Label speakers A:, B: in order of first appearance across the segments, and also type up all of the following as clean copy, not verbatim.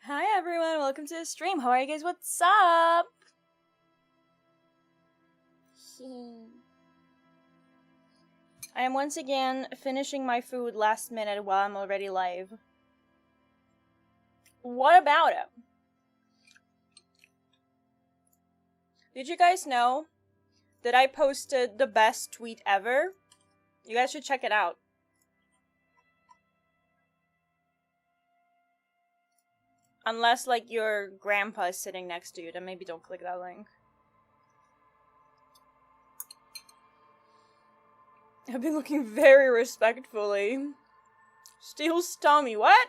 A: Hi everyone, welcome to the stream. How are you guys? What's up? I am once again finishing my food last minute while I'm already live. What about it? Did you guys know that I posted the best tweet ever? You guys should check it out. Unless, like, your grandpa is sitting next to you, then maybe don't click that link. I've been looking very respectfully. Steel's tummy, what?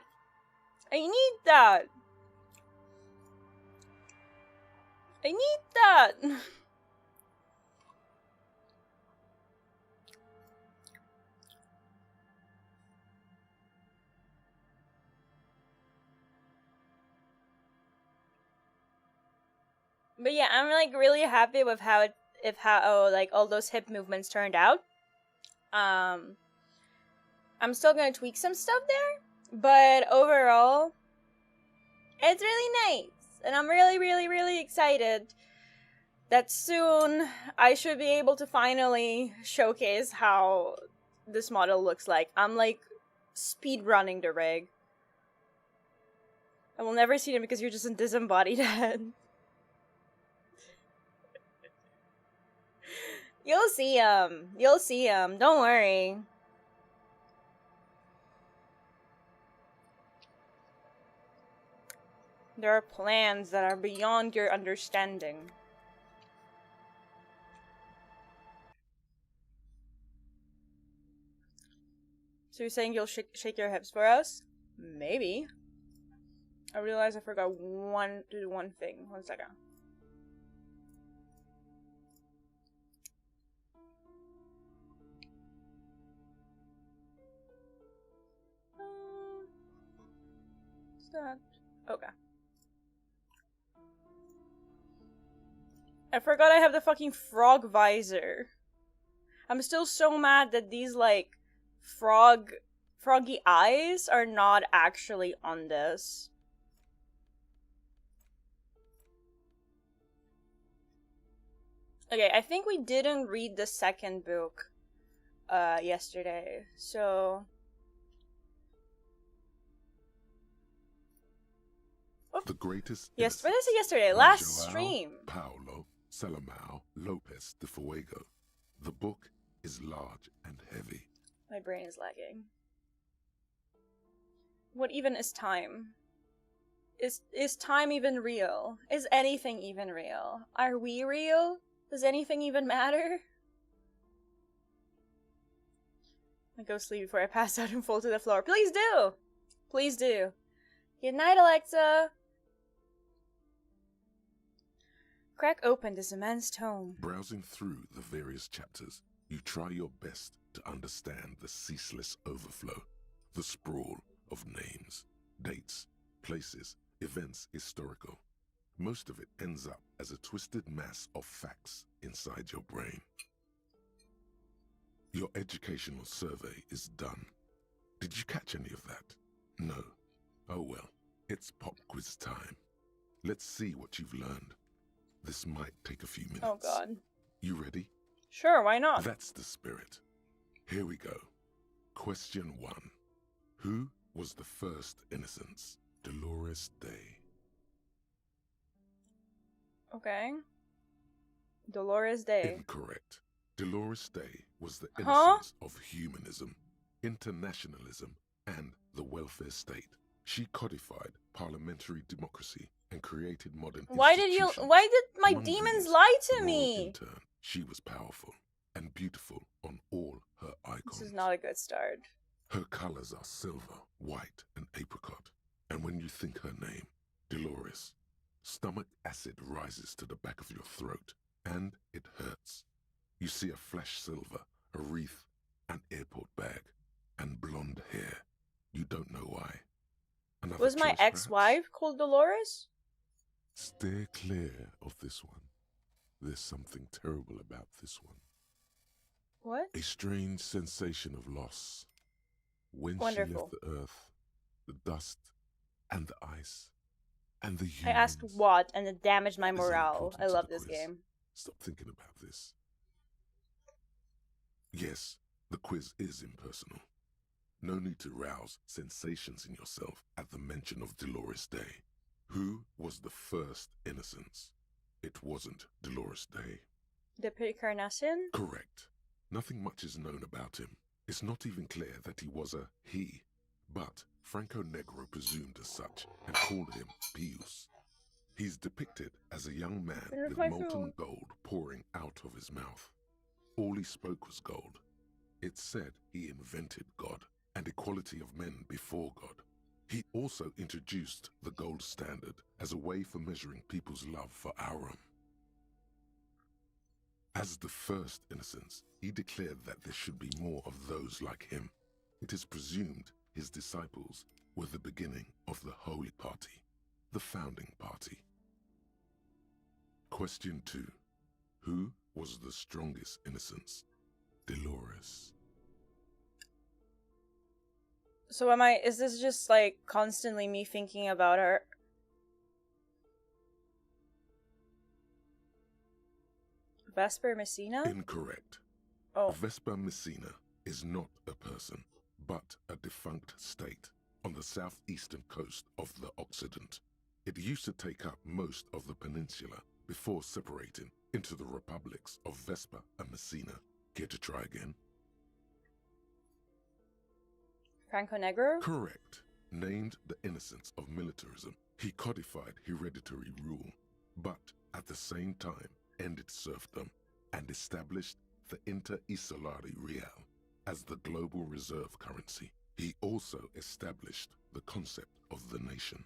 A: I need that! I need that! But yeah, I'm like really happy with how like all those hip movements turned out. I'm still gonna tweak some stuff there, but overall, it's really nice, and I'm really excited that soon I should be able to finally showcase how this model looks like. I'm like speed running the rig. I will never see them because you're just a disembodied head. You'll see him. You'll see him. Don't worry. There are plans that are beyond your understanding. So you're saying you'll shake your hips for us? Maybe. I realized I forgot to do one thing. 1 second. What's that? Okay. I forgot I have the fucking frog visor. I'm still so mad that these, like, froggy eyes are not actually on this. Okay, I think we didn't read the second book yesterday, so...
B: The greatest.
A: Yes, what did I say yesterday? Last stream.
B: Paulo Salamao Lopez de Fuego. The book is large and heavy.
A: My brain is lagging. What even is time? Is time even real? Is anything even real? Are we real? Does anything even matter? I go sleep before I pass out and fall to the floor. Please do! Please do. Good night, Alexa! Crack open this immense tome.
B: Browsing through the various chapters, you try your best to understand the ceaseless overflow, the sprawl of names, dates, places, events historical. Most of it ends up as a twisted mass of facts inside your brain. Your educational survey is done. Did you catch any of that? No. Oh well, it's pop quiz time. Let's see what you've learned. This might take a few minutes.
A: Oh god.
B: You ready?
A: Sure, why not?
B: That's the spirit. Here we go. Question 1. Who was the first innocence? Dolores Day.
A: Okay. Dolores Day.
B: Incorrect. Dolores Day was the innocence of humanism, internationalism, and the welfare state. She codified parliamentary democracy and created modern
A: Why did my
B: Among
A: demons
B: these,
A: lie to
B: Laurel
A: me?
B: Intern, she was powerful and beautiful on all her icons.
A: This is not a good start.
B: Her colors are silver, white, and apricot. And when you think her name, Dolores, stomach acid rises to the back of your throat, and it hurts. You see a flash silver, a wreath, an airport bag, and blonde hair. You don't know why. Another
A: Was my
B: choice,
A: ex-wife called Dolores?
B: Steer clear of this one. There's something terrible about this one.
A: What?
B: A strange sensation of loss. When
A: Wonderful.
B: she left the earth, the dust, and the ice, And the humans.
A: I asked what, and it damaged my
B: Is that
A: morale.
B: important
A: I
B: to
A: love
B: the
A: this
B: quiz?
A: game.
B: Stop thinking about this. Yes, the quiz is impersonal. No need to rouse sensations in yourself at the mention of Dolores Day. Who was the first innocence? It wasn't Dolores Day.
A: The Precarnation?
B: Correct. Nothing much is known about him. It's not even clear that he was a he, but Franco Negro presumed as such and called him Pius. He's depicted as a young man with molten gold pouring out of his mouth. All he spoke was gold. It's said he invented God and equality of men before God. He also introduced the gold standard as a way for measuring people's love for Aurum. As the first innocence, he declared that there should be more of those like him. It is presumed his disciples were the beginning of the Holy Party, the founding party. Question 2. Who was the strongest innocence? Dolores.
A: So is this just like constantly me thinking about her? Vesper Messina?
B: Incorrect.
A: Oh.
B: Vesper Messina is not a person, but a defunct state on the southeastern coast of the Occident. It used to take up most of the peninsula before separating into the republics of Vesper and Messina. Care to try again?
A: Franco Negro?
B: Correct. Named the innocence of militarism, he codified hereditary rule, but at the same time ended serfdom and established the inter-isolari real as the global reserve currency. He also established the concept of the nation.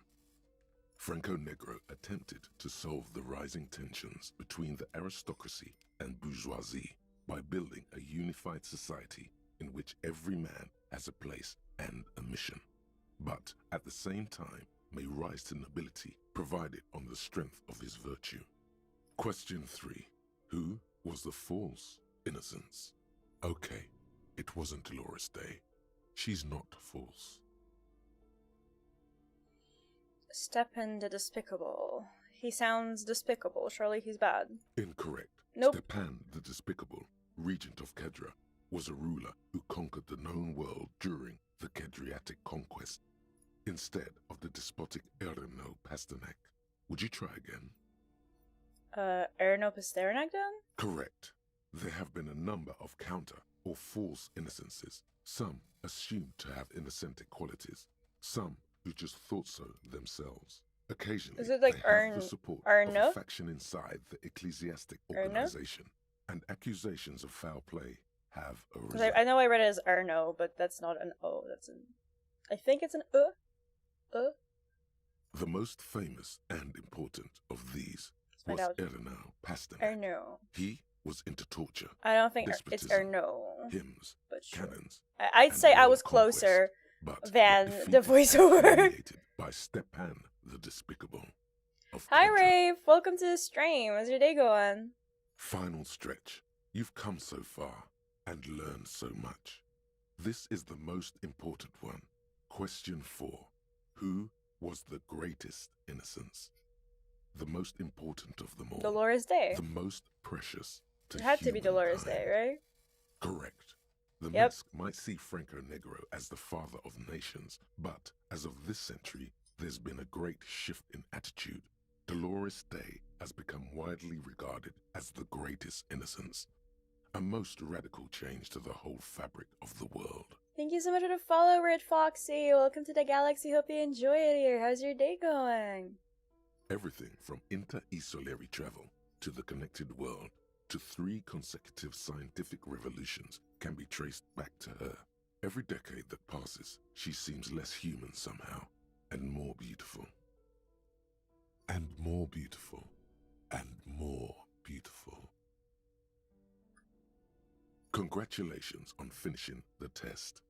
B: Franco Negro attempted to solve the rising tensions between the aristocracy and bourgeoisie by building a unified society in which every man has a place and a mission, but at the same time may rise to nobility provided on the strength of his virtue. Question 3. Who was the false innocence? Okay, it wasn't Dolores Day. She's not false.
A: Stepan the Despicable. He sounds despicable. Surely he's bad.
B: Incorrect.
A: Nope.
B: Stepan the Despicable, regent of Kedra, was a ruler who conquered the known world during the Kedriatic conquest, instead of the despotic Erno Pasternak. Would you try again?
A: Erno Pasternak then?
B: Correct. There have been a number of counter or false innocences, some assumed to have innocentic qualities, some who just thought so themselves. Occasionally,
A: Is it like
B: they have the support of a faction inside the ecclesiastic organization, and accusations of foul play have arisen.
A: I know I read it as Erno, but that's not an O. That's an. I think it's an
B: The most famous and important of these was Erno Pasternak.
A: Erno.
B: He was into torture.
A: I don't think it's Erno.
B: Hymns, but cannons.
A: I'd say I was closer than the voiceover.
B: By Stepan the Despicable.
A: Hi, Rave. Welcome to the stream. How's your day going?
B: Final stretch. You've come so far and learned so much. This is the most important one. Question 4. Who was the greatest innocence? The most important of them all.
A: Dolores Day.
B: The most precious to
A: It had to be Dolores Day, right?
B: Correct. The mask might see Franco Negro as the father of nations, but as of this century, there's been a great shift in attitude. Dolores Day has become widely regarded as the greatest innocence. A most radical change to the whole fabric of the world.
A: Thank you so much for the follow, Red Foxy. Welcome to the galaxy. Hope you enjoy it here. How's your day going?
B: Everything from inter-isolary travel to the connected world to 3 consecutive scientific revolutions can be traced back to her. Every decade that passes, she seems less human somehow, and more beautiful. And more beautiful. And more beautiful. Congratulations on finishing the test.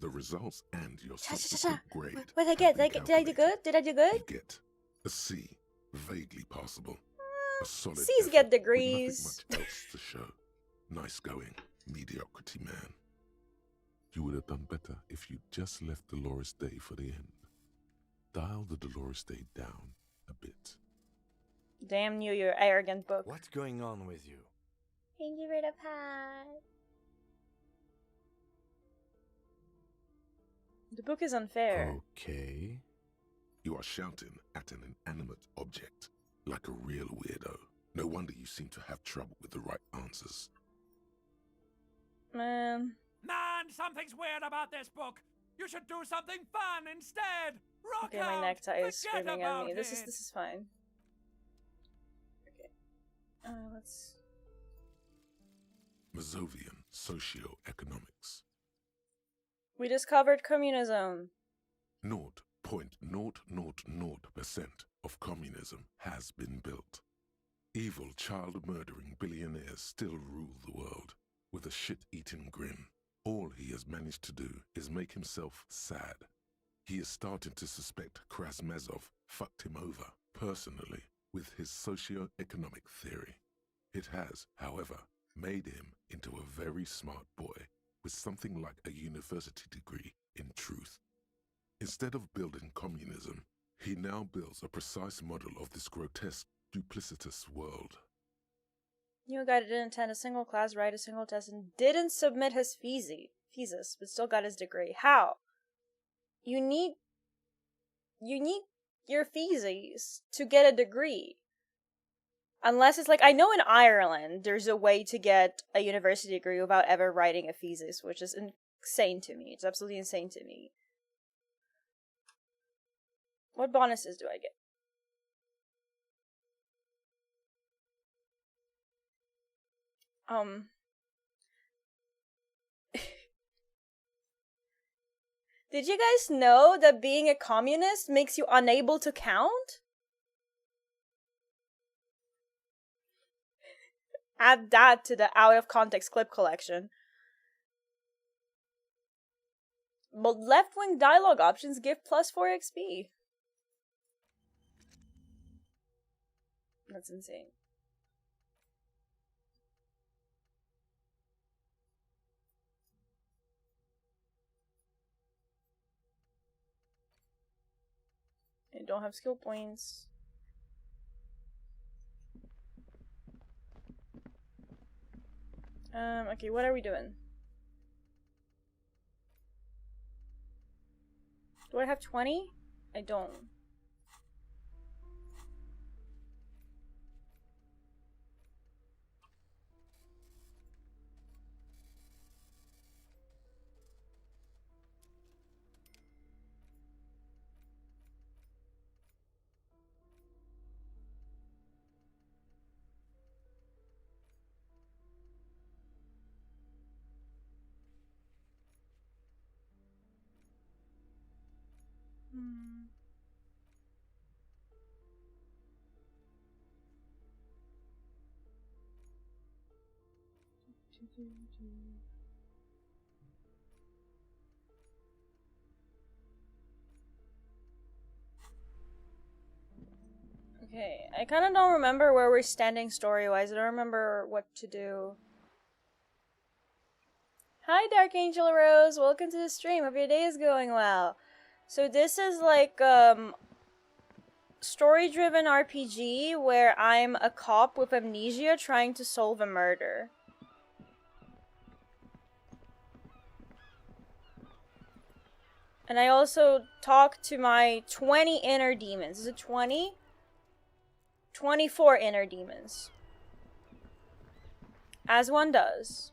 B: The results and your subsequent grade.
A: What did I get? Did I do good? Did I do good?
B: You get a C, vaguely passable. A solid
A: C's
B: effort,
A: get degrees.
B: With nothing much else to show. Nice going, mediocrity man. You would have done better if you'd just left Dolores Day for the end. Dial the Dolores Day down a bit.
A: Damn you, your arrogant book.
C: What's going on with you?
A: Thank you for the pat. The book is unfair.
C: Okay.
B: You are shouting at an inanimate object, like a real weirdo. No wonder you seem to have trouble with the right answers.
A: Man,
D: Something's weird about this book. You should do something fun instead. Rock
A: okay, my
D: out.
A: necktie is
D: Forget
A: screaming at me.
D: about
A: This
D: it.
A: is fine. Okay. Let's.
B: Mazovian Socioeconomics.
A: We discovered communism.
B: 0.000% of communism has been built. Evil child-murdering billionaires still rule the world with a shit-eating grin. All he has managed to do is make himself sad. He is starting to suspect Krasmazov fucked him over, personally, with his socio-economic theory. It has, however, made him into a very smart boy with something like a university degree in truth. Instead of building communism, he now builds a precise model of this grotesque, duplicitous world.
A: You guy didn't attend a single class, write a single test, and didn't submit his thesis, but still got his degree. How? You need your theses to get a degree. Unless it's like, I know in Ireland there's a way to get a university degree without ever writing a thesis, which is insane to me. It's absolutely insane to me. What bonuses do I get? Did you guys know that being a communist makes you unable to count? Add that to the out of context clip collection. But left-wing dialogue options give +4 XP. That's insane. I don't have skill points. Okay, what are we doing? Do I have 20? I don't. Okay, I kind of don't remember where we're standing story-wise. I don't remember what to do. Hi, Dark Angel Rose. Welcome to the stream. Hope your day is going well. So this is like story-driven RPG where I'm a cop with amnesia trying to solve a murder. And I also talk to my 20 inner demons. Is it 20? 24 inner demons. As one does.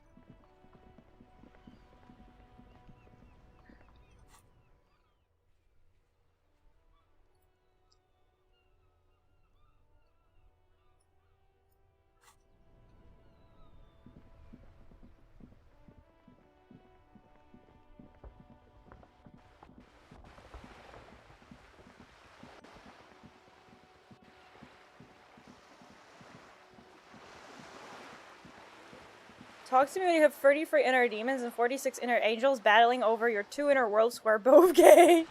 A: Talk to me when you have 34 inner demons and 46 inner angels battling over your 2 inner worlds who are both gay.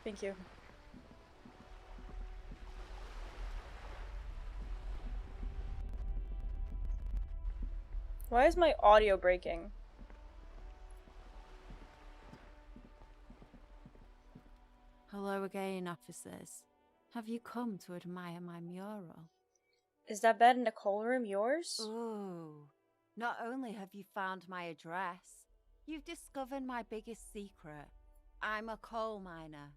A: Thank you. Why is my audio breaking?
E: Hello again, officers. Have you come to admire my mural?
A: Is that bed in the coal room yours?
E: Ooh. Not only have you found my address, you've discovered my biggest secret. I'm a coal miner.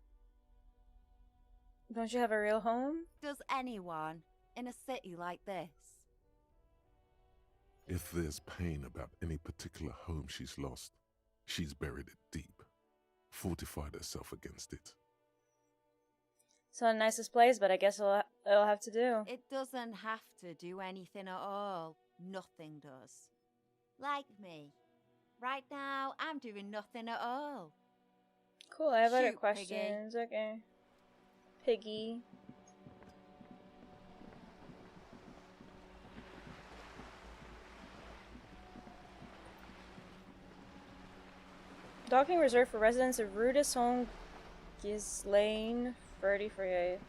A: Don't you have a real home?
E: Does anyone in a city like this?
B: If there's pain about any particular home she's lost, she's buried it deep, fortified herself against it.
A: It's not the nicest place, but I guess it'll have to do.
E: It doesn't have to do anything at all. Nothing does. Like me. Right now, I'm doing nothing at all.
A: Cool, I have other
E: Shoot,
A: questions. Okay. Piggy. Docking reserved for residents of Rue de Saint Ghislaine, 3048.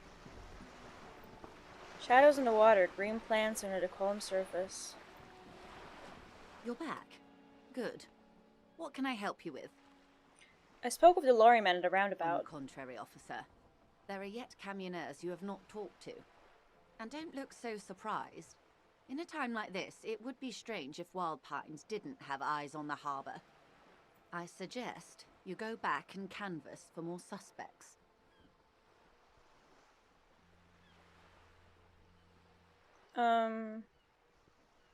A: Shadows in the water, green plants under the calm surface.
E: You're back. Good. What can I help you with?
A: I spoke with the lorryman at the
E: On the
A: roundabout.
E: contrary, officer. There are yet camioneers you have not talked to. And don't look so surprised. In a time like this, it would be strange if Wild Pines didn't have eyes on the harbour. I suggest you go back and canvass for more suspects.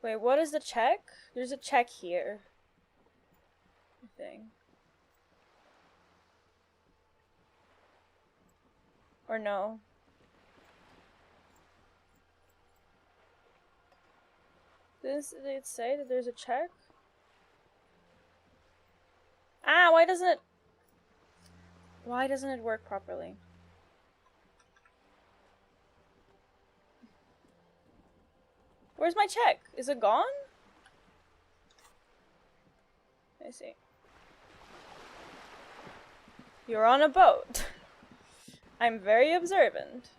A: Wait, what is the check? There's a check here. I think. Or no? Did it say that there's a check? Ah, why doesn't it work properly? Where's my check? Is it gone? I see. You're on a boat. I'm very observant.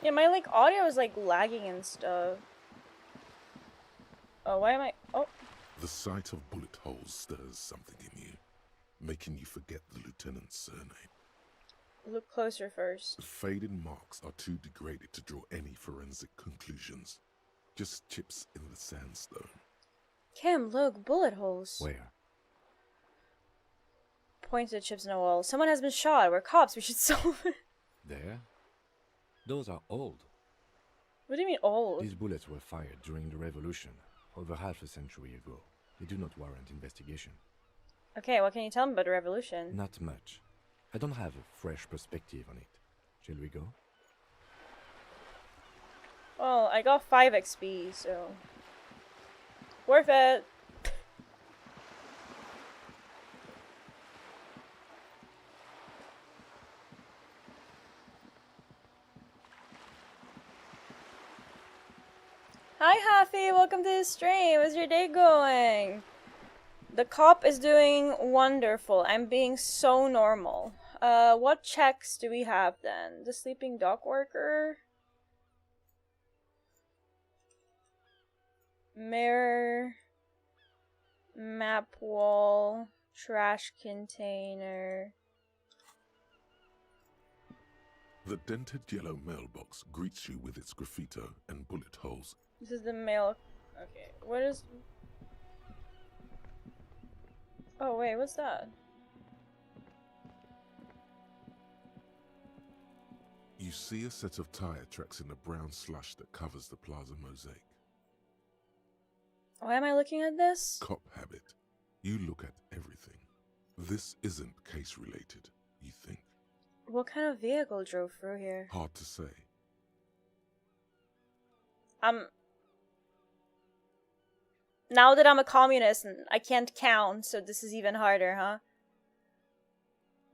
A: Yeah, my like audio is like lagging and stuff. Oh, why am I? Oh,
B: The sight of bullet holes stirs something in you, making you forget the lieutenant's surname.
A: look closer first.
B: The faded marks are too degraded to draw any forensic conclusions. Just chips in the sandstone.
A: Kim, look, bullet holes.
C: Where?
A: Point to the chips in the wall. Someone has been shot. We're cops. We should solve it.
C: There? Those are old.
A: What do you mean old?
C: These bullets were fired during the revolution, over half a century ago. They do not warrant investigation.
A: Okay, what can you tell me about the revolution?
C: Not much. I don't have a fresh perspective on it. Shall we go?
A: Well, I got 5 XP, so worth it. Hi, Happy. Welcome to the stream. How's your day going? The cop is doing wonderful. I'm being so normal. What checks do we have then? The sleeping dock worker? Mirror. Map wall. Trash container.
B: The dented yellow mailbox greets you with its graffito and bullet holes.
A: This is the mail. Okay, what is... Oh, wait, what's that?
B: You see a set of tire tracks in the brown slush that covers the plaza mosaic.
A: Why am I looking at this?
B: Cop habit. You look at everything. This isn't case related, you think.
A: What kind of vehicle drove through here?
B: Hard to say.
A: Now that I'm a communist and I can't count, so this is even harder, huh?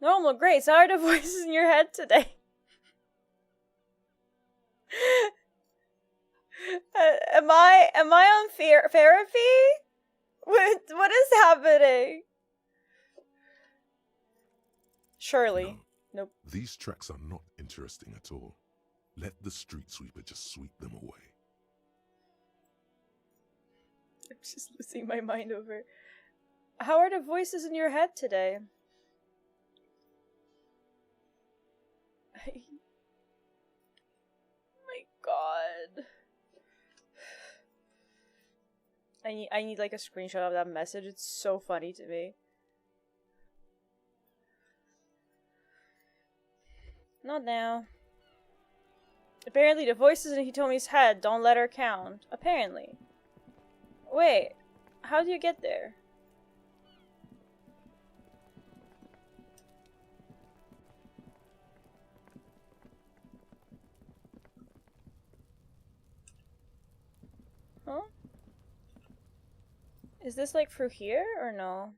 A: Normal, great. So are the voices in your head today? Am I on therapy? What is happening? Surely.
B: No.
A: Nope.
B: These tracks are not interesting at all. Let the street sweeper just sweep them away.
A: I'm just losing my mind over. How are the voices in your head today? My god. I need like a screenshot of that message. It's so funny to me. Not now. Apparently the voices in Hitomi's head don't let her count. Apparently. Wait, how do you get there? Huh? Is this like through here or no?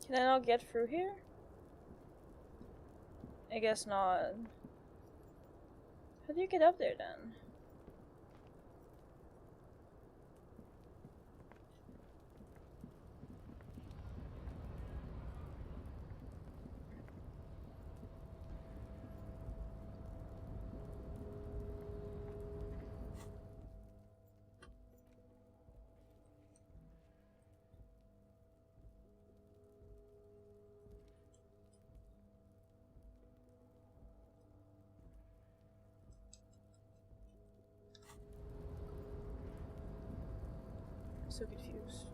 A: Can I not get through here? I guess not. How do you get up there then? I'm so confused.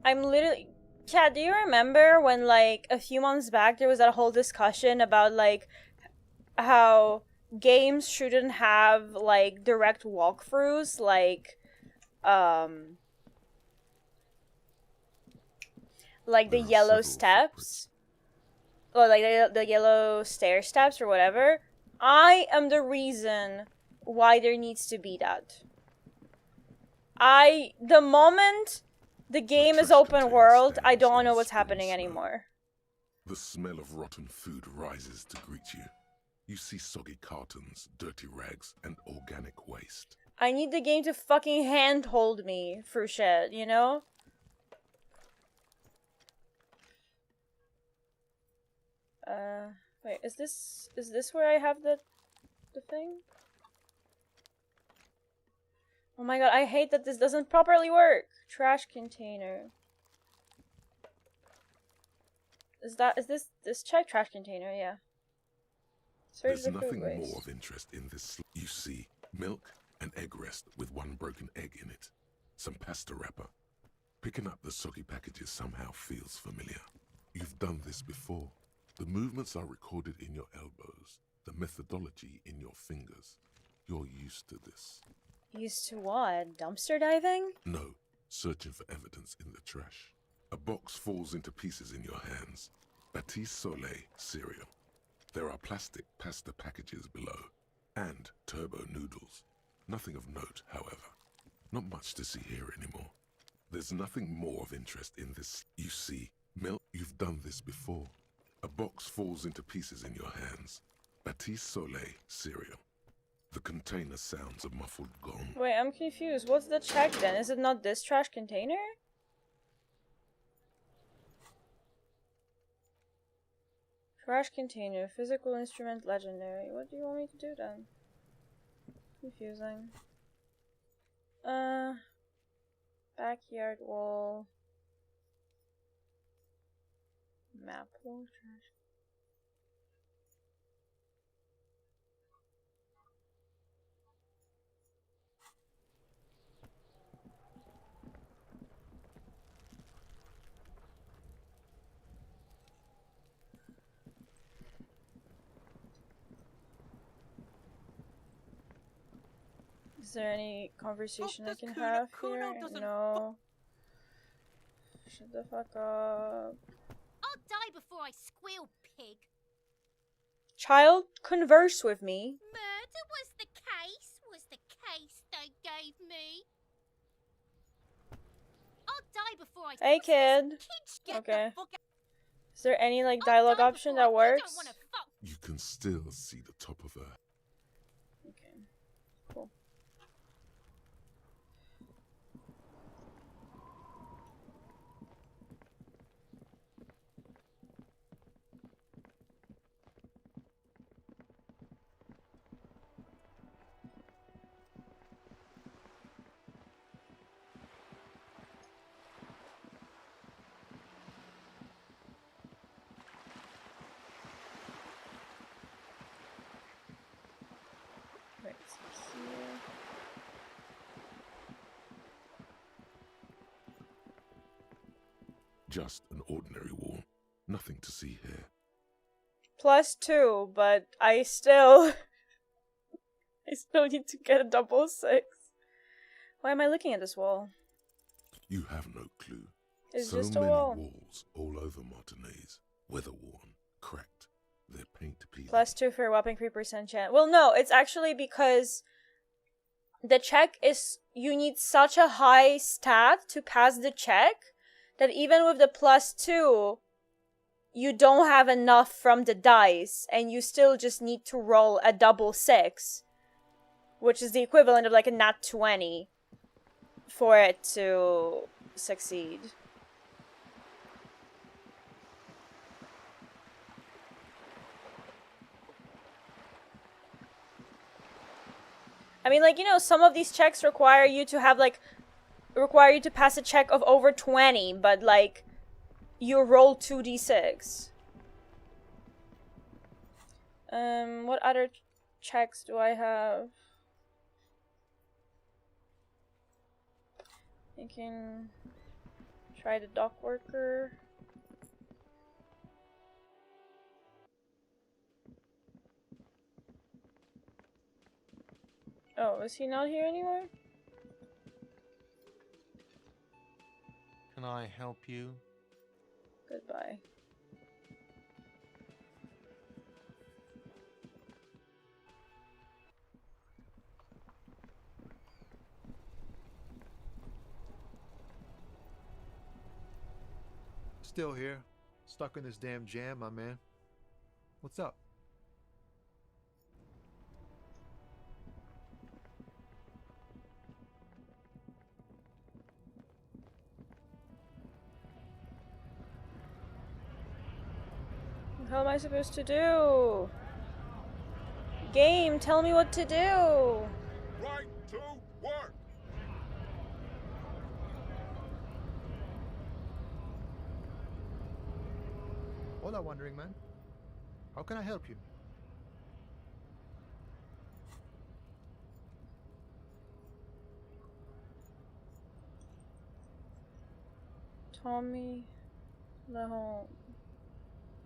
A: I'm literally... Kat, do you remember when, like, a few months back there was that whole discussion about, like, how games shouldn't have, like, direct walkthroughs, like the
B: There are
A: yellow
B: several
A: steps? Or, like, the yellow stair steps or whatever? I am the reason why there needs to be that. The moment the game is
B: trash
A: open
B: container
A: world, I
B: stands
A: don't
B: in
A: know
B: the
A: what's
B: spring
A: happening
B: snow.
A: anymore.
B: The smell of rotten food rises to greet you. You see soggy cartons, dirty rags, and organic waste.
A: I need the game to fucking handhold me through shit, you know? Wait, is this where I have the thing? Oh my god, I hate that this doesn't properly work. Trash container. Is this check trash container? Yeah. Search
B: There's
A: the food
B: nothing
A: waste.
B: more of interest in this. You see milk and egg rest with one broken egg in it. Some pasta wrapper. Picking up the soggy packages somehow feels familiar. You've done this before. The movements are recorded in your elbows, the methodology in your fingers. You're used to this.
A: Used to what? Dumpster diving?
B: No, searching for evidence in the trash. A box falls into pieces in your hands. Batiste Soleil cereal. There are plastic pasta packages below, and turbo noodles. Nothing of note, however. Not much to see here anymore. There's nothing more of interest in this. You see, milk. You've done this before. A box falls into pieces in your hands. Batiste Soleil cereal. The container sounds a muffled gong.
A: Wait, I'm confused. What's the check then? Is it not this trash container? Trash container, physical instrument, legendary. What do you want me to do then? Confusing. Backyard wall. Map wall, trash. Is there any conversation I can have here? No. Shut the fuck up.
F: I'll die before I squeal, pig.
A: Child, converse with me.
F: Murder was the case, the gave me. I'll die before I.
A: Hey, kid.
F: Kids, get
A: Okay.
F: the fuck out.
A: Is there any like
F: I'll
A: dialogue
F: die
A: option
F: before
A: that
F: I
A: works?
F: don't wanna fuck.
B: You can still see the top of her.
A: Okay. Cool. Right, so here.
B: Just an ordinary wall. Nothing to see here.
A: +2, but I still I still need to get a double 6. Why am I looking at this wall?
B: You have no clue.
A: It's
B: so
A: just a
B: many
A: wall.
B: walls all over Martinez. Weather-worn, cracked. Their paint peeling.
A: +2 for a whopping 3% chance. Well, no, it's actually because the check is, you need such a high stat to pass the check that even with the +2, you don't have enough from the dice, and you still just need to roll a double 6, which is the equivalent of like a nat 20 for it to succeed. I mean, like, you know, some of these checks require you to have, like, require you to pass a check of over 20, but, like, you roll 2d6. What other checks do I have? I can try the dock worker. Oh, is he not here anymore?
G: Can I help you?
A: Goodbye.
H: Still here. Stuck in this damn jam, my man. What's up?
A: What the hell am I supposed to do? Game, tell me what to do!
B: Right to work!
H: Hola, Wandering Man. How can I help you?
A: Tommy, the whole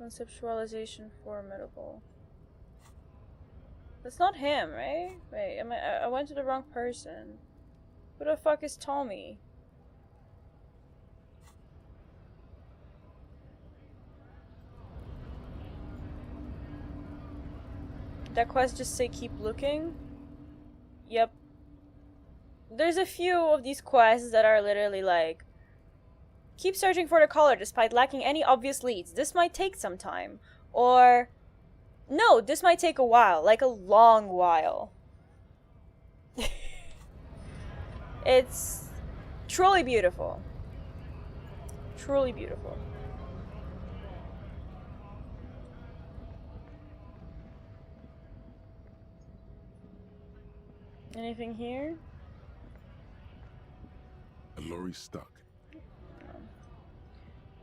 A: conceptualization formidable. That's not him, right? Wait, I went to the wrong person. Who the fuck is Tommy? Did that quest just say keep looking? Yep. There's a few of these quests that are literally like, keep searching for the collar despite lacking any obvious leads. This might take some time. Or, no, this might take a while. Like a long while. It's truly beautiful. Truly beautiful. Anything here?
B: A lorry stuck.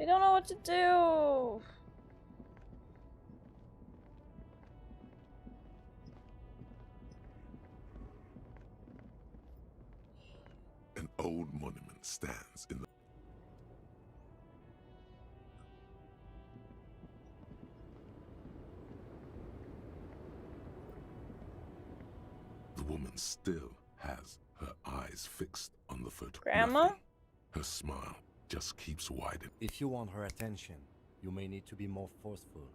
A: I don't know what to do.
B: An old monument stands in the... The woman still has her eyes fixed on the photograph.
A: Grandma?
B: Nothing. Her smile just keeps widening.
C: If you want her attention, you may need to be more forceful.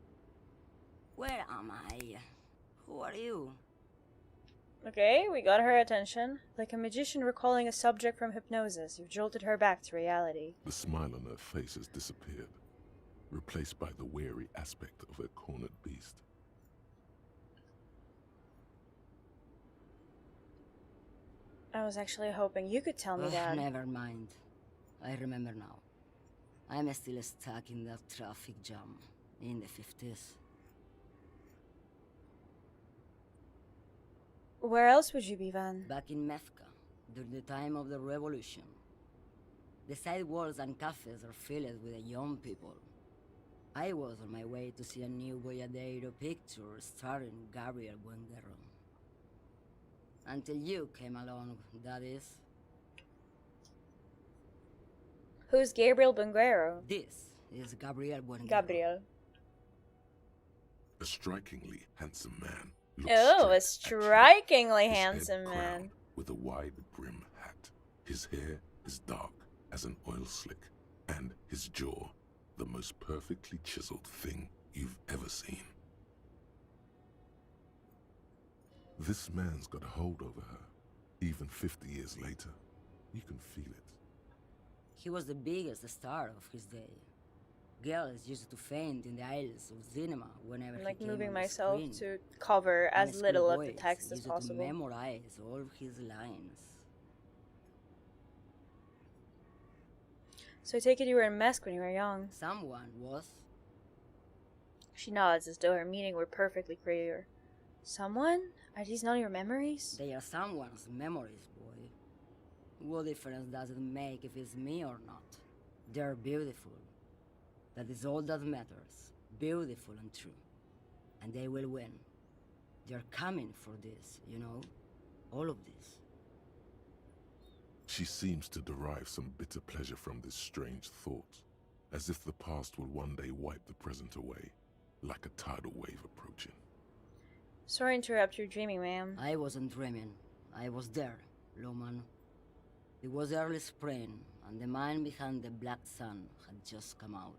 I: Where am I? Who are you?
A: Okay, we got her attention. Like a magician recalling a subject from hypnosis, you've jolted her back to reality.
B: The smile on her face has disappeared, replaced by the wary aspect of a cornered beast.
A: I was actually hoping you could tell me
I: Ugh,
A: that.
I: never mind. I remember now. I'm still stuck in that traffic jam in the 50s.
A: Where else would you be, Van?
I: Back in Methka, during the time of the revolution. The sidewalks and cafes are filled with young people. I was on my way to see a new Boyadero picture starring Gabriel Buenguerro. Until you came along, that is.
A: Who's Gabriel Bunguero?
I: This is Gabriel Buenguerro.
A: Gabriel.
B: A strikingly handsome man. looks
A: Oh, a
B: straight at you,
A: strikingly
B: his head
A: handsome man.
B: crowned with a wide brim hat. His hair is dark as an oil slick, and his jaw the most perfectly chiseled thing you've ever seen. This man's got a hold over her, even 50 years later. You can feel it.
I: He was the biggest star of his day. Girls used to faint in the aisles of cinema whenever
A: I'm like
I: he came
A: moving
I: on the
A: myself
I: screen.
A: to cover
I: And
A: as little of the
I: schoolboys
A: text as
I: used to
A: possible.
I: memorize all of his lines.
A: So I take it you were in Mesk when you were young.
I: Someone was.
A: She nods as though her meaning were perfectly clear. Someone? Are these not your memories?
I: They are someone's memories, boy. What difference does it make if it's me or not? They're beautiful. That is all that matters. Beautiful and true. And they will win. They're coming for this, you know? All of this.
B: She seems to derive some bitter pleasure from this strange thought, as if the past will one day wipe the present away, like a tidal wave approaching.
A: Sorry to interrupt your dreaming, ma'am.
I: I wasn't dreaming. I was there, Loman. It was early spring, and the mine behind the Black Sun had just come out.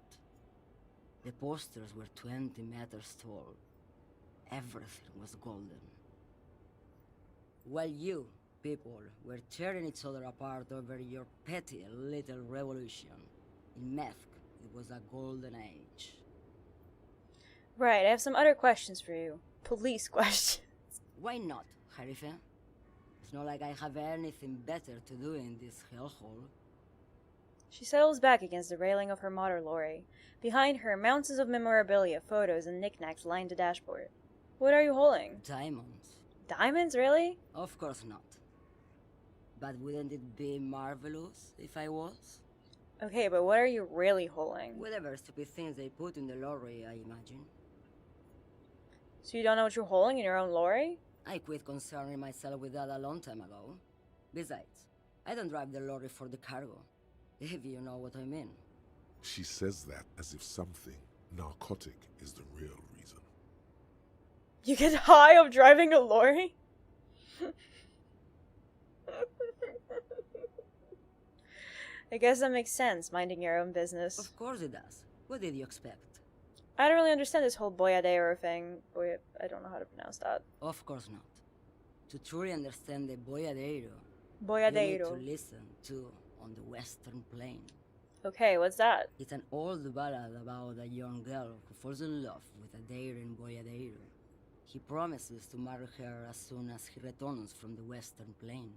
I: The posters were 20 meters tall. Everything was golden. While you, people, were tearing each other apart over your petty little revolution, in Methk, it was a golden age.
A: Right, I have some other questions for you. Police questions.
I: Why not, Harife? It's not like I have anything better to do in this hellhole.
A: She settles back against the railing of her motor lorry. Behind her, mountains of memorabilia, photos, and knickknacks line the dashboard. What are you holding?
I: Diamonds?
A: Diamonds, really?
I: Of course not. But wouldn't it be marvelous if I was?
A: Okay, but what are you really holding?
I: Whatever stupid things they put in the lorry, I imagine.
A: So you don't know what you're holding in your own lorry?
I: I quit concerning myself with that a long time ago. Besides, I don't drive the lorry for the cargo, if you know what I mean.
B: She says that as if something narcotic is the real reason.
A: You get high of driving a lorry? I guess that makes sense, minding your own business.
I: Of course it does. What did you expect?
A: I don't really understand this whole boyadero thing. I don't know how to pronounce that.
I: Of course not. To truly understand the boyadero, you
A: Boyadero.
I: need to listen to On the Western Plain.
A: Okay, what's that?
I: It's an old ballad about a young girl who falls in love with a daring boyadero. He promises to marry her as soon as he returns from the Western Plain.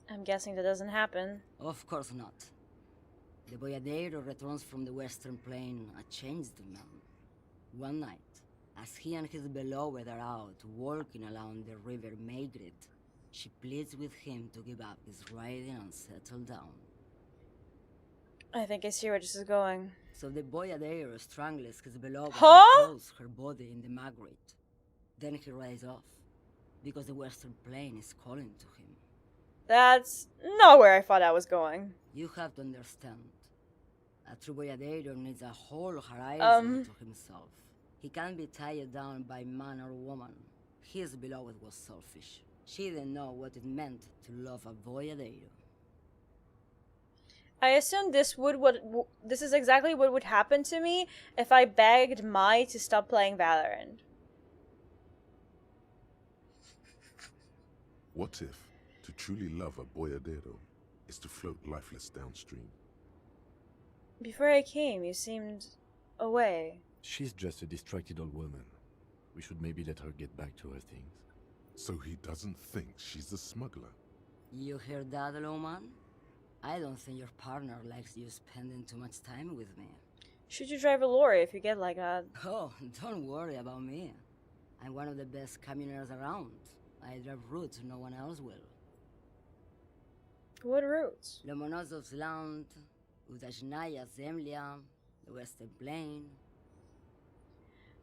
A: I'm guessing that doesn't happen.
I: Of course not. The boyadero returns from the Western Plain a changed man. One night, as he and his beloved are out walking along the river Maygrid, she pleads with him to give up his riding and settle down.
A: I think I see where this is going.
I: So the boyadero strangles his beloved
A: Huh?
I: and throws her body in the Magritte. Then he rides off, because the Western Plain is calling to him.
A: That's not where I thought I was going.
I: You have to understand. A true boyadero needs a whole horizon to himself. He can't be tied down by man or woman. His beloved was selfish. She didn't know what it meant to love a boyadero.
A: I assume this is exactly what would happen to me if I begged Mai to stop playing Valorant.
B: What if to truly love a boyadero is to float lifeless downstream?
A: Before I came, you seemed away.
C: She's just a distracted old woman. We should maybe let her get back to her things.
B: So he doesn't think she's a smuggler.
I: You hear that, Loman? I don't think your partner likes you spending too much time with me.
A: Should you drive a lorry if you get like that?
I: Oh, don't worry about me. I'm one of the best camioners around. I drive routes no one else will.
A: What routes?
I: Lomonosov's Land, Udajnaya Zemlya, the Western Plain.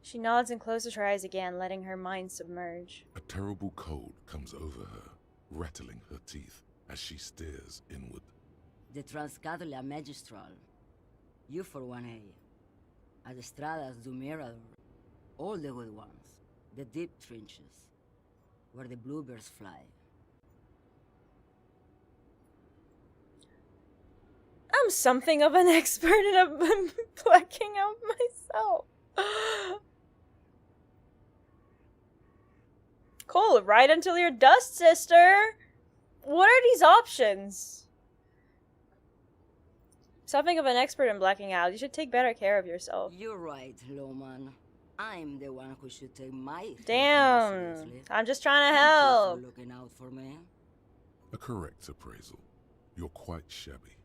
A: She nods and closes her eyes again, letting her mind submerge.
B: A terrible cold comes over her, rattling her teeth as she stares inward.
I: The Transcatolia Magistral. You for 1A. Adestradas du Mirador. All the good ones. The deep trenches. Where the bluebirds fly.
A: I'm something of an expert in blacking out myself. Cool, ride until you're dust, sister. What are these options? Something of an expert in blacking out. You should take better care of yourself.
I: You're right, Loman. I'm the one who should take my things more
A: Damn.
I: seriously.
A: I'm just trying to
I: Thank you
A: help.
I: for looking out for me.
B: A correct appraisal. You're quite shabby.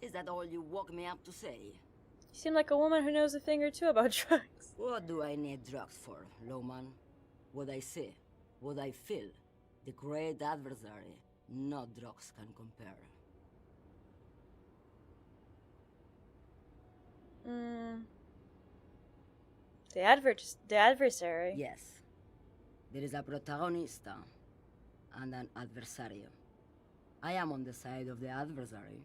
I: Is that all you woke me up to say?
A: You seem like a woman who knows a thing or two about drugs.
I: What do I need drugs for, Loman? What I see, what I feel. The great adversary. No drugs can compare.
A: The adversary.
I: Yes. There is a protagonista and an adversario. I am on the side of the adversary.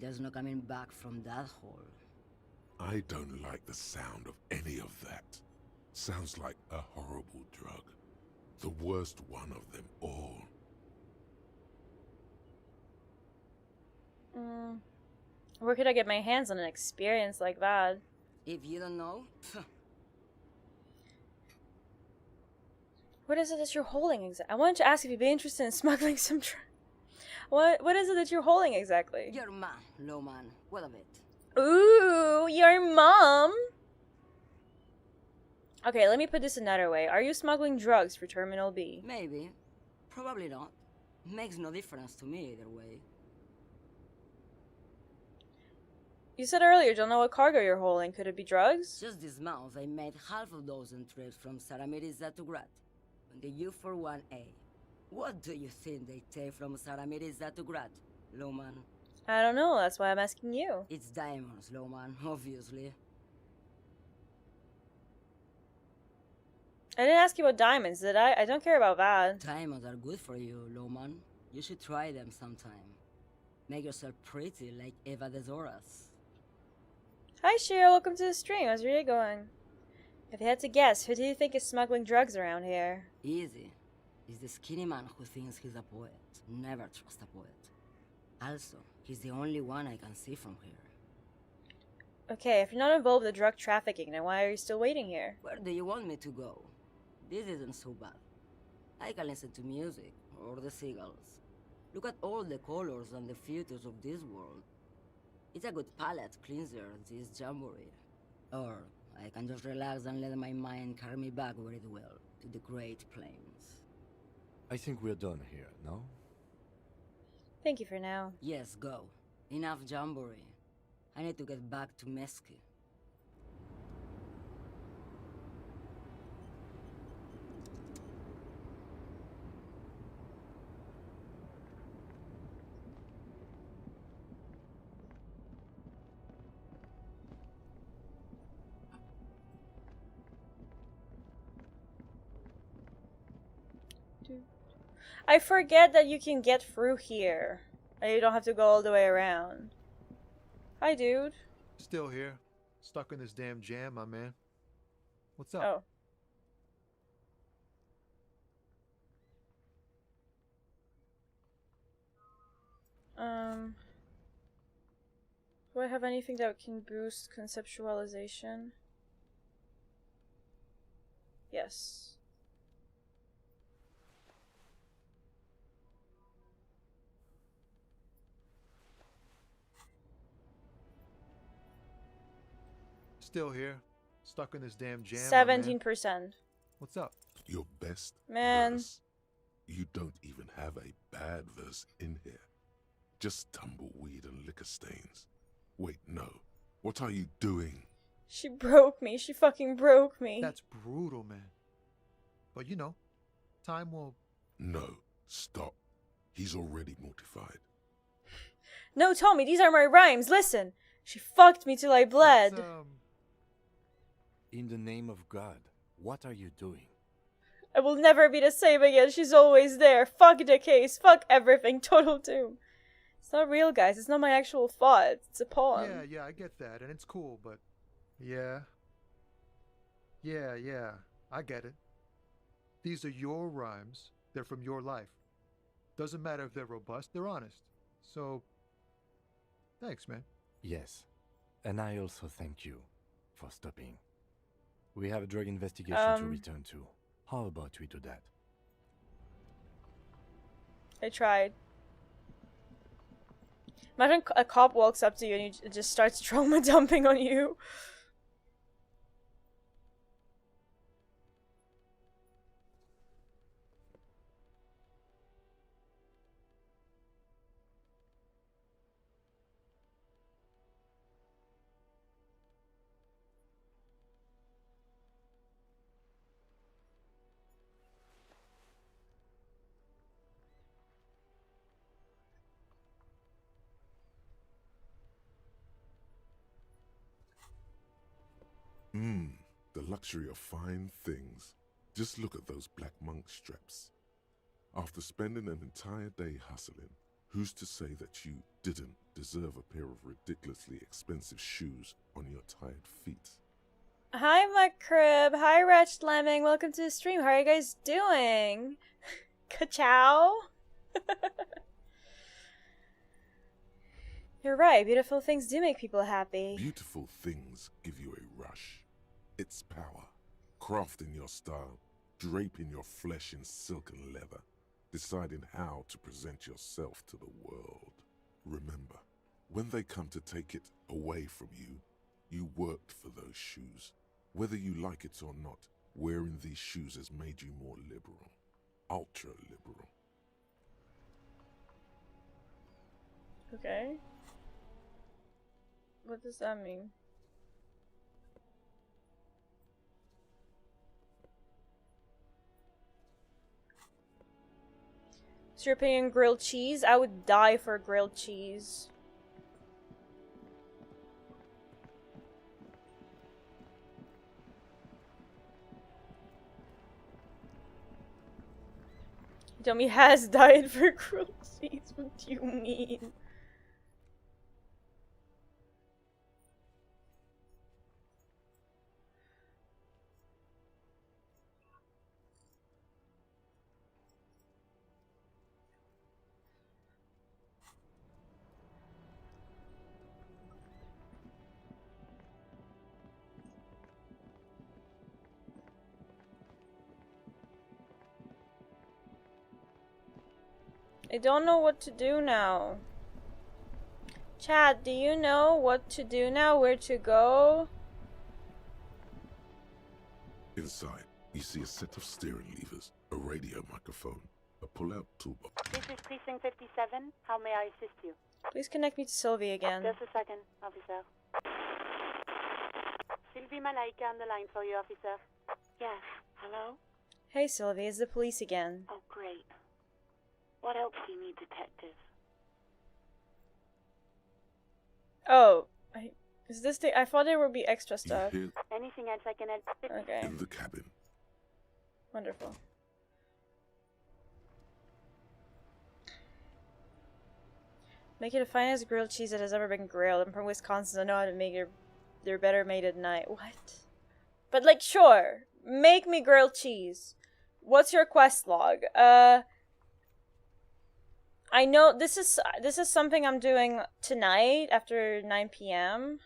I: There's no coming back from that hole.
B: I don't like the sound of any of that. Sounds like a horrible drug. The worst one of them all.
A: Where could I get my hands on an experience like that?
I: If you don't know,
A: What is it that you're holding exactly? I wanted to ask if you'd be interested in smuggling some drugs. What is it that you're holding exactly?
I: your man, Loman. What of it?
A: Ooh, your mom. Okay, let me put this another way. Are you smuggling drugs for Terminal B?
I: Maybe. Probably not. Makes no difference to me either way.
A: You said earlier you don't know what cargo you're holding. Could it be drugs?
I: Just this month, I made half a dozen trips from Saramiriza to Grat on the U41A. What do you think they take from Saramiriza to Grat, Loman?
A: I don't know. That's why I'm asking you.
I: It's diamonds, Loman, obviously.
A: I didn't ask you about diamonds, did I? I don't care about that.
I: Diamonds are good for you, Loman. You should try them sometime. Make yourself pretty like Eva de Zoras.
A: Hi, Shiro. Welcome to the stream. How's your day going? If you had to guess, who do you think is smuggling drugs around here?
I: Easy. He's the skinny man who thinks he's a poet. Never trust a poet. Also, he's the only one I can see from here.
A: Okay, if you're not involved with drug trafficking, then why are you still waiting here?
I: Where do you want me to go? This isn't so bad. I can listen to music, or the seagulls. Look at all the colors and the features of this world. It's a good palate cleanser, this jamboree. Or I can just relax and let my mind carry me back where it will, to the Great Plains.
C: I think we're done here, no?
A: Thank you for now.
I: Yes, go. Enough jamboree. I need to get back to Mesky.
A: I forget that you can get through here. And you don't have to go all the way around. Hi, dude.
H: Still here. Stuck in this damn jam, my man. What's up?
A: Oh. Do I have anything that can boost conceptualization? Yes.
H: Still here. Stuck in this damn jam.
A: 17%.
H: What's up?
B: Your best
A: Man.
B: verse. You don't even have a bad verse in here. Just tumbleweed and liquor stains. Wait, no. What are you doing?
A: She broke me. She fucking broke me.
H: That's brutal, man. But you know, time will...
B: No, stop. He's already mortified.
A: No, Tommy, these are my rhymes. Listen. She fucked me till I bled.
C: In the name of God, what are you doing?
A: I will never be the same again. She's always there. Fuck the case. Fuck everything. Total doom. It's not real, guys. It's not my actual thought. It's a poem.
H: Yeah, I get that, and it's cool, but... Yeah, I get it. These are your rhymes. They're from your life. Doesn't matter if they're robust, they're honest. So, thanks, man.
C: Yes, and I also thank you for stopping. We have a drug investigation to return to. How about we do that?
A: I tried. Imagine a cop walks up to you and just starts trauma dumping on you.
B: The luxury of fine things. Just look at those black monk straps. After spending an entire day hustling, who's to say that you didn't deserve a pair of ridiculously expensive shoes on your tired feet?
A: Hi, my crib. Hi, Wretched Lemming. Welcome to the stream. How are you guys doing? Ka-chow? You're right. Beautiful things do make people happy.
B: Beautiful things give you a rush. It's power. Crafting your style, draping your flesh in silk and leather, deciding how to present yourself to the world. Remember, when they come to take it away from you, you worked for those shoes. Whether you like it or not, wearing these shoes has made you more liberal. Ultra liberal.
A: Okay. What does that mean? So your opinion, grilled cheese? I would die for grilled cheese. Hitomi has died for grilled cheese. What do you mean? I don't know what to do now. Chat, do you know what to do now? Where to go?
B: Inside, you see a set of steering levers, a radio microphone, a pull-out toolbox.
J: This is Precinct 57. How may I assist you?
A: Please connect me to Sylvie again.
J: Just a second, officer. Sylvie Malaika on the line for you, officer. Yes, hello?
A: Hey Sylvie, it's the police again.
J: Oh, great. What else do you need, detective?
A: Oh, is this the? I thought there would be extra stuff.
J: Anything else I can add?
A: Okay.
B: In the cabin.
A: Wonderful. Make it the finest grilled cheese that has ever been grilled. I'm from Wisconsin, so I know how to make it. They're better made at night. What? But like, sure, make me grilled cheese. What's your quest log? I know this is something I'm doing tonight after 9 p.m.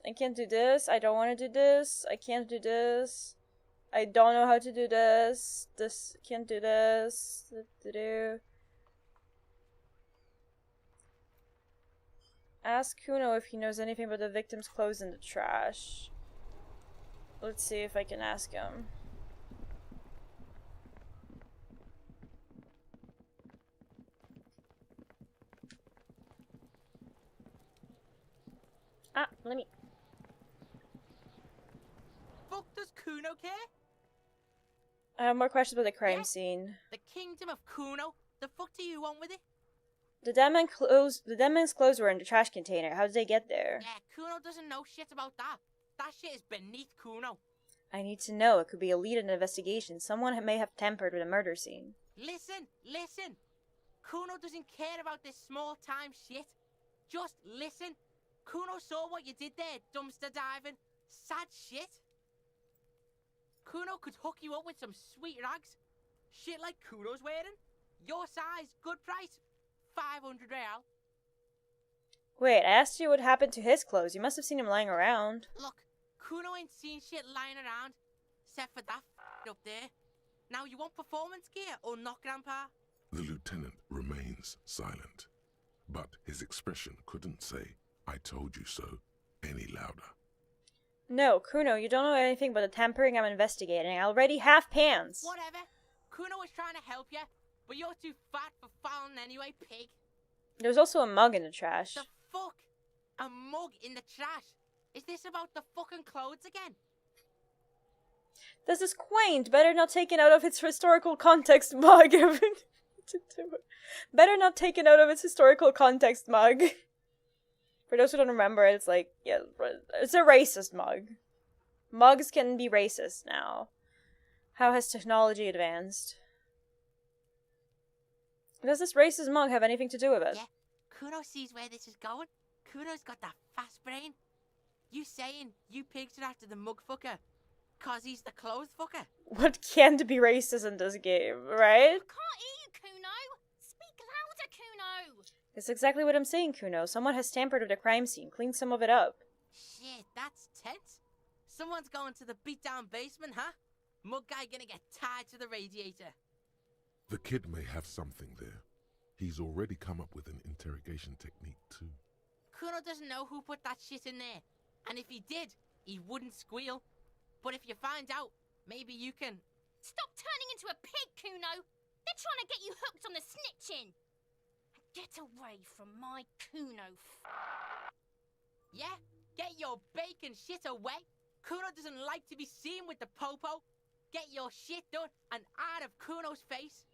A: I can't do this. I don't want to do this. I can't do this. I don't know how to do this. Can't do this. Ask Kuno if he knows anything about the victim's clothes in the trash. Let's see if I can ask him. Ah, let me...
K: Fuck does Kuno care?
A: I have more questions about the crime
K: Yeah?
A: scene.
K: The kingdom of Kuno? The fuck do you want with it?
A: The dead man's clothes were in the trash container. How did they get there?
K: Yeah, Kuno doesn't know shit about that. That shit is beneath Kuno.
A: I need to know. It could be a lead in an investigation. Someone may have tampered with a murder scene.
K: Listen, listen. Kuno doesn't care about this small time shit. Just listen. Kuno saw what you did there, dumpster diving. Sad shit. Kuno could hook you up with some sweet rags. Shit like Kuno's wearing. Your size, good price. 500 real.
A: Wait, I asked you what happened to his clothes. You must have seen him lying around.
K: Look, Kuno ain't seen shit lying around. Except for that up there. Now you want performance gear or not, Grandpa?
B: The lieutenant remains silent, but his expression couldn't say, "I told you so," any louder.
A: No, Kuno, you don't know anything about the tampering I'm investigating. I already have pants.
K: Whatever. Kuno was trying to help you, but you're too fat for fouling anyway, pig.
A: There's also a mug in the trash.
K: The fuck? A mug in the trash? Is this about the fucking clothes again?
A: This is quaint. Better not taken out of its historical context mug. Better not taken out of its historical context mug. For those who don't remember, it's like, yeah, it's a racist mug. Mugs can be racist now. How has technology advanced? Does this racist mug have anything to do with it?
K: Yeah, Kuno sees where this is going. Kuno's got that fast brain. You saying you picked it after the mug fucker? Cause he's the clothes fucker?
A: What can't be racist in this game, right?
F: I can't hear you, Kuno. Speak louder, Kuno.
A: That's exactly what I'm saying, Kuno. Someone has tampered with the crime scene. Clean some of it up.
K: Shit, that's tense. Someone's going to the beat-down basement, huh? Mug guy gonna get tied to the radiator.
B: The kid may have something there. He's already come up with an interrogation technique too.
K: Kuno doesn't know who put that shit in there. And if he did, he wouldn't squeal. But if you find out, maybe you can...
F: Stop turning into a pig, Kuno. They're trying to get you hooked on the snitching. Get away from my Kuno.
K: Yeah? Get your bacon shit away. Kuno doesn't like to be seen with the popo. Get your shit done and out of Kuno's face.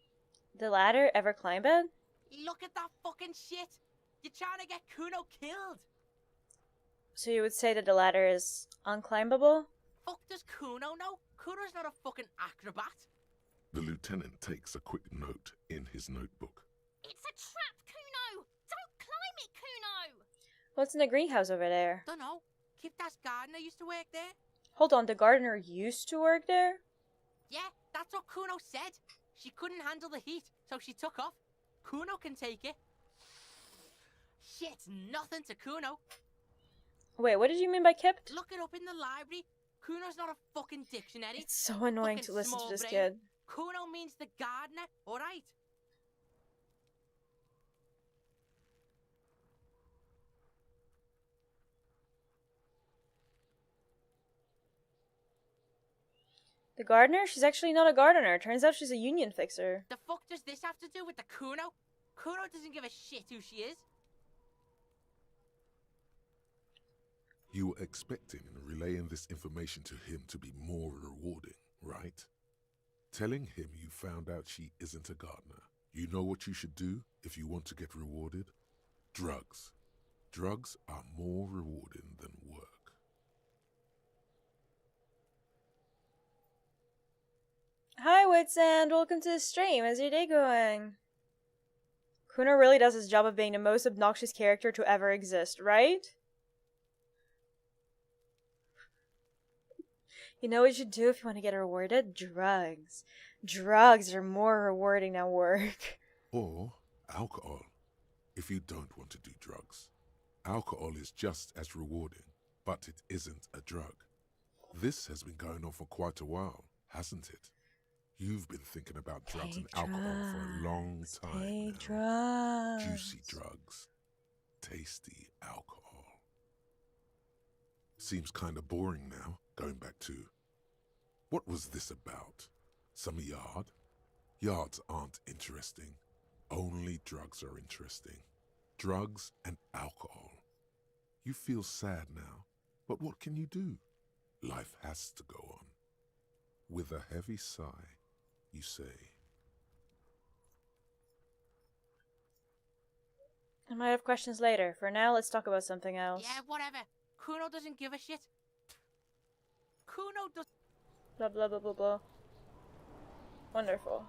A: The ladder ever climb it?
K: Look at that fucking shit. You're trying to get Kuno killed.
A: So you would say that the ladder is unclimbable?
K: Fuck does Kuno know? Kuno's not a fucking acrobat.
B: The lieutenant takes a quick note in his notebook.
F: It's a trap, Kuno. Don't climb it, Kuno.
A: What's in the greenhouse over there?
K: Dunno. Kipta's gardener used to work there.
A: Hold on, the gardener used to work there?
K: Yeah, that's what Kuno said. She couldn't handle the heat, so she took off. Kuno can take it. Shit's nothing to Kuno.
A: Wait, what did you mean by kept?
K: Look it up in the library. Kuno's not a fucking dictionary.
A: It's so annoying
K: Fucking
A: to listen to
K: small
A: this
K: brain.
A: kid.
K: Kuno means the gardener, alright?
A: The gardener? She's actually not a gardener. Turns out she's a union fixer.
K: The fuck does this have to do with the Kuno? Kuno doesn't give a shit who she is.
B: You were expecting relaying this information to him to be more rewarding, right? Telling him you found out she isn't a gardener. You know what you should do if you want to get rewarded? Drugs. Drugs are more rewarding than work.
A: Hi, Witsand. Welcome to the stream. How's your day going? Kuno really does his job of being the most obnoxious character to ever exist, right? You know what you should do if you want to get rewarded? Drugs. Drugs are more rewarding than work.
B: Or alcohol, if you don't want to do drugs. Alcohol is just as rewarding, but it isn't a drug. This has been going on for quite a while, hasn't it? You've been thinking about drugs and alcohol for a long time now.
A: Drugs.
B: Juicy drugs. tasty alcohol. Seems kinda boring now, going back to... What was this about? Some yard? Yards aren't interesting. Only drugs are interesting. Drugs and alcohol. You feel sad now, but what can you do? Life has to go on. With a heavy sigh, you say...
A: I might have questions later. For now, let's talk about something else.
K: Yeah, whatever. Kuno doesn't give a shit. Kuno does...
A: Blah, blah, blah, blah, blah. Wonderful.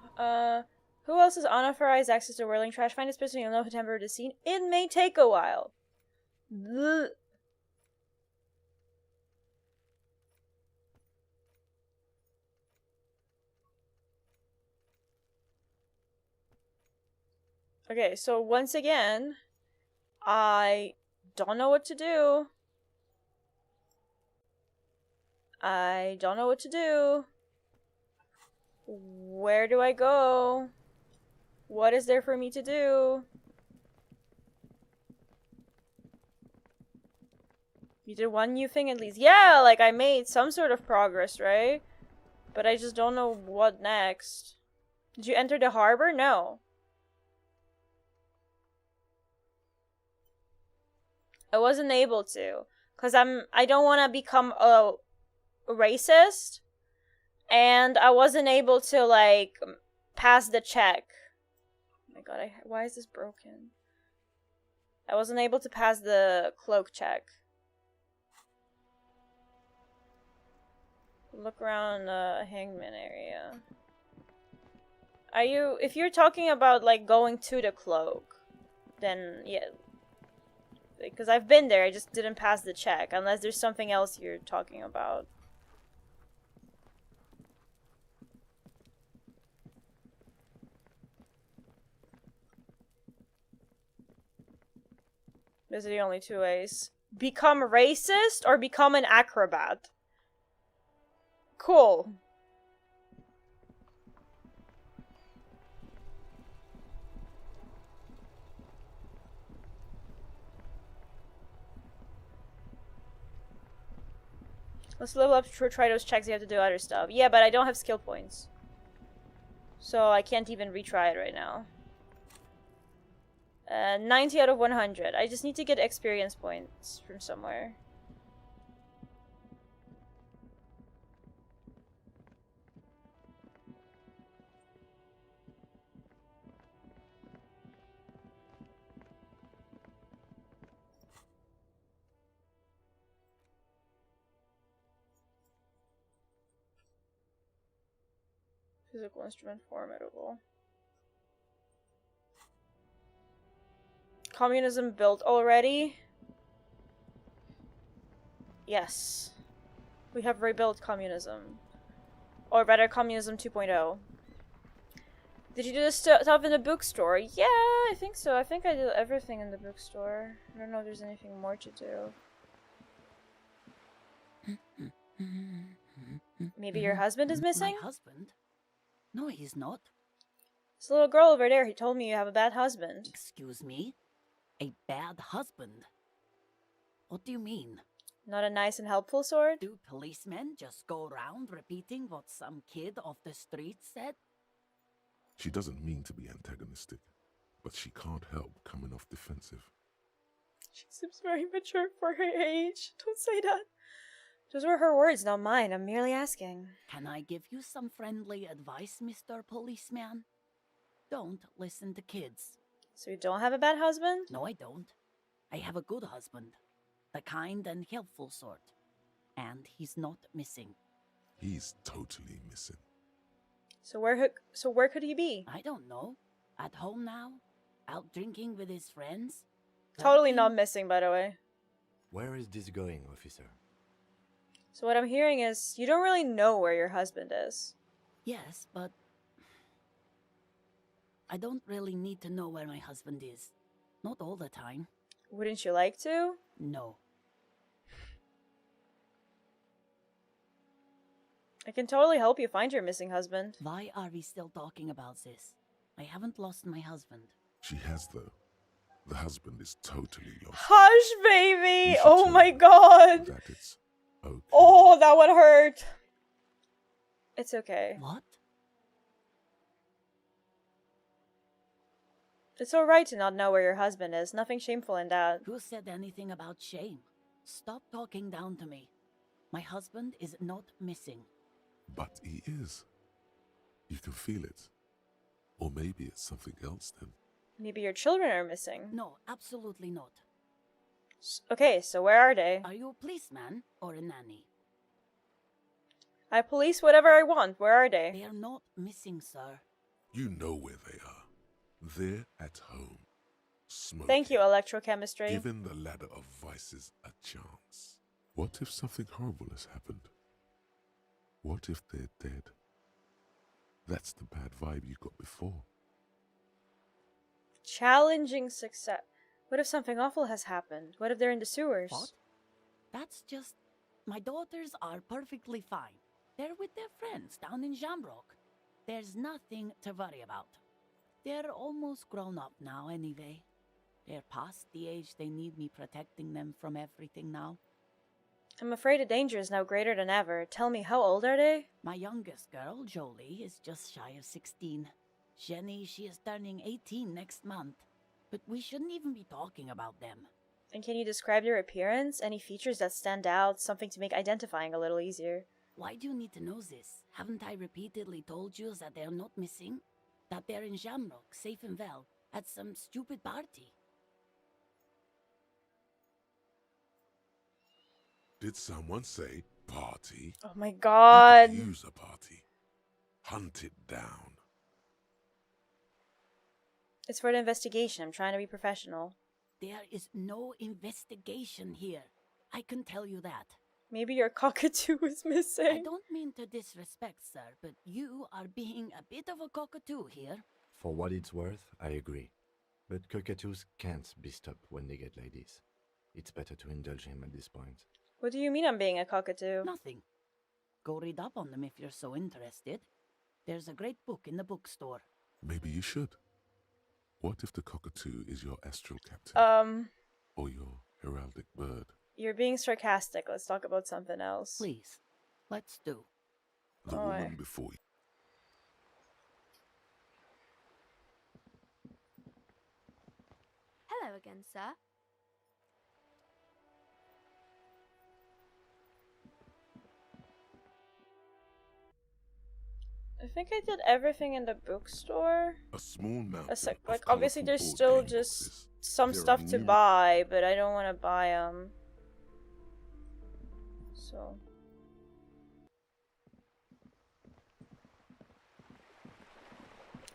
A: Who else has unauthorized access to whirling trash? Find this person you'll know who tempered the scene. It may take a while. Blech. Okay, so once again, I don't know what to do. I don't know what to do. Where do I go? What is there for me to do? You did one new thing at least. Yeah, like I made some sort of progress, right? But I just don't know what next. Did you enter the harbor? No. I wasn't able to. Because I don't want to become a racist. And I wasn't able to, like, pass the check. Oh my god, why is this broken? I wasn't able to pass the cloak check. Look around the hangman area. If you're talking about, like, going to the cloak, then, yeah. Because I've been there, I just didn't pass the check. Unless there's something else you're talking about. Those are the only two ways. Become racist or become an acrobat. Cool. Let's level up to try those checks. You have to do other stuff. Yeah, but I don't have skill points. So I can't even retry it right now. 90 out of 100. I just need to get experience points from somewhere. Physical instrument formidable. Communism built already? Yes. We have rebuilt communism. Or better, communism 2.0. Did you do this stuff in the bookstore? Yeah, I think so. I think I did everything in the bookstore. I don't know if there's anything more to do. Maybe your husband is missing?
I: My husband? No, he's not.
A: This little girl over there, he told me you have a bad husband.
I: Excuse me? A bad husband? What do you mean?
A: Not a nice and helpful sort?
I: Do policemen just go around repeating what some kid off the street said?
B: She doesn't mean to be antagonistic, but she can't help coming off defensive.
A: She seems very mature for her age. Don't say that. Those were her words, not mine. I'm merely asking.
I: Can I give you some friendly advice, Mr. Policeman? Don't listen to kids.
A: So you don't have a bad husband?
I: No, I don't. I have a good husband. The kind and helpful sort. And he's not missing.
B: He's totally missing.
A: So where could he be?
I: I don't know. At home now? Out drinking with his friends?
A: Totally not missing, by the way.
C: Where is this going, officer?
A: So what I'm hearing is, you don't really know where your husband is.
I: Yes, but I don't really need to know where my husband is. Not all the time.
A: Wouldn't you like to?
I: No.
A: I can totally help you find your missing husband.
I: Why are we still talking about this? I haven't lost my husband.
B: She has, though. The husband is totally lost.
A: Hush,
B: You
A: baby!
B: should
A: Oh
B: tell
A: my
B: him
A: god!
B: that it's okay.
A: Oh, that would hurt. It's okay.
I: What?
A: It's alright to not know where your husband is. Nothing shameful in that.
I: Who said anything about shame? Stop talking down to me. My husband is not missing.
B: But he is. You can feel it. Or maybe it's something else then.
A: Maybe your children are missing.
I: No, absolutely not.
A: Okay, so where are they?
I: Are you a policeman or a nanny?
A: I police whatever I want. Where are they?
I: They are not missing, sir.
B: You know where they are. They're at home. Smoking.
A: Thank you, electrochemistry.
B: Giving the ladder of vices a chance. What if something horrible has happened? What if they're dead? That's the bad vibe you got before.
A: Challenging success. What if something awful has happened? What if they're in the sewers?
I: What? That's just... My daughters are perfectly fine. They're with their friends down in Shamrock. There's nothing to worry about. They're almost grown up now anyway. They're past the age they need me protecting them from everything now.
A: I'm afraid the danger is now greater than ever. Tell me, how old are they?
I: My youngest girl, Jolie, is just shy of 16. Jenny, she is turning 18 next month. But we shouldn't even be talking about them.
A: And can you describe their appearance? Any features that stand out? Something to make identifying a little easier.
I: Why do you need to know this? Haven't I repeatedly told you that they're not missing? That they're in Shamrock, safe and well, at some stupid party?
B: Did someone say party?
A: Oh my god.
B: You could use a party. Hunt it down.
A: It's for the investigation. I'm trying to be professional.
I: There is no investigation here. I can tell you that.
A: Maybe your cockatoo is missing.
I: I don't mean to disrespect, sir, but you are being a bit of a cockatoo here.
C: For what it's worth, I agree. But cockatoos can't be stopped when they get ladies. It's better to indulge him at this point.
A: What do you mean I'm being a cockatoo?
I: Nothing. Go read up on them if you're so interested. There's a great book in the bookstore.
B: Maybe you should. What if the cockatoo is your astral captain? Or your heraldic bird?
A: You're being sarcastic. Let's talk about something else.
I: Please, let's do.
B: The woman before you.
L: Hello again, sir.
A: I think I did everything in the bookstore.
B: A small mountain.
A: Like, obviously there's still just some stuff to buy, but I don't want to buy them. So.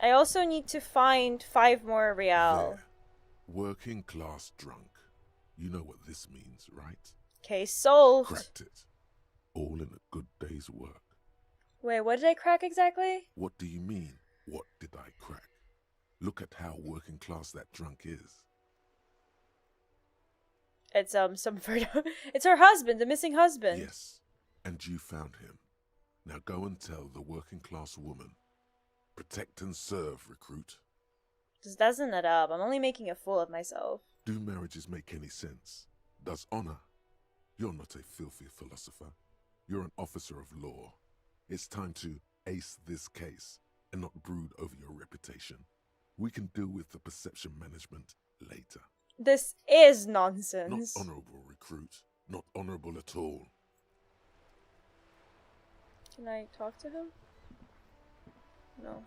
A: I also need to find 5 more real.
B: There. Working class drunk. You know what this means, right?
A: Okay, sold.
B: Cracked it. All in a good day's work.
A: Wait, what did I crack exactly?
B: What do you mean, what did I crack? Look at how working class that drunk is.
A: It's it's her husband, the missing husband.
B: Yes, and you found him. Now go and tell the working class woman. Protect and serve, recruit.
A: Just doesn't it up. I'm only making a fool of myself.
B: Do marriages make any sense? Does honor? You're not a filthy philosopher. You're an officer of law. It's time to ace this case and not brood over your reputation. We can deal with the perception management later.
A: This is nonsense.
B: Not honorable, recruit. Not honorable at all.
A: Can I talk to him? No.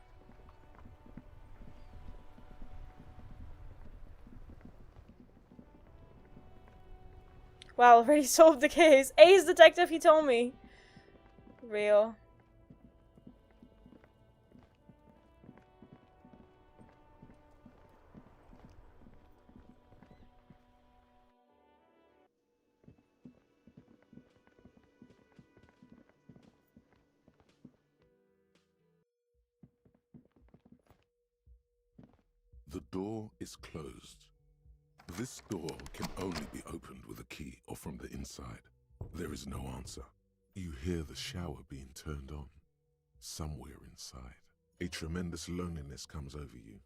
A: Wow, already solved the case. Ace detective, Hitomi. Real.
B: The door is closed. This door can only be opened with a key or from the inside. There is no answer. You hear the shower being turned on. Somewhere inside, a tremendous loneliness comes over you.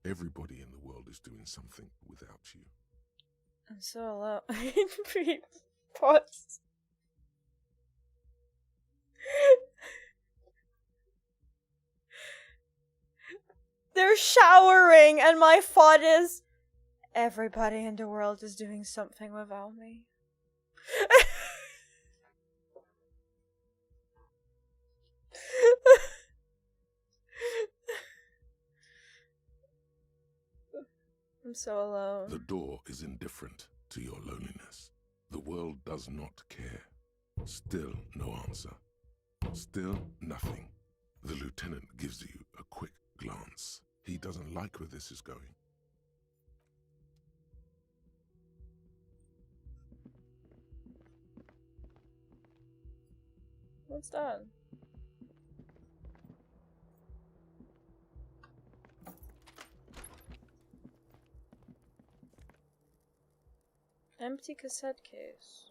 B: Everybody in the world is doing something without you.
A: I'm so alone. Breathe. Pause. They're showering, and my thought is, everybody in the world is doing something without me. I'm so alone.
B: The door is indifferent to your loneliness. The world does not care. Still no answer. Still nothing. The lieutenant gives you a quick glance. He doesn't like where this is going.
A: What's that? Empty cassette case.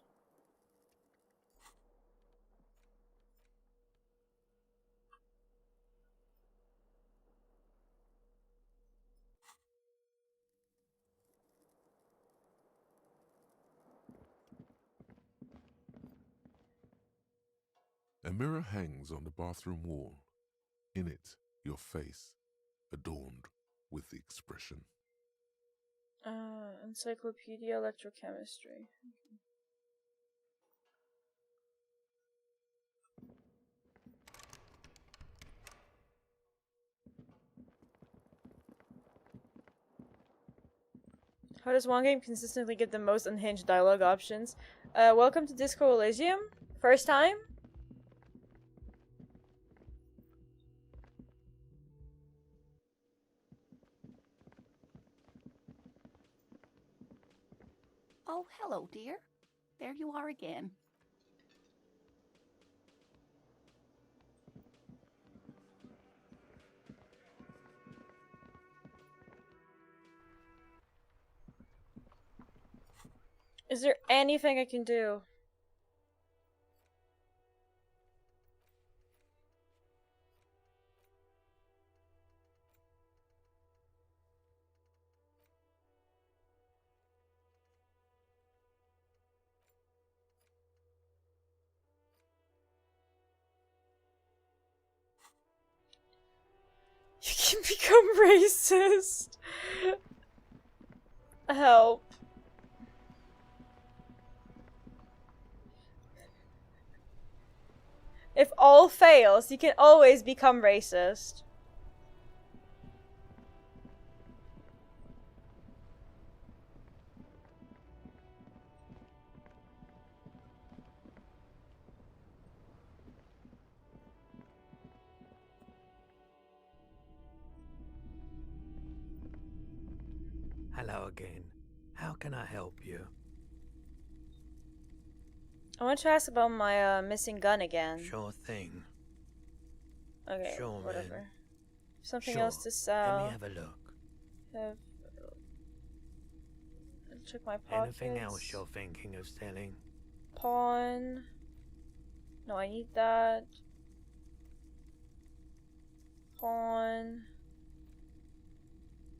B: A mirror hangs on the bathroom wall. In it, your face, adorned with the expression.
A: Encyclopedia Electrochemistry. How does one game consistently get the most unhinged dialogue options? Welcome to Disco Elysium? First time?
L: Oh, hello, dear. There you are again.
A: Is there anything I can do? You can become racist. Help. If all fails, you can always become racist.
M: Hello again. How can I help you?
A: I want to ask about my missing gun again.
M: Sure thing.
A: Okay,
M: Sure,
A: whatever.
M: man.
A: Something
M: Sure.
A: else to sell.
M: Let me have a look.
A: Check my pockets.
M: Anything else you're thinking of selling?
A: Pawn. No, I need that. Pawn.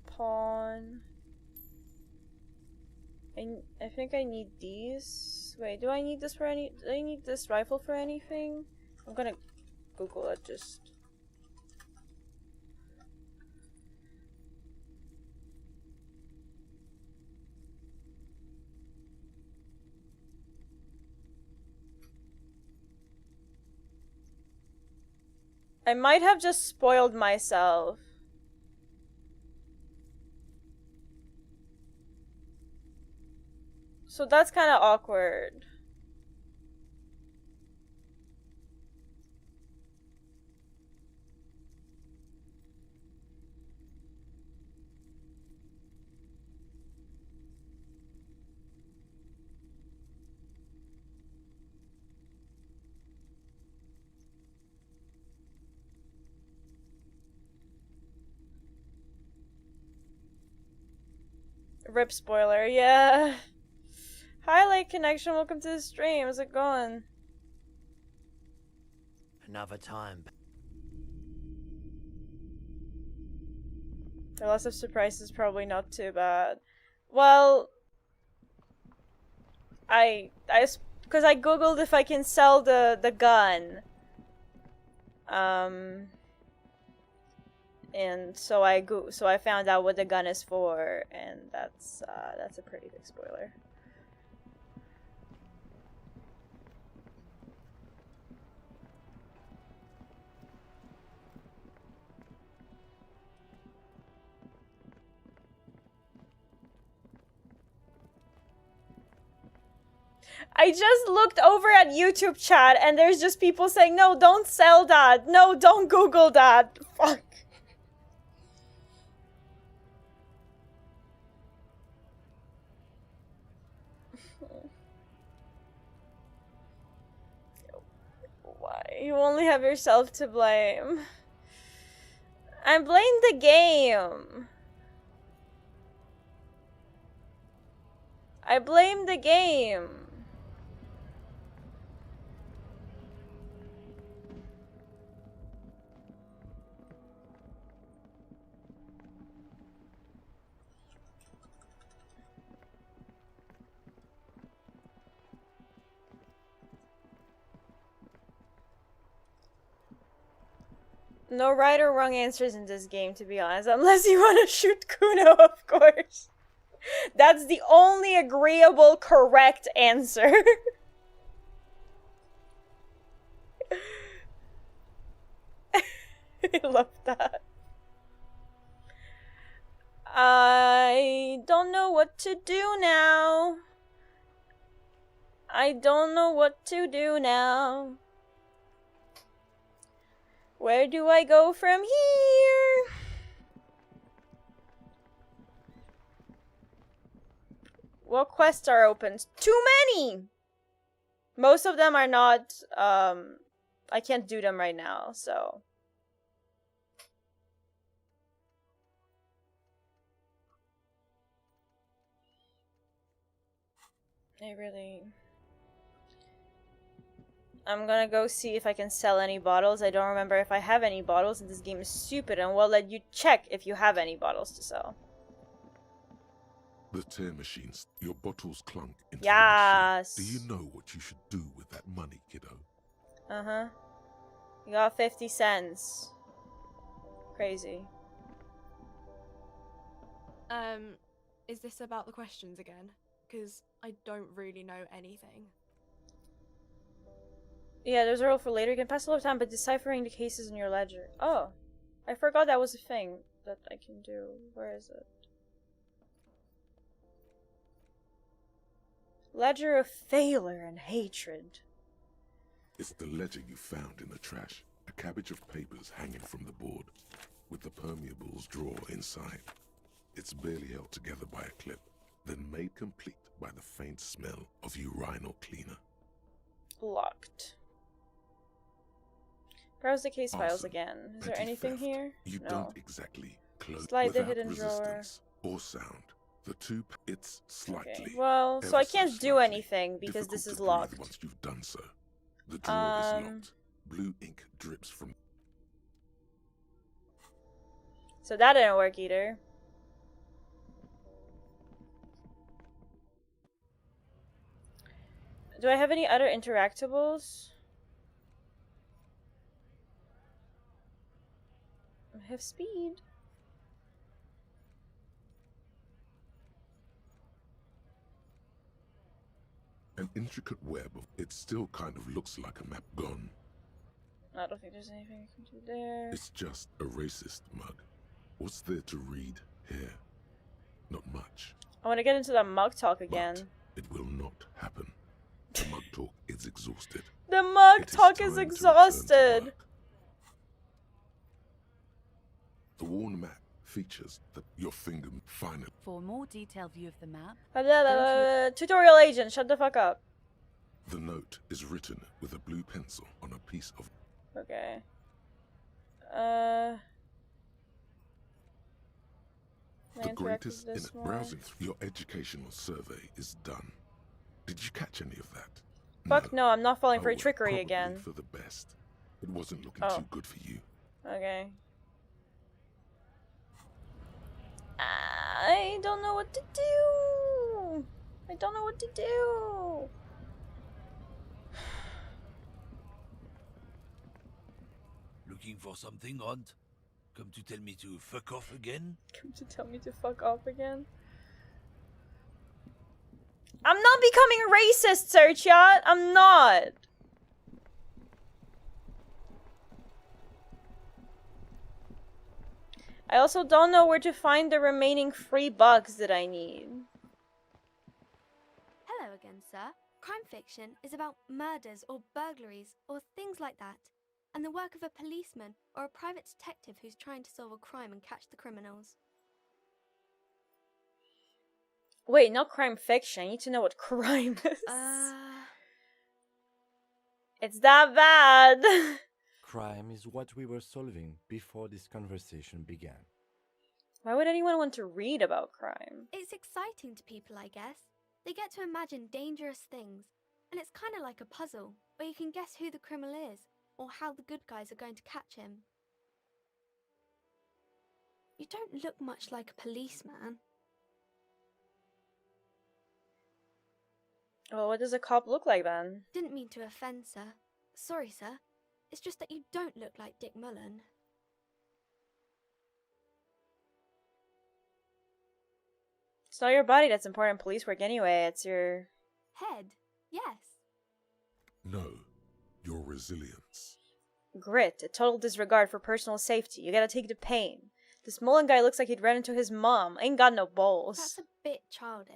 A: Pawn. I think I need these. Wait, do I need this for any? Do I need this rifle for anything? I'm gonna Google it just. I might have just spoiled myself. So that's kind of awkward. Rip spoiler, yeah. Hi, Late Connection, welcome to the stream. How's it going?
M: Another time.
A: The loss of surprise is probably not too bad. Well, because I googled if I can sell the gun. And so I found out what the gun is for, and that's a pretty big spoiler. I just looked over at YouTube chat and there's just people saying, no, don't sell that. No, don't Google that. Fuck. Why? You only have yourself to blame. I blame the game. I blame the game. No right or wrong answers in this game, to be honest, unless you want to shoot Kuno, of course. That's the only agreeable correct answer. I love that. I don't know what to do now. I don't know what to do now. Where do I go from here? What quests are open? Too many! Most of them are not, I can't do them right now, so. I'm gonna go see if I can sell any bottles. I don't remember if I have any bottles, and this game is stupid and will let you check if you have any bottles to sell.
B: The tear machines, your bottles clunk into
A: Yes.
B: the machine. Do you know what you should do with that money, kiddo?
A: Uh-huh. You got 50 cents. Crazy.
N: Is this about the questions again? Because I don't really know anything.
A: Yeah, there's a rule for later. You can pass a lot of time, but deciphering the cases in your ledger. Oh. I forgot that was a thing that I can do. Where is it? Ledger of failure and hatred.
B: It's the ledger you found in the trash. A cabbage of papers hanging from the board, with the permeables drawer inside. It's barely held together by a clip, then made complete by the faint smell of urinal cleaner.
A: Locked. Browse the case files
B: Arson,
A: again. Is there anything
B: theft.
A: here?
B: You
A: No.
B: don't exactly close
A: Slide the
B: without
A: hidden drawer.
B: resistance or sound. The two, it's slightly.
A: Okay. Well, so
B: ever
A: I can't do
B: slightly
A: anything because
B: difficult
A: this
B: to
A: is
B: breathe
A: locked.
B: Once you've done so, the drawer is locked. Blue ink drips from.
A: So that didn't work either. Do I have any other interactables? I have speed.
B: An intricate web of it still kind of looks like a map gone.
A: I don't think there's anything I can do there.
B: It's just a racist mug. What's there to read here? Not much.
A: I want to get into that mug talk again.
B: But it will not happen. The mug talk is exhausted.
A: The mug
B: It
A: talk
B: time
A: is
B: to
A: exhausted.
B: work. The worn map features that your finger finally.
O: For a more detailed view of the map,
A: Tutorial agent, shut the fuck up.
B: The note is written with a blue pencil on a piece of.
A: Okay.
B: The greatest in it. Browsing through your educational survey is done. Did you catch any of that?
A: Fuck no, I'm not falling for
B: Oh,
A: trickery
B: probably
A: again.
B: For the best. It wasn't looking
A: Oh.
B: too good for you.
A: Okay. I don't know what to do. I don't know what to do.
P: Looking for something, Aunt? Come to tell me to fuck off again?
A: Come to tell me to fuck off again? I'm not becoming a racist, Searchyacht. I'm not. I also don't know where to find the remaining $3 that I need.
Q: Hello again, sir. Crime fiction is about murders or burglaries or things like that, and the work of a policeman or a private detective who's trying to solve a crime and catch the criminals.
A: Wait, not crime fiction. I need to know what crime is. It's that bad.
C: Crime is what we were solving before this conversation began.
A: Why would anyone want to read about crime?
Q: It's exciting to people, I guess. They get to imagine dangerous things, and it's kind of like a puzzle, where you can guess who the criminal is, or how the good guys are going to catch him. You don't look much like a policeman.
A: Well, what does a cop look like then?
Q: Didn't mean to offend, sir. Sorry, sir. It's just that you don't look like Dick Mullen.
A: It's not your body that's important in police work anyway, it's your...
Q: Head, yes.
B: No, your resilience.
A: Grit, a total disregard for personal safety. You gotta take the pain. This Mullen guy looks like he'd run into his mom. Ain't got no balls.
Q: That's a bit childish.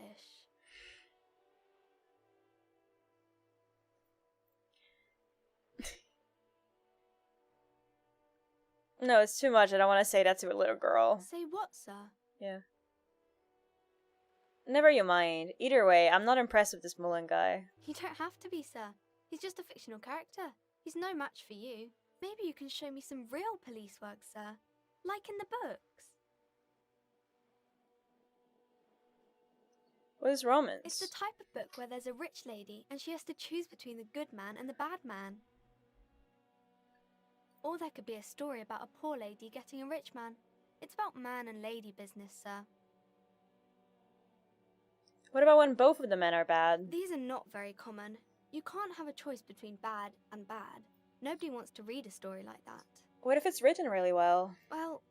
A: No, it's too much. I don't want to say that to a little girl.
Q: Say what, sir?
A: Yeah. Never you mind. Either way, I'm not impressed with this Mullen guy.
Q: You don't have to be, sir. He's just a fictional character. He's no match for you. Maybe you can show me some real police work, sir. Like in the books.
A: What is romance?
Q: It's the type of book where there's a rich lady and she has to choose between the good man and the bad man. Or there could be a story about a poor lady getting a rich man. It's about man and lady business, sir.
A: What about when both of the men are bad?
Q: These are not very common. You can't have a choice between bad and bad. Nobody wants to read a story like that.
A: What if it's written really well?
Q: Well,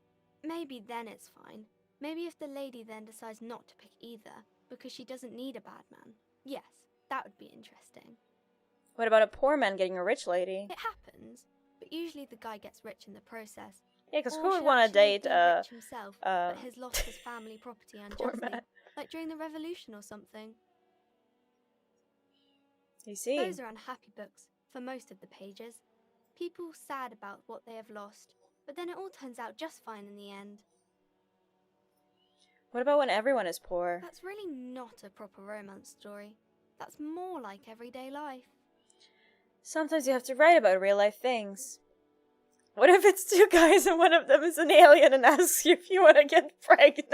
Q: maybe then it's fine. Maybe if the lady then decides not to pick either, because she doesn't need a bad man. Yes, that would be interesting.
A: What about a poor man getting a rich lady?
Q: It happens, but usually the guy gets rich in the process.
A: Yeah, because
Q: Or
A: who would
Q: she'll
A: want to
Q: actually
A: date
Q: be
A: a...
Q: rich himself, but has lost his family property unjustly, like during the revolution or something.
A: You see?
Q: Those are unhappy books, for most of the pages. People sad about what they have lost, but then it all turns out just fine in the end.
A: What about when everyone is poor?
Q: That's really not a proper romance story. That's more like everyday life.
A: Sometimes you have to write about real life things. What if it's two guys and one of them is an alien and asks you if you want to get pregnant?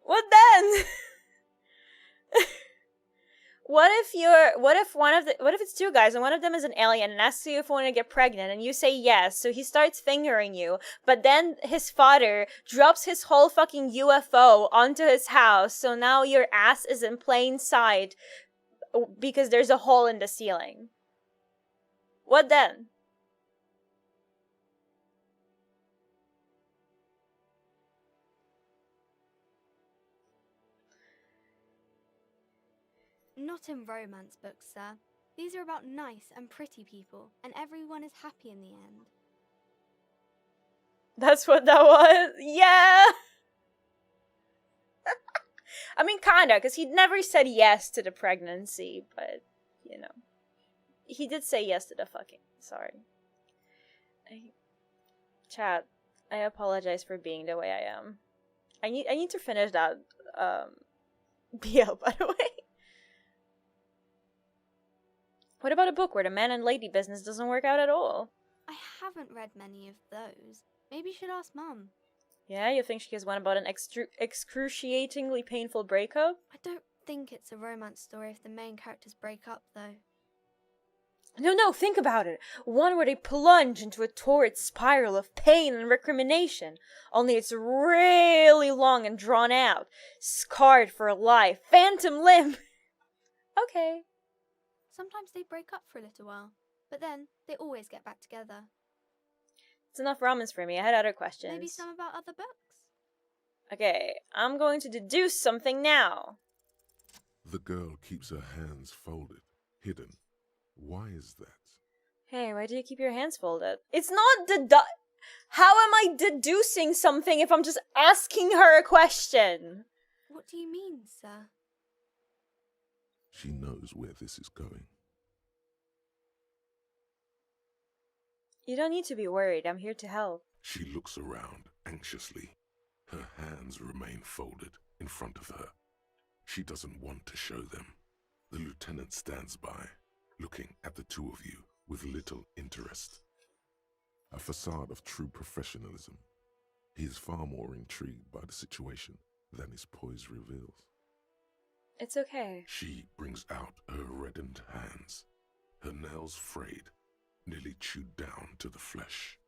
A: What then? What if it's two guys and one of them is an alien and asks you if you want to get pregnant and you say yes, so he starts fingering you, but then his father drops his whole fucking UFO onto his house, so now your ass is in plain sight because there's a hole in the ceiling. What then?
Q: Not in romance books, sir. These are about nice and pretty people, and everyone is happy in the end.
A: That's what that was? Yeah! I mean, kinda, because he never said yes to the pregnancy, but, you know. He did say yes to the fucking. Sorry. Chat, I apologize for being the way I am. I need to finish that, BL, by the way. What about a book where the man and lady business doesn't work out at all?
Q: I haven't read many of those. Maybe you should ask Mum.
A: Yeah, you think she has one about an excruciatingly painful breakup?
Q: I don't think it's a romance story if the main characters break up, though.
A: No, think about it. One where they plunge into a torrid spiral of pain and recrimination. Only it's really long and drawn out. Scarred for life. Phantom limb. Okay.
Q: Sometimes they break up for a little while, but then they always get back together.
A: It's enough ramens for me. I had other questions.
Q: Maybe some about other books?
A: Okay, I'm going to deduce something now.
B: The girl keeps her hands folded, hidden. Why is that?
A: Hey, why do you keep your hands folded? It's not How am I deducing something if I'm just asking her a question?
Q: What do you mean, sir?
B: She knows where this is going.
A: You don't need to be worried. I'm here to help.
B: She looks around anxiously. Her hands remain folded in front of her. She doesn't want to show them. The lieutenant stands by, looking at the two of you with little interest. A facade of true professionalism. He is far more intrigued by the situation than his poise reveals.
A: It's okay.
B: She brings out her reddened hands, her nails frayed, nearly chewed down to the flesh.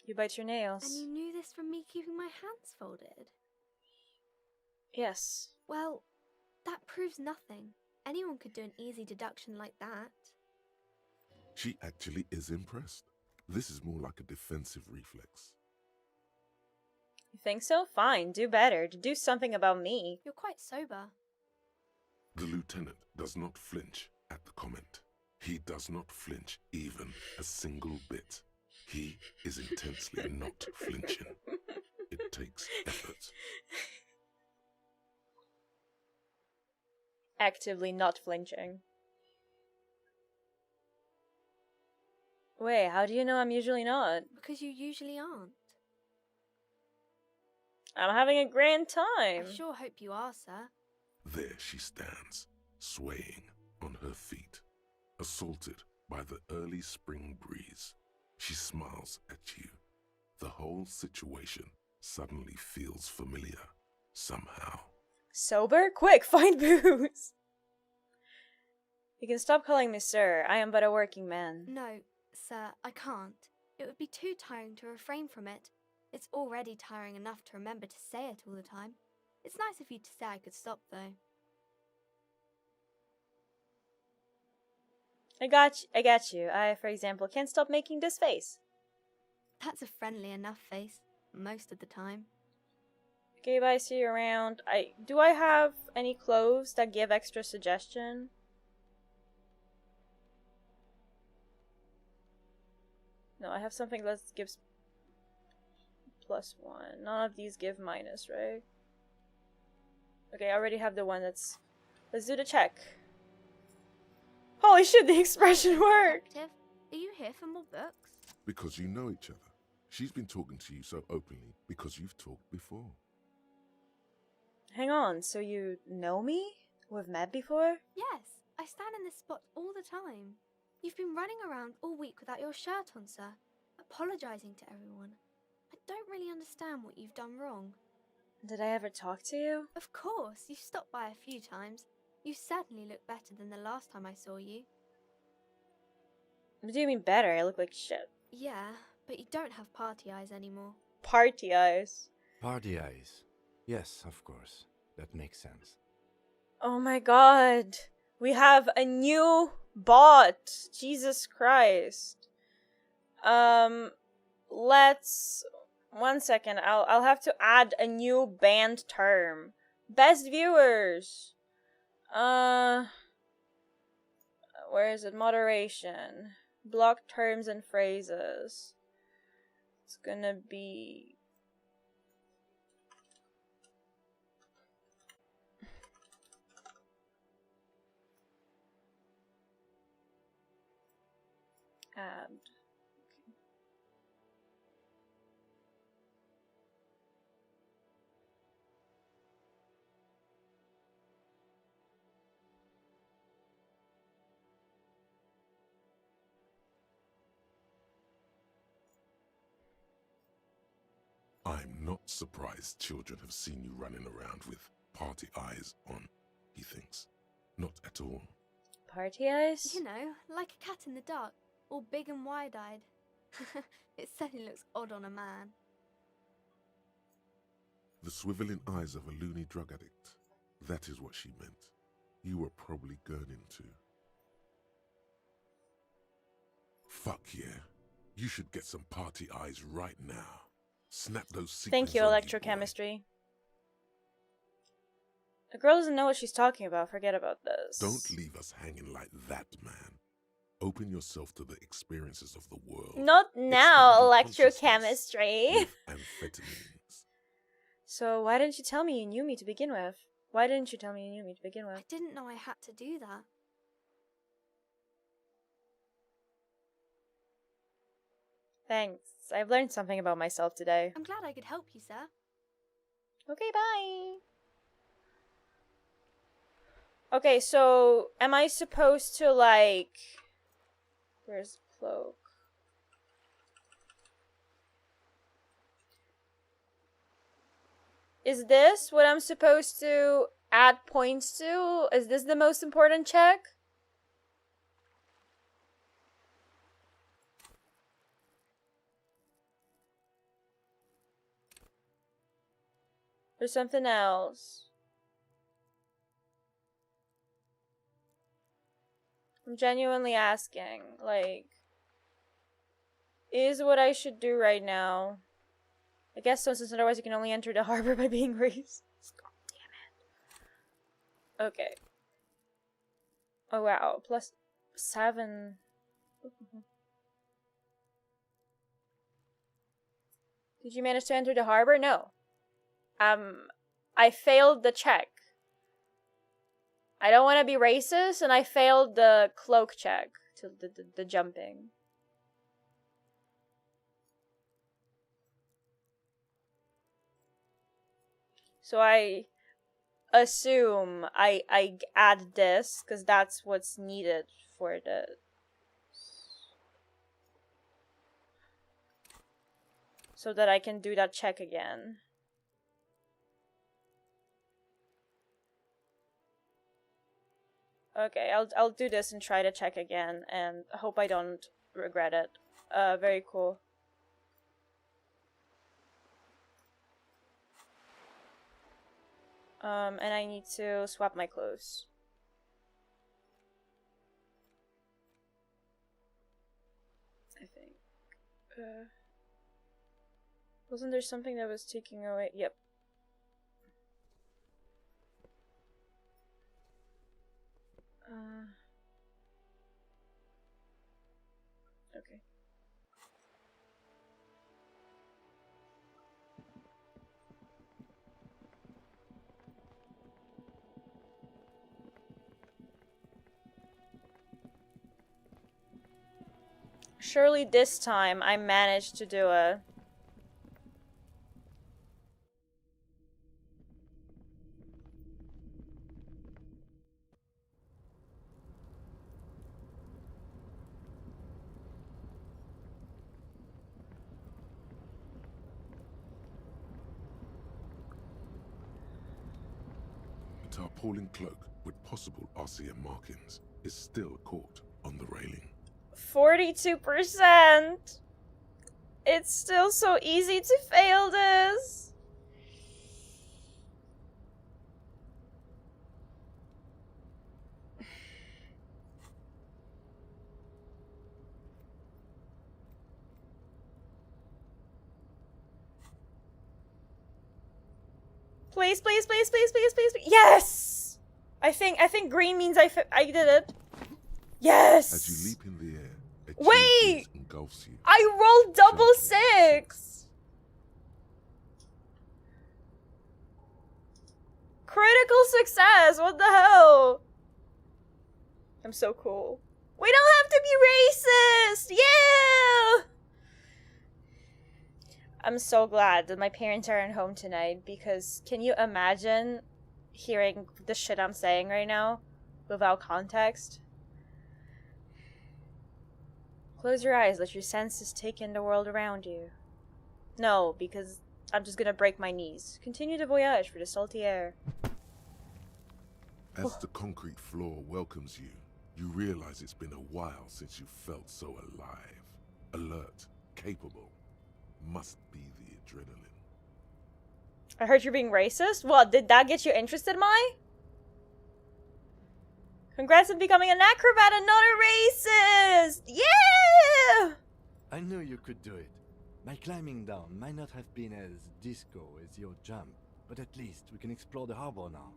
A: You bite your nails.
Q: And you knew this from me keeping my hands folded?
A: Yes.
Q: Well, that proves nothing. Anyone could do an easy deduction like that.
B: She actually is impressed. This is more like a defensive reflex.
A: You think so? Fine, do better. Do something about me.
Q: You're quite sober.
B: The lieutenant does not flinch at the comment. He does not flinch even a single bit. He is intensely not flinching. It takes effort.
A: Actively not flinching. Wait, how do you know I'm usually not?
Q: Because you usually aren't.
A: I'm having a grand time.
Q: I sure hope you are, sir.
B: There she stands, swaying on her feet, assaulted by the early spring breeze. She smiles at you. The whole situation suddenly feels familiar, somehow.
A: Sober? Quick, find booze! You can stop calling me sir. I am but a working man.
Q: No, sir, I can't. It would be too tiring to refrain from it. It's already tiring enough to remember to say it all the time. It's nice of you to say I could stop, though.
A: I got you. I, for example, can't stop making this face.
Q: That's a friendly enough face, most of the time.
A: Okay, bye, see you around. Do I have any clothes that give extra suggestion? No, I have something that gives +1. None of these give minus, right? Okay, I already have the one that's... Let's do the check. Holy shit, the expression worked!
Q: Detective, are you here for more books?
B: Because you know each other. She's been talking to you so openly because you've talked before.
A: Hang on, so you know me? We've met before?
Q: Yes, I stand in this spot all the time. You've been running around all week without your shirt on, sir, apologizing to everyone. I don't really understand what you've done wrong.
A: Did I ever talk to you?
Q: Of course, you've stopped by a few times. You certainly look better than the last time I saw you.
A: What do you mean better? I look like shit.
Q: Yeah, but you don't have party eyes anymore.
A: Party eyes?
C: Party eyes. Yes, of course. That makes sense.
A: Oh my god. We have a new bot. Jesus Christ. Let's... One second. I'll have to add a new banned term. Best viewers. Where is it? Moderation. Block terms and phrases. It's gonna be... Add.
B: I'm not surprised children have seen you running around with party eyes on, he thinks. Not at all.
A: Party eyes?
Q: You know, like a cat in the dark, all big and wide-eyed. It certainly looks odd on a man.
B: The swiveling eyes of a loony drug addict. That is what she meant. You were probably gurning too. Fuck yeah. You should get some party eyes right now. Snap those sequins.
A: Thank you,
B: on
A: electrochemistry. The girl doesn't know what she's talking about. Forget about this.
B: Don't leave us hanging like that, man. Open yourself to the experiences of the world.
A: Not now,
B: Expand your
A: electrochemistry.
B: with amphetamines.
A: So why didn't you tell me you knew me to begin with? Why didn't you tell me you knew me to begin with?
Q: I didn't know I had to do that.
A: Thanks. I've learned something about myself today.
Q: I'm glad I could help you, sir.
A: Okay, bye. Okay, so am I supposed to like... Where's the cloak? Is this what I'm supposed to add points to? Is this the most important check? Or something else? I'm genuinely asking, like, is what I should do right now? I guess so, since otherwise you can only enter the harbor by being racist. God damn it. Okay. Oh wow, +7. Did you manage to enter the harbor? No. I failed the check. I don't want to be racist, and I failed the cloak check, to the jumping. So I assume I add this, because that's what's needed for the... So that I can do that check again. Okay, I'll do this and try to check again, and I hope I don't regret it. Very cool. And I need to swap my clothes. I think. Wasn't there something that was taking away? Yep. Okay. Surely this time I managed to do it.
B: A tarpaulin cloak with possible RCM markings is still caught on the railing.
A: 42%! It's still so easy to fail this! Please, please, please, please, please, please, please. Yes! I think green means I did it. Yes!
B: As you leap in the air, a
A: wait!
B: Engulfs you.
A: I rolled double 6! Critical success! What the hell? I'm so cool. We don't have to be racist! Yeah! I'm so glad that my parents aren't home tonight, because can you imagine hearing the shit I'm saying right now without context? Close your eyes, let your senses take in the world around you. No, because I'm just gonna break my knees. Continue the voyage for the salty air.
B: As the concrete floor welcomes you, You realize it's been a while since you felt so alive, alert, capable. Must be the adrenaline.
A: I heard you're being racist? What, did that get you interested, Mai? Congrats on becoming an acrobat and not a racist! Yeah!
C: I knew you could do it. My climbing down might not have been as disco as your jump, but at least we can explore the harbor now.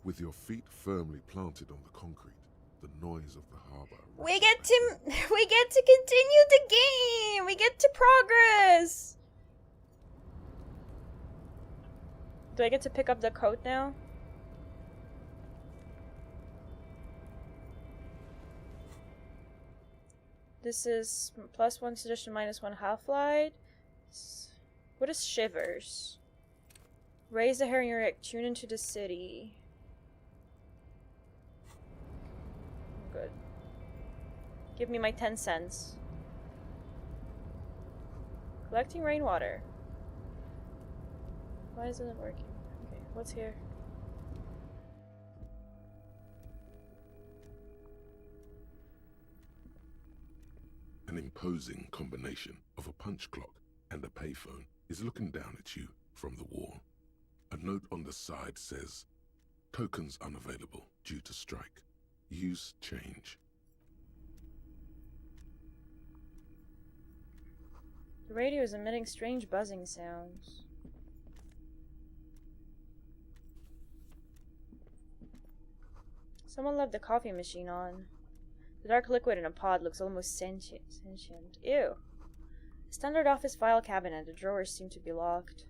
B: With your feet firmly planted on the concrete, the noise of the harbor.
A: We get to continue the game. We get to progress. Do I get to pick up the coat now? This is +1 sedition, -1 half-light. What is shivers? Raise the hair in your neck. Tune into the city. Good. Give me my 10 cents. Collecting rainwater. Why isn't it working? Okay, what's here?
B: An imposing combination of a punch clock and a payphone is looking down at you from the wall. A note on the side says, "Tokens unavailable due to strike. Use change."
A: The radio is emitting strange buzzing sounds. Someone left the coffee machine on. The dark liquid in a pod looks almost sentient. Ew. A standard office file cabinet. The drawers seem to be locked.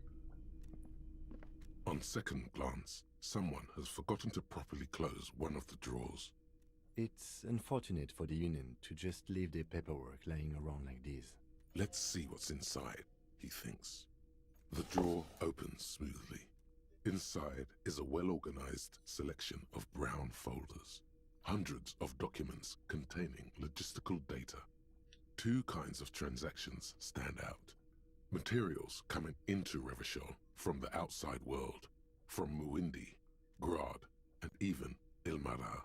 B: On second glance, someone has forgotten to properly close one of the drawers.
C: It's unfortunate for the Union to just leave their paperwork lying around like this.
B: Let's see what's inside, he thinks. The drawer opens smoothly. Inside is a well-organized selection of brown folders. Hundreds of documents containing logistical data. Two kinds of transactions stand out. Materials coming into Revachol from the outside world, from Muindi, Grad, and even Ilmara.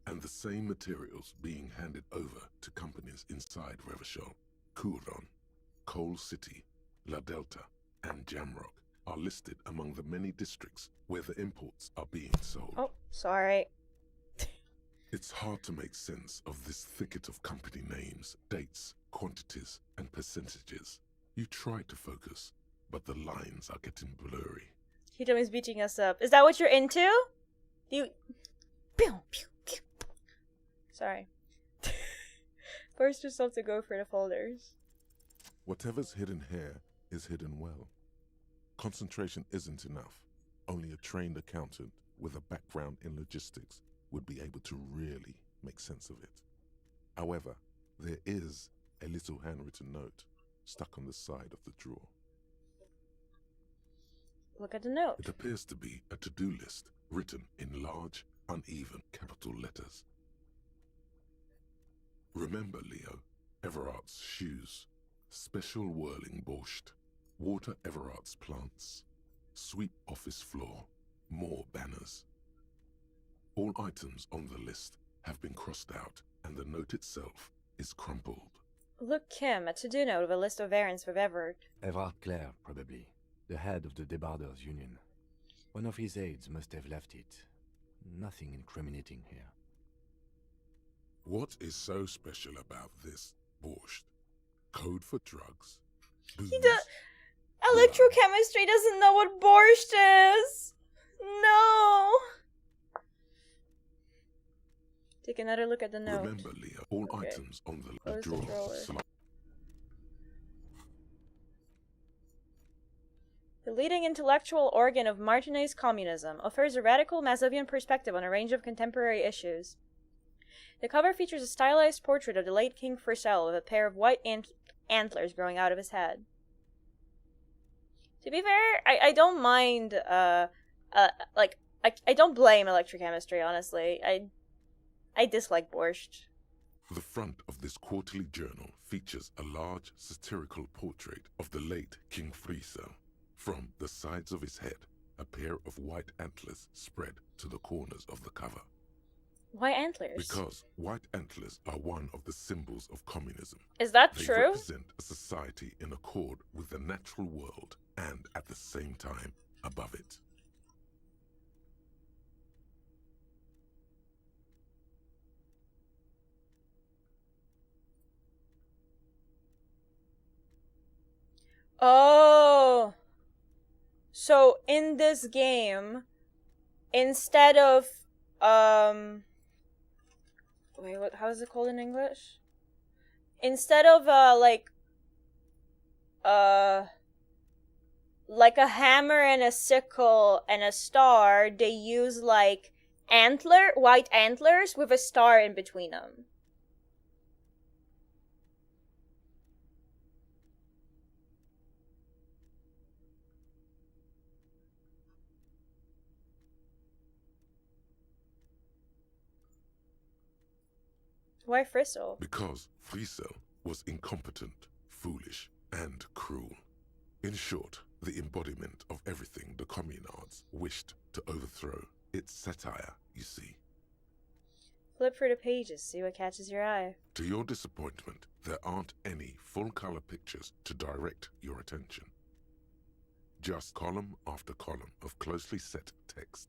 B: And the same materials being handed over to companies inside Revachol. Kuron, Coal City, La Delta, and Jamrock are listed among the many districts where the imports are being sold.
A: Oh, sorry.
B: It's hard to make sense of this thicket of company names, dates, quantities, and percentages. You try to focus, but the lines are getting blurry.
A: Hitomi's beating us up. Is that what you're into? You... Pew, pew, pew. Sorry. Forced yourself to go for the folders.
B: Whatever's hidden here is hidden well. Concentration isn't enough. Only a trained accountant with a background in logistics would be able to really make sense of it. However, there is a little handwritten note stuck on the side of the drawer.
A: Look at the note.
B: It appears to be a to-do list written in large, uneven capital letters. Remember, Leo, Everard's shoes, special whirling borscht, water Everard's plants, sweep office floor, more banners. All items on the list have been crossed out, and the note itself is crumpled.
A: Look, Kim, a to-do note of a list of errands for Everard.
C: Everard Clare, probably. The head of the Debarders Union. One of his aides must have left it. Nothing incriminating here.
B: What is so special about this borscht? Code for drugs? Booze?
A: Electrochemistry doesn't know what borscht is! No! Take another look at the note.
B: Remember, Leah, all items on the
A: Close
B: drawer.
A: the drawer. The leading intellectual organ of Martinez communism offers a radical Mazovian perspective on a range of contemporary issues. The cover features a stylized portrait of the late King Faisal with a pair of white antlers growing out of his head. To be fair, I don't mind, I don't blame electrochemistry, honestly. I dislike borscht.
B: The front of this quarterly journal features a large satirical portrait of the late King Friesel. From the sides of his head, a pair of white antlers spread to the corners of the cover.
A: Why antlers?
B: Because white antlers are one of the symbols of communism.
A: Is that
B: They
A: true?
B: represent a society in accord with the natural world and at the same time above it.
A: Oh. So in this game, instead of wait, what, how is it called in English? Instead of like a hammer and a sickle and a star, they use like white antlers with a star in between them. Why Friesel?
B: Because Friesel was incompetent, foolish, and cruel. In short, the embodiment of everything the communards wished to overthrow. It's satire, you see.
A: Flip through the pages, see what catches your eye.
B: To your disappointment, there aren't any full-color pictures to direct your attention. Just column after column of closely set text,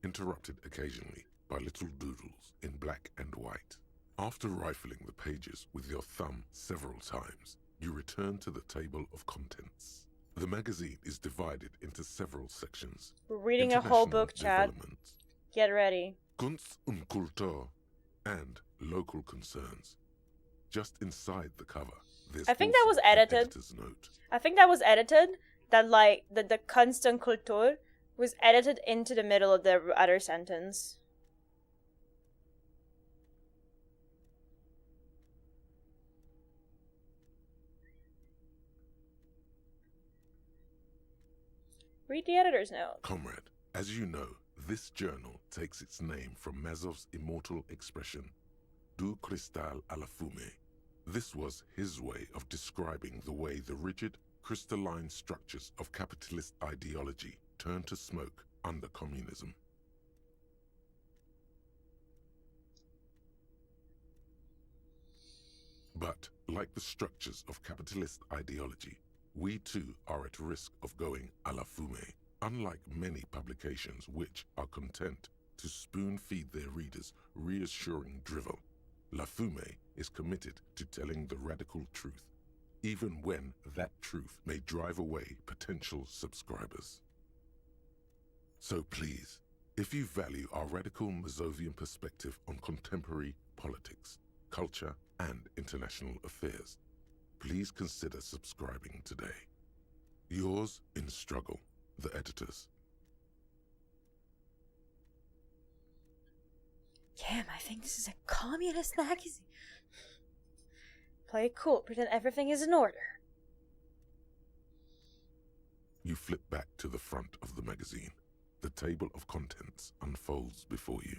B: interrupted occasionally by little doodles in black and white. After rifling the pages with your thumb several times, you return to the table of contents. The magazine is divided into several sections.
A: We're reading a whole book, Chad. Get ready.
B: Kunst und Kultur and local concerns. Just inside the cover, there's
A: I think that was edited. I think that was edited. That like the Kunst und Kultur was edited into the middle of the other sentence. Read the editor's note.
B: Comrade, as you know, this journal takes its name from Mazov's immortal expression, du cristal à la fumée. This was his way of describing the way the rigid, crystalline structures of capitalist ideology turned to smoke under communism. But, like the structures of capitalist ideology, we too are at risk of going à la fumée. Unlike many publications which are content to spoon-feed their readers reassuring drivel, La Fumée is committed to telling the radical truth, even when that truth may drive away potential subscribers. So please, if you value our radical Mazovian perspective on contemporary politics, culture, and international affairs, please consider subscribing today. Yours in struggle, the editors.
A: Damn, I think this is a communist magazine. Play it cool, pretend everything is in order.
B: You flip back to the front of the magazine. The table of contents unfolds before you.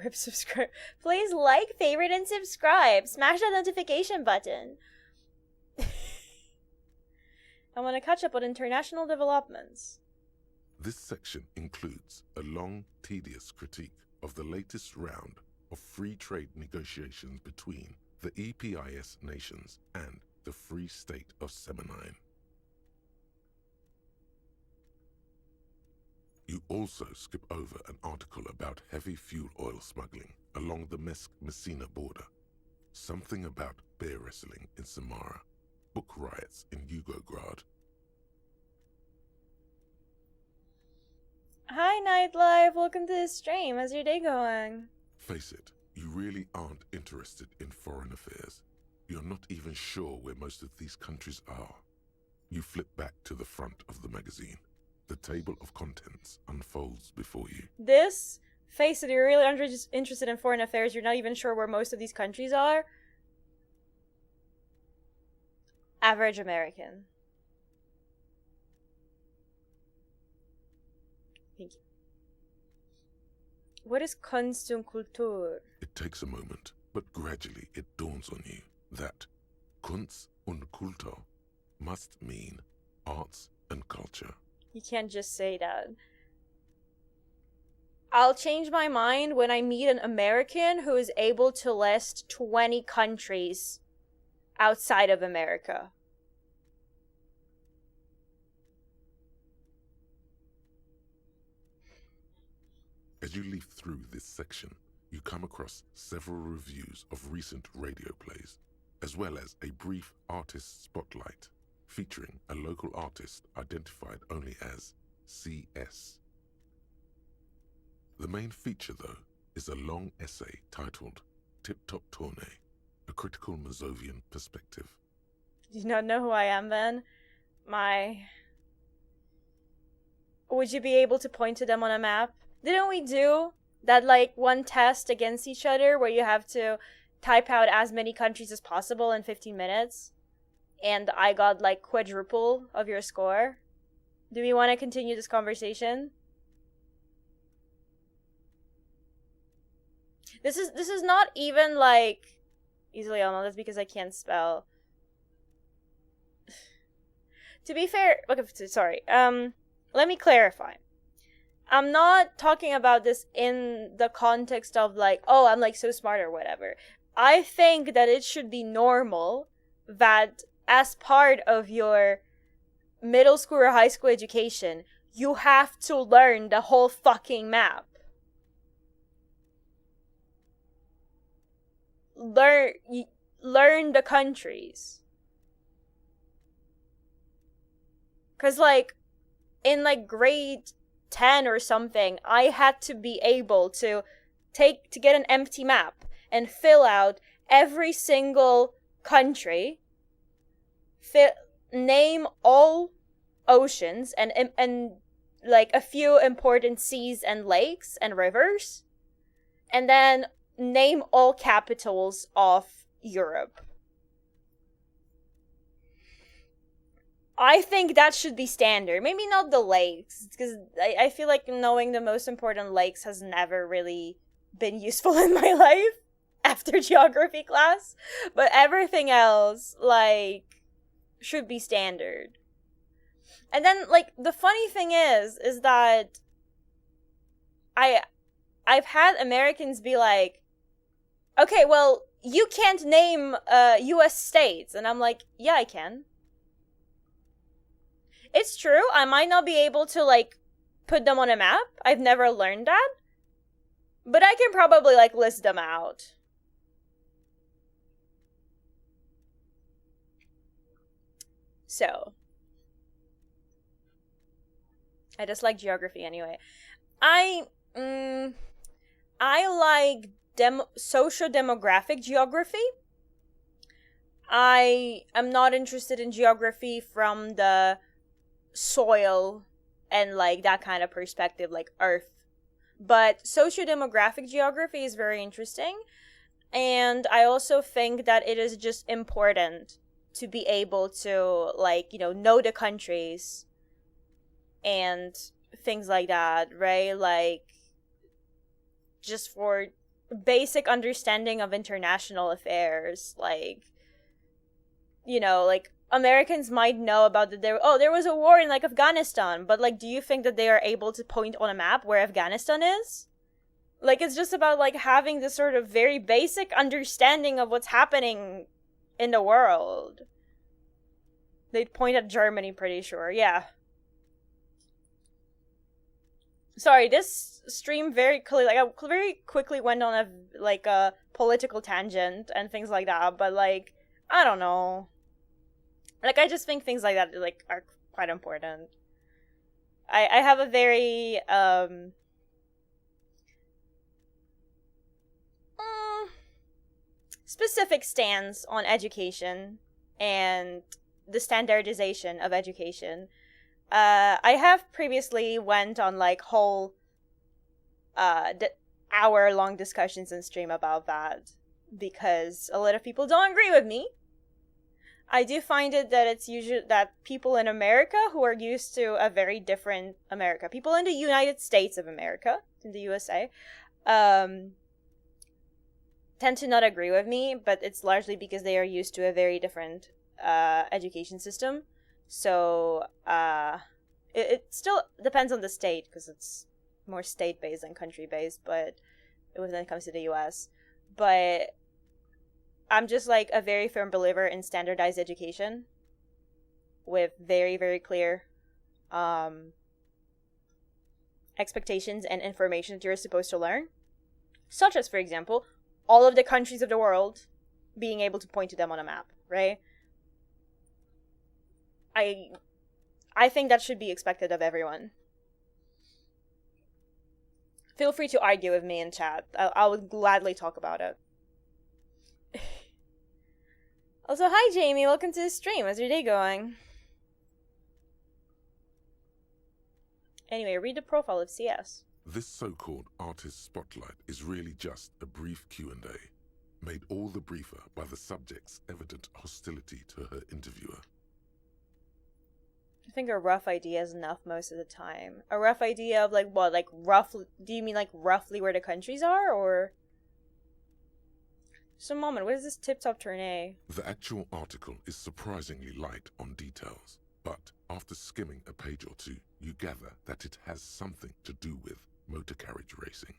A: Rip subscribe. Please like, favorite, and subscribe. Smash that notification button. I want to catch up on international developments.
B: This section includes a long, tedious critique of the latest round of free trade negotiations between the EPIS nations and the Free State of Semenine. You also skip over an article about heavy fuel oil smuggling along the Messina border, something about bear wrestling in Samara, book riots in Yugograd.
A: Hi, Nightlife. Welcome to the stream. How's your day going?
B: Face it, you really aren't interested in foreign affairs. You're not even sure where most of these countries are. You flip back to the front of the magazine. The table of contents unfolds before you.
A: This, face it, you're really interested in foreign affairs. You're not even sure where most of these countries are. Average American. Thank you. What is Kunst und Kultur?
B: It takes a moment, but gradually it dawns on you that Kunst und Kultur must mean arts and culture.
A: You can't just say that. I'll change my mind when I meet an American who is able to list 20 countries outside of America.
B: As you leaf through this section, you come across several reviews of recent radio plays, as well as a brief artist spotlight featuring a local artist identified only as CS. The main feature, though, is a long essay titled Tip Top Tournée, a critical Mazovian perspective.
A: Do you not know who I am, then? Would you be able to point to them on a map? Didn't we do that, like, one test against each other where you have to type out as many countries as possible in 15 minutes? And I got, like, quadruple of your score? Do we want to continue this conversation? This is not even, like, easily on. That's because I can't spell. To be fair, okay, sorry. Let me clarify. I'm not talking about this in the context of, like, oh, I'm, like, so smart or whatever. I think that it should be normal that as part of your middle school or high school education, you have to learn the whole fucking map. Learn the countries. 'Cause, like, in, like, grade 10 or something, I had to be able to get an empty map and fill out every single country, name all oceans and like a few important seas and lakes and rivers, and then name all capitals of Europe. I think that should be standard. Maybe not the lakes, because I feel like knowing the most important lakes has never really been useful in my life after geography class. But everything else, like, should be standard. And then, like, the funny thing is that I've had Americans be like, okay, well, you can't name US states. And I'm like, yeah, I can. It's true, I might not be able to, like, put them on a map. I've never learned that. But I can probably, like, list them out. So. I just like geography anyway. I like socio-demographic geography. I am not interested in geography from the soil and, like, that kind of perspective, like Earth. But socio-demographic geography is very interesting. And I also think that it is just important to be able to, like, you know the countries and things like that, right? Like, just for basic understanding of international affairs. Like, like, Americans might know about there was a war in, like, Afghanistan, but, like, do you think that they are able to point on a map where Afghanistan is? Like, it's just about, like, having this sort of very basic understanding of what's happening in the world. They'd point at Germany, pretty sure, yeah. Sorry, this stream very quickly went on a political tangent and things like that, but, like, I don't know. Like, I just think things like that, like, are quite important. I have a very, specific stance on education and the standardization of education. I have previously went on, like, whole, hour-long discussions in stream about that, because a lot of people don't agree with me. I do find it that it's usually that people in America who are used to a very different America, people in the United States of America, in the USA, tend to not agree with me, but it's largely because they are used to a very different education system. So it still depends on the state, because it's more state-based than country-based, but when it comes to the US. But I'm just like a very firm believer in standardized education with very, very clear expectations and information that you're supposed to learn. Such as, for example, all of the countries of the world being able to point to them on a map, right? I think that should be expected of everyone. Feel free to argue with me in chat. I would gladly talk about it. Also, hi Jamie, welcome to the stream. How's your day going? Anyway, read the profile of CS.
B: This so-called artist spotlight is really just a brief Q&A, made all the briefer by the subject's evident hostility to her interviewer.
A: I think a rough idea is enough most of the time. A rough idea of like what? Like roughly, do you mean like roughly where the countries are, or? Just a moment, what is this tip-top tournée?
B: The actual article is surprisingly light on details, but after skimming a page or two, you gather that it has something to do with motor carriage racing.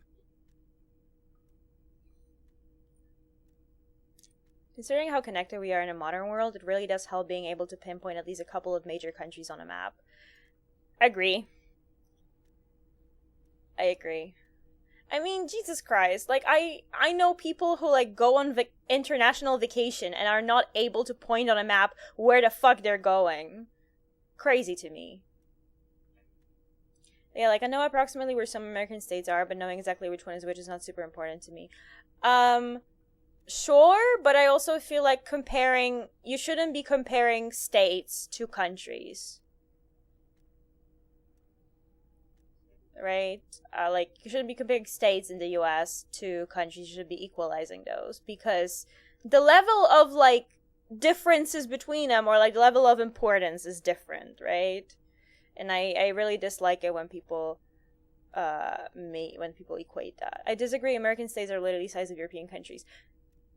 A: Considering how connected we are in a modern world, it really does help being able to pinpoint at least a couple of major countries on a map. Agree. I agree. I mean, Jesus Christ, like, I know people who, like, go on international vacation and are not able to point on a map where the fuck they're going. Crazy to me. Yeah, like, I know approximately where some American states are, but knowing exactly which one is which is not super important to me. Sure, but I also feel like you shouldn't be comparing states to countries. Right? Like, you shouldn't be comparing states in the US to countries. You should be equalizing those, because the level of, like, differences between them, or, like, the level of importance is different, right? And I really dislike it when people equate that. I disagree. American states are literally the size of European countries.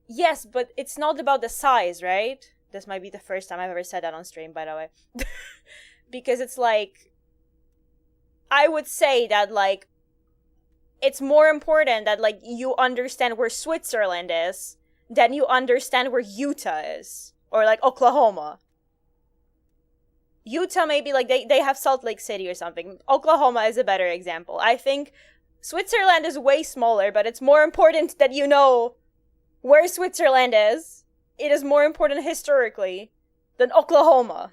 A: Yes, but it's not about the size, right? This might be the first time I've ever said that on stream, by the way. Because it's like, I would say that, like, it's more important that, like, you understand where Switzerland is than you understand where Utah is. Or, like, Oklahoma. Utah maybe, like, they have Salt Lake City or something. Oklahoma is a better example. I think Switzerland is way smaller, but it's more important that you know where Switzerland is. It is more important historically than Oklahoma.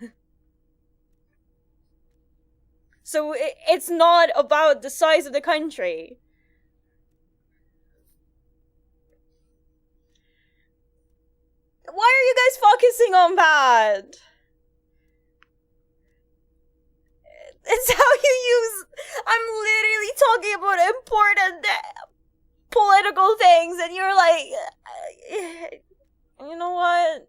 A: So it's not about the size of the country. Why are you guys focusing on that? It's how you use... I'm literally talking about important political things, and you're like... You know what?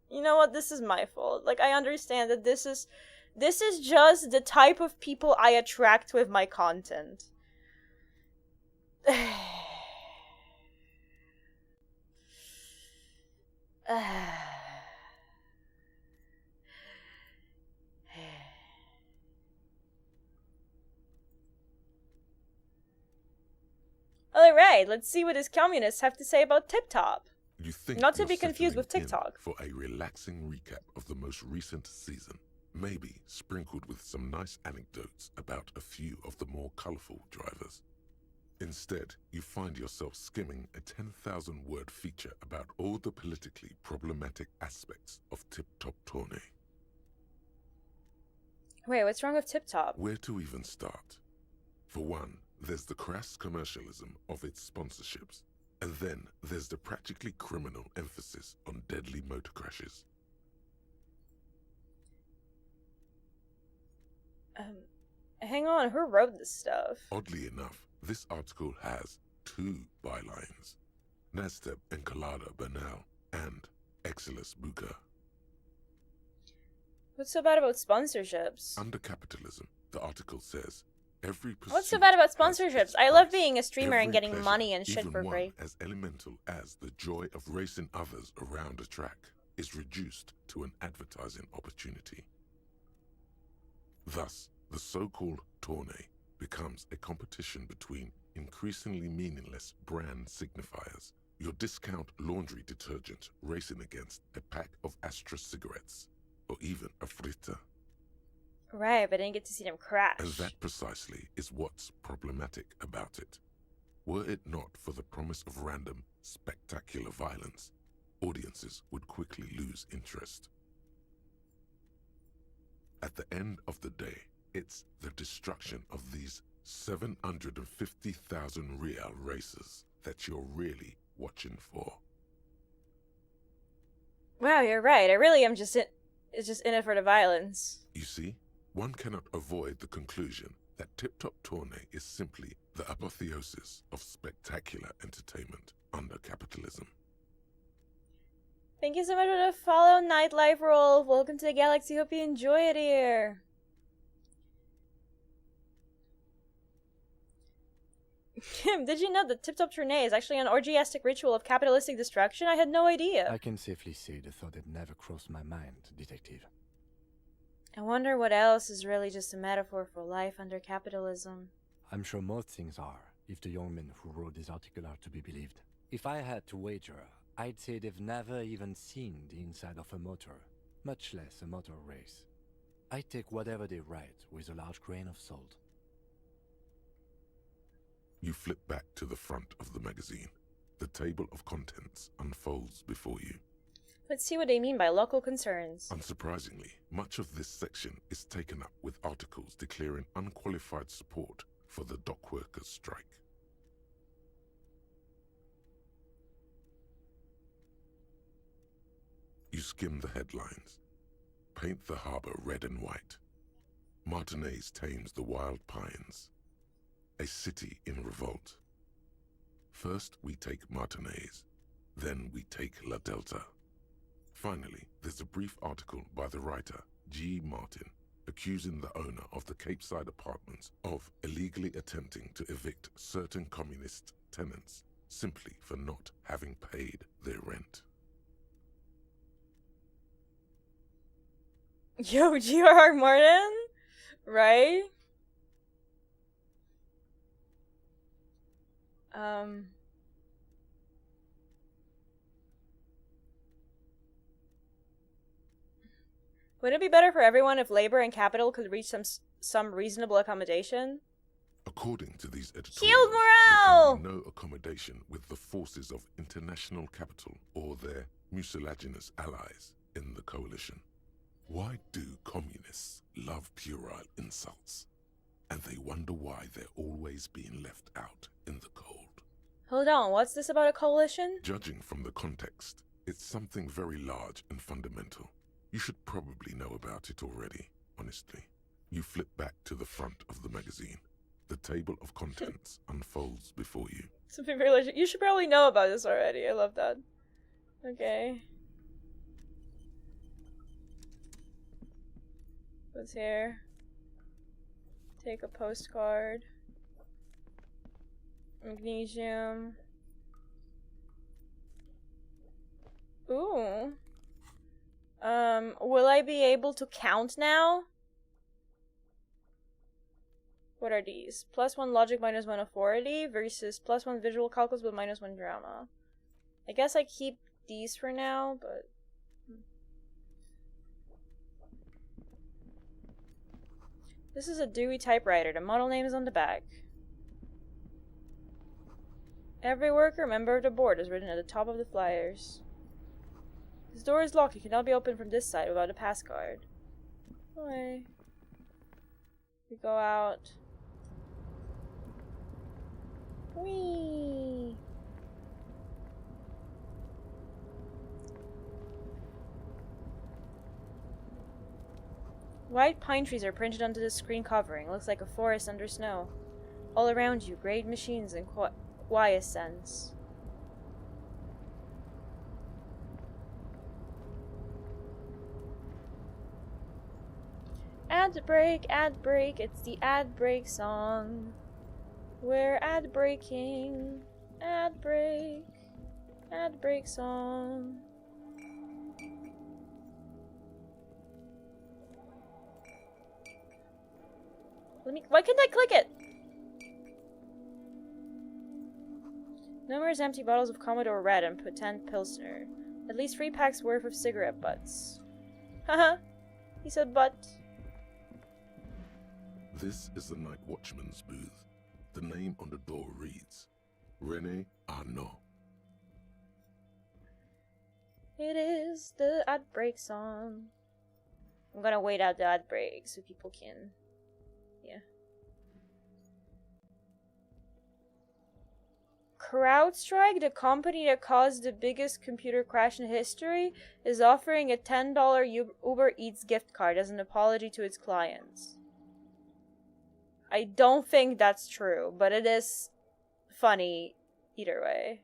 A: You know what? This is my fault. Like, I understand that this is just the type of people I attract with my content. Alright, let's see what his communists have to say about TikTok.
B: You think
A: Not to
B: you're
A: be confused with
B: settling in
A: TikTok.
B: for a relaxing recap of the most recent season, maybe sprinkled with some nice anecdotes about a few of the more colourful drivers. Instead, you find yourself skimming a 10,000-word feature about all the politically problematic aspects of Tip Top Tourney.
A: Wait, what's wrong with Tip Top?
B: Where to even start? For one, there's the crass commercialism of its sponsorships, and then there's the practically criminal emphasis on deadly motor crashes.
A: Hang on, who wrote this stuff?
B: Oddly enough, this article has 2 bylines: Nasteb Encolada Bernal and Exilus Buka.
A: What's so bad about sponsorships?
B: Under capitalism, the article says, Every
A: What's so
B: pursuit
A: bad about
B: has
A: sponsorships?
B: its
A: I love
B: price.
A: being a streamer and
B: Every
A: getting
B: pleasure,
A: money and shit
B: even
A: for
B: one
A: free.
B: as elemental as the joy of racing others around a track, is reduced to an advertising opportunity. Thus, the so-called tourney becomes a competition between increasingly meaningless brand signifiers. Your discount laundry detergent racing against a pack of Astra cigarettes, or even a fritter.
A: Right, but I didn't get to see them crash.
B: And that precisely is what's problematic about it. Were it not for the promise of random, spectacular violence, audiences would quickly lose interest. At the end of the day, it's the destruction of these 750,000 real races that you're really watching for.
A: Wow, you're right. I really am just in it for the violence.
B: You see, one cannot avoid the conclusion that Tip Top Tourney is simply the apotheosis of spectacular entertainment under capitalism.
A: Thank you so much for the follow, Nightlife Roll. Welcome to the galaxy. Hope you enjoy it here. Kim, did you know that Tip Top Tourney is actually an orgiastic ritual of capitalistic destruction? I had no idea.
C: I can safely say the thought had never crossed my mind, Detective.
A: I wonder what else is really just a metaphor for life under capitalism.
C: I'm sure most things are, if the young men who wrote this article are to be believed. If I had to wager, I'd say they've never even seen the inside of a motor, much less a motor race. I take whatever they write with a large grain of salt.
B: You flip back to the front of the magazine. The table of contents unfolds before you.
A: Let's see what they mean by local concerns.
B: Unsurprisingly, much of this section is taken up with articles declaring unqualified support for the dock workers' strike. You skim the headlines. Paint the harbor red and white. Martinez tames the wild pines. A city in revolt. First we take Martinez, then we take La Delta. Finally, there's a brief article by the writer, G. Martin, accusing the owner of the Capeside Apartments of illegally attempting to evict certain communist tenants simply for not having paid their rent.
A: Yo, G.R.R. Martin? Right? Would it be better for everyone if labor and capital could reach some reasonable accommodation?
B: According to these editorials,
A: Healed morale!
B: there can be no accommodation with the forces of international capital or their mucilaginous allies in the coalition. Why do communists love puerile insults? And they wonder why they're always being left out in the cold.
A: Hold on, what's this about a coalition?
B: Judging from the context, it's something very large and fundamental. You should probably know about it already, honestly. You flip back to the front of the magazine. The table of contents unfolds before you.
A: Something very legit. You should probably know about this already. I love that. Okay. What's here? Take a postcard. Magnesium. Ooh. Will I be able to count now? What are these? +1 logic, -1 authority versus +1 visual calculus with -1 drama. I guess I keep these for now, but... This is a Dewey typewriter. The model name is on the back. Every worker, member of the board is written at the top of the flyers. This door is locked. It cannot be opened from this side without a pass card. Okay. We go out. Whee! White pine trees are printed onto the screen covering. Looks like a forest under snow. All around you, great machines and quiescence. Ad break, it's the ad break song. We're ad breaking, ad break song. Why can't I click it? Numerous empty bottles of Commodore Red and potent Pilsner. At least 3 packs worth of cigarette butts. Haha, he said butt.
B: This is the night watchman's booth. The name on the door reads, Rene Arnaud.
A: It is the ad break song. I'm gonna wait out the ad break so people can... Yeah. CrowdStrike, the company that caused the biggest computer crash in history, is offering a $10 Uber Eats gift card as an apology to its clients. I don't think that's true, but it is funny either way.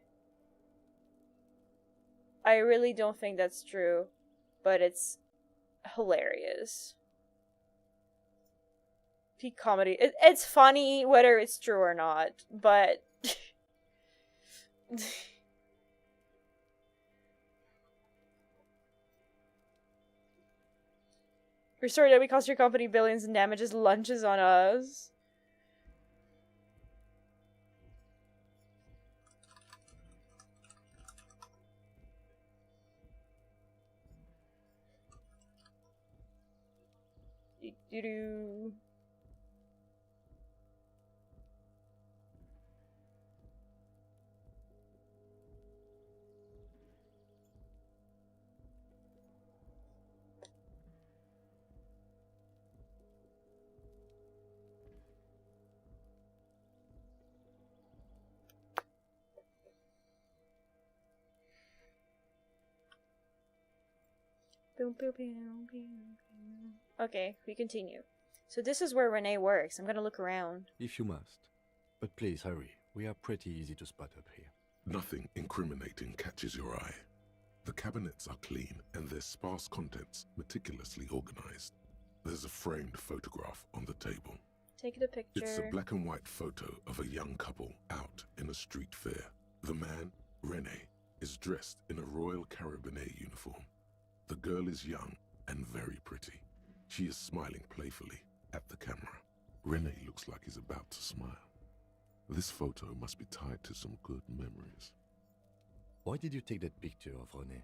A: I really don't think that's true, but it's hilarious. Peak comedy. It's funny whether it's true or not, but... We're sorry that we cost your company billions in damages, lunches on us. Do-do-do. Boom, boom, boom, boom, boom. Okay, we continue. So this is where Renee works. I'm gonna look around.
C: If you must. But please hurry. We are pretty easy to spot up here.
B: Nothing incriminating catches your eye. The cabinets are clean and their sparse contents meticulously organized. There's a framed photograph on the table.
A: Take the picture.
B: It's a black and white photo of a young couple out in a street fair. The man, Rene, is dressed in a Royal Carabinier uniform. The girl is young and very pretty. She is smiling playfully at the camera. Rene looks like he's about to smile. This photo must be tied to some good memories.
C: Why did you take that picture of Rene?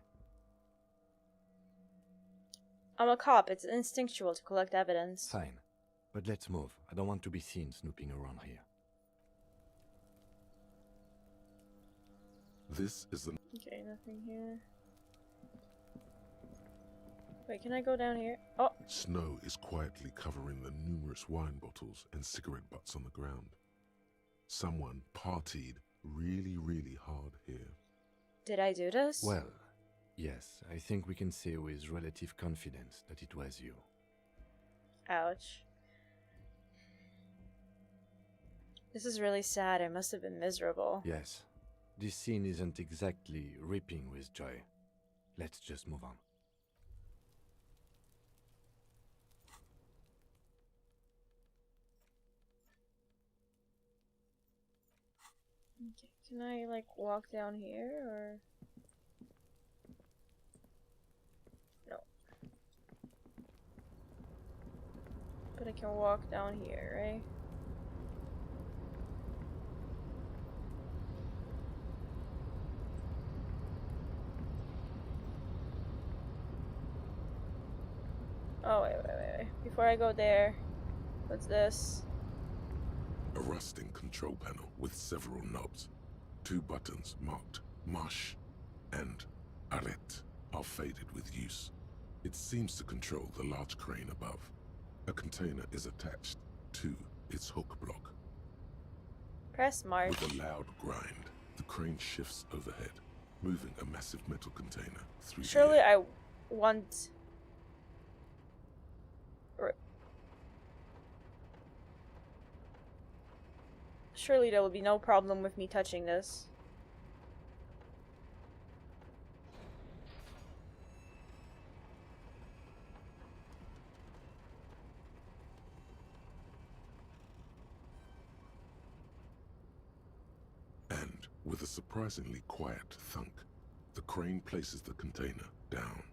A: I'm a cop. It's instinctual to collect evidence.
C: Fine. But let's move. I don't want to be seen snooping around here.
B: This is the...
A: Okay, nothing here. Wait, can I go down here? Oh!
B: Snow is quietly covering the numerous wine bottles and cigarette butts on the ground. Someone partied really hard here.
A: Did I do this?
C: Well, yes. I think we can say with relative confidence that it was you.
A: Ouch. This is really sad. I must have been miserable.
C: Yes. This scene isn't exactly ripping with joy. Let's just move on.
A: Okay, can I, like, walk down here, or...? No. But I can walk down here, right? Oh, wait. Before I go there, what's this?
B: A rusting control panel with several knobs. 2 buttons marked Marche and Arrête are faded with use. It seems to control the large crane above. A container is attached to its hook block.
A: Press March.
B: With a loud grind, the crane shifts overhead, moving a massive metal container through
A: Surely
B: the air.
A: I want... Surely there will be no problem with me touching this.
B: With a surprisingly quiet thunk, the crane places the container down.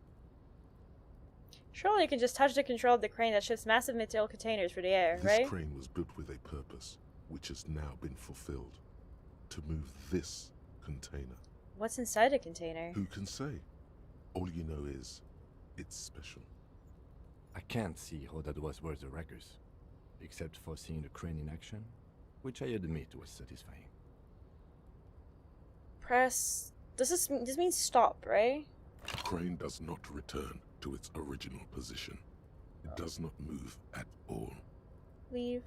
A: Surely you can just touch the control of the crane that shifts massive material containers through the air, right?
B: This crane was built with a purpose, which has now been fulfilled. To move this container.
A: What's inside the container?
B: Who can say? All you know is, it's special.
C: I can't see how that was worth the records, except for seeing the crane in action, which I admit was satisfying.
A: Press... This means stop, right?
B: The crane does not return to its original position. It does not move at all.
A: Leave.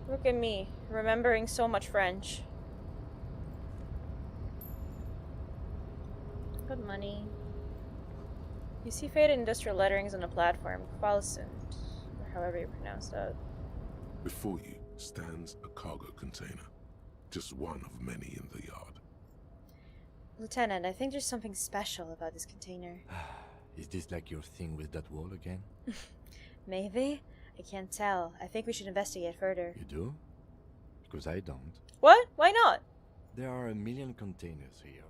A: Look at me, remembering so much French. Good money. You see faded industrial letterings on the platform, Qualisant, or however you pronounce that.
B: Before you stands a cargo container, just one of many in the yard.
A: Lieutenant, I think there's something special about this container.
C: Is this like your thing with that wall again?
A: Maybe? I can't tell. I think we should investigate further.
C: You do? Because I don't.
A: What? Why not?
C: There are a million containers here.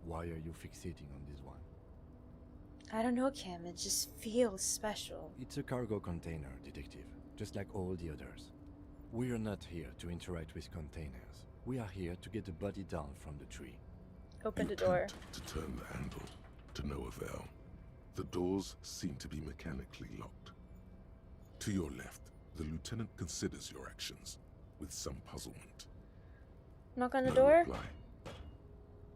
C: Why are you fixating on this one?
A: I don't know, Kim. It just feels special.
C: It's a cargo container, detective. Just like all the others. We are not here to interact with containers. We are here to get the body down from the tree.
A: Open the door.
B: To turn the handle, to no avail. The doors seem to be mechanically locked. To your left, the lieutenant considers your actions with some puzzlement.
A: Knock on the
B: No
A: door.
B: reply.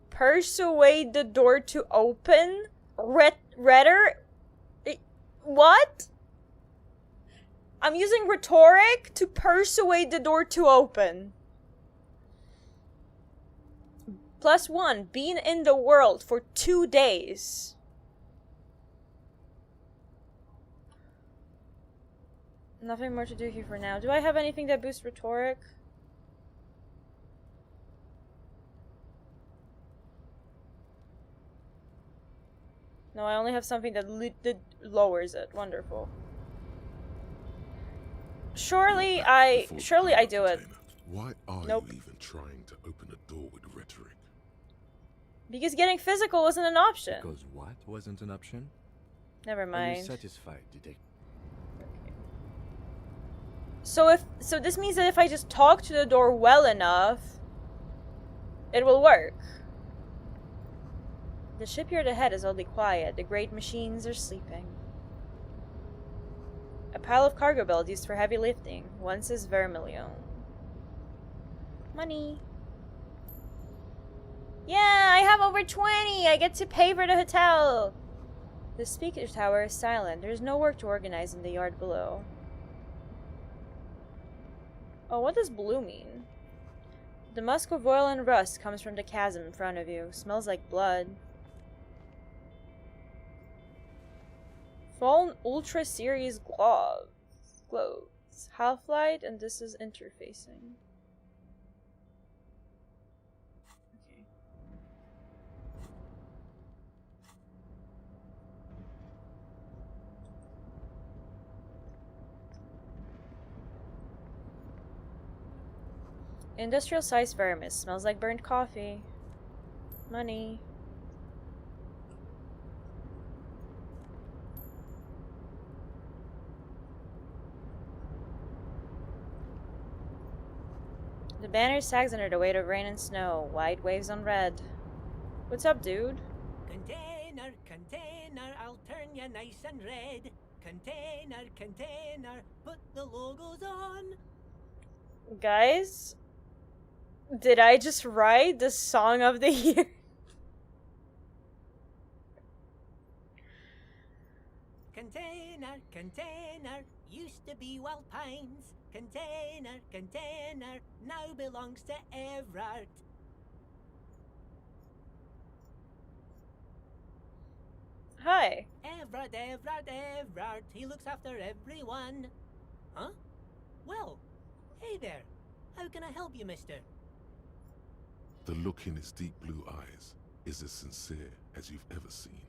A: Persuade the door to open? Redder? What? I'm using rhetoric to persuade the door to open. +1, being in the world for 2 days. Nothing more to do here for now. Do I have anything that boosts rhetoric? No, I only have something that lowers it. Wonderful. Surely I do it.
B: Why are
A: Nope.
B: you even trying to open a door with rhetoric?
A: Because getting physical wasn't an option.
C: Because what wasn't an option?
A: Never
C: Are you
A: mind.
C: satisfied, detective?
A: So this means that if I just talk to the door well enough, it will work. The shipyard ahead is oddly quiet. The great machines are sleeping. A pile of cargo belt used for heavy lifting. One says vermilion. Money. Yeah, I have over 20. I get to pay for the hotel. The speaker tower is silent. There's no work to organize in the yard below. Oh, what does blue mean? The musk of oil and rust comes from the chasm in front of you. Smells like blood. Fallen Ultra Series gloves. Half-light, and this is interfacing. Okay. Industrial size vermis. Smells like burnt coffee. Money. The banner sags under the weight of rain and snow. White waves on red. What's up, dude?
M: Container, container, I'll turn you nice and red. Container, container, put the logos on.
A: Guys? Did I just write the song of the year?
M: Container, container, used to be Wild Pines. Container, container, now belongs to Everard.
A: Hi.
M: Everard, he looks after everyone. Huh? Well, hey there. How can I help you, mister?
B: The look in his deep blue eyes is as sincere as you've ever seen.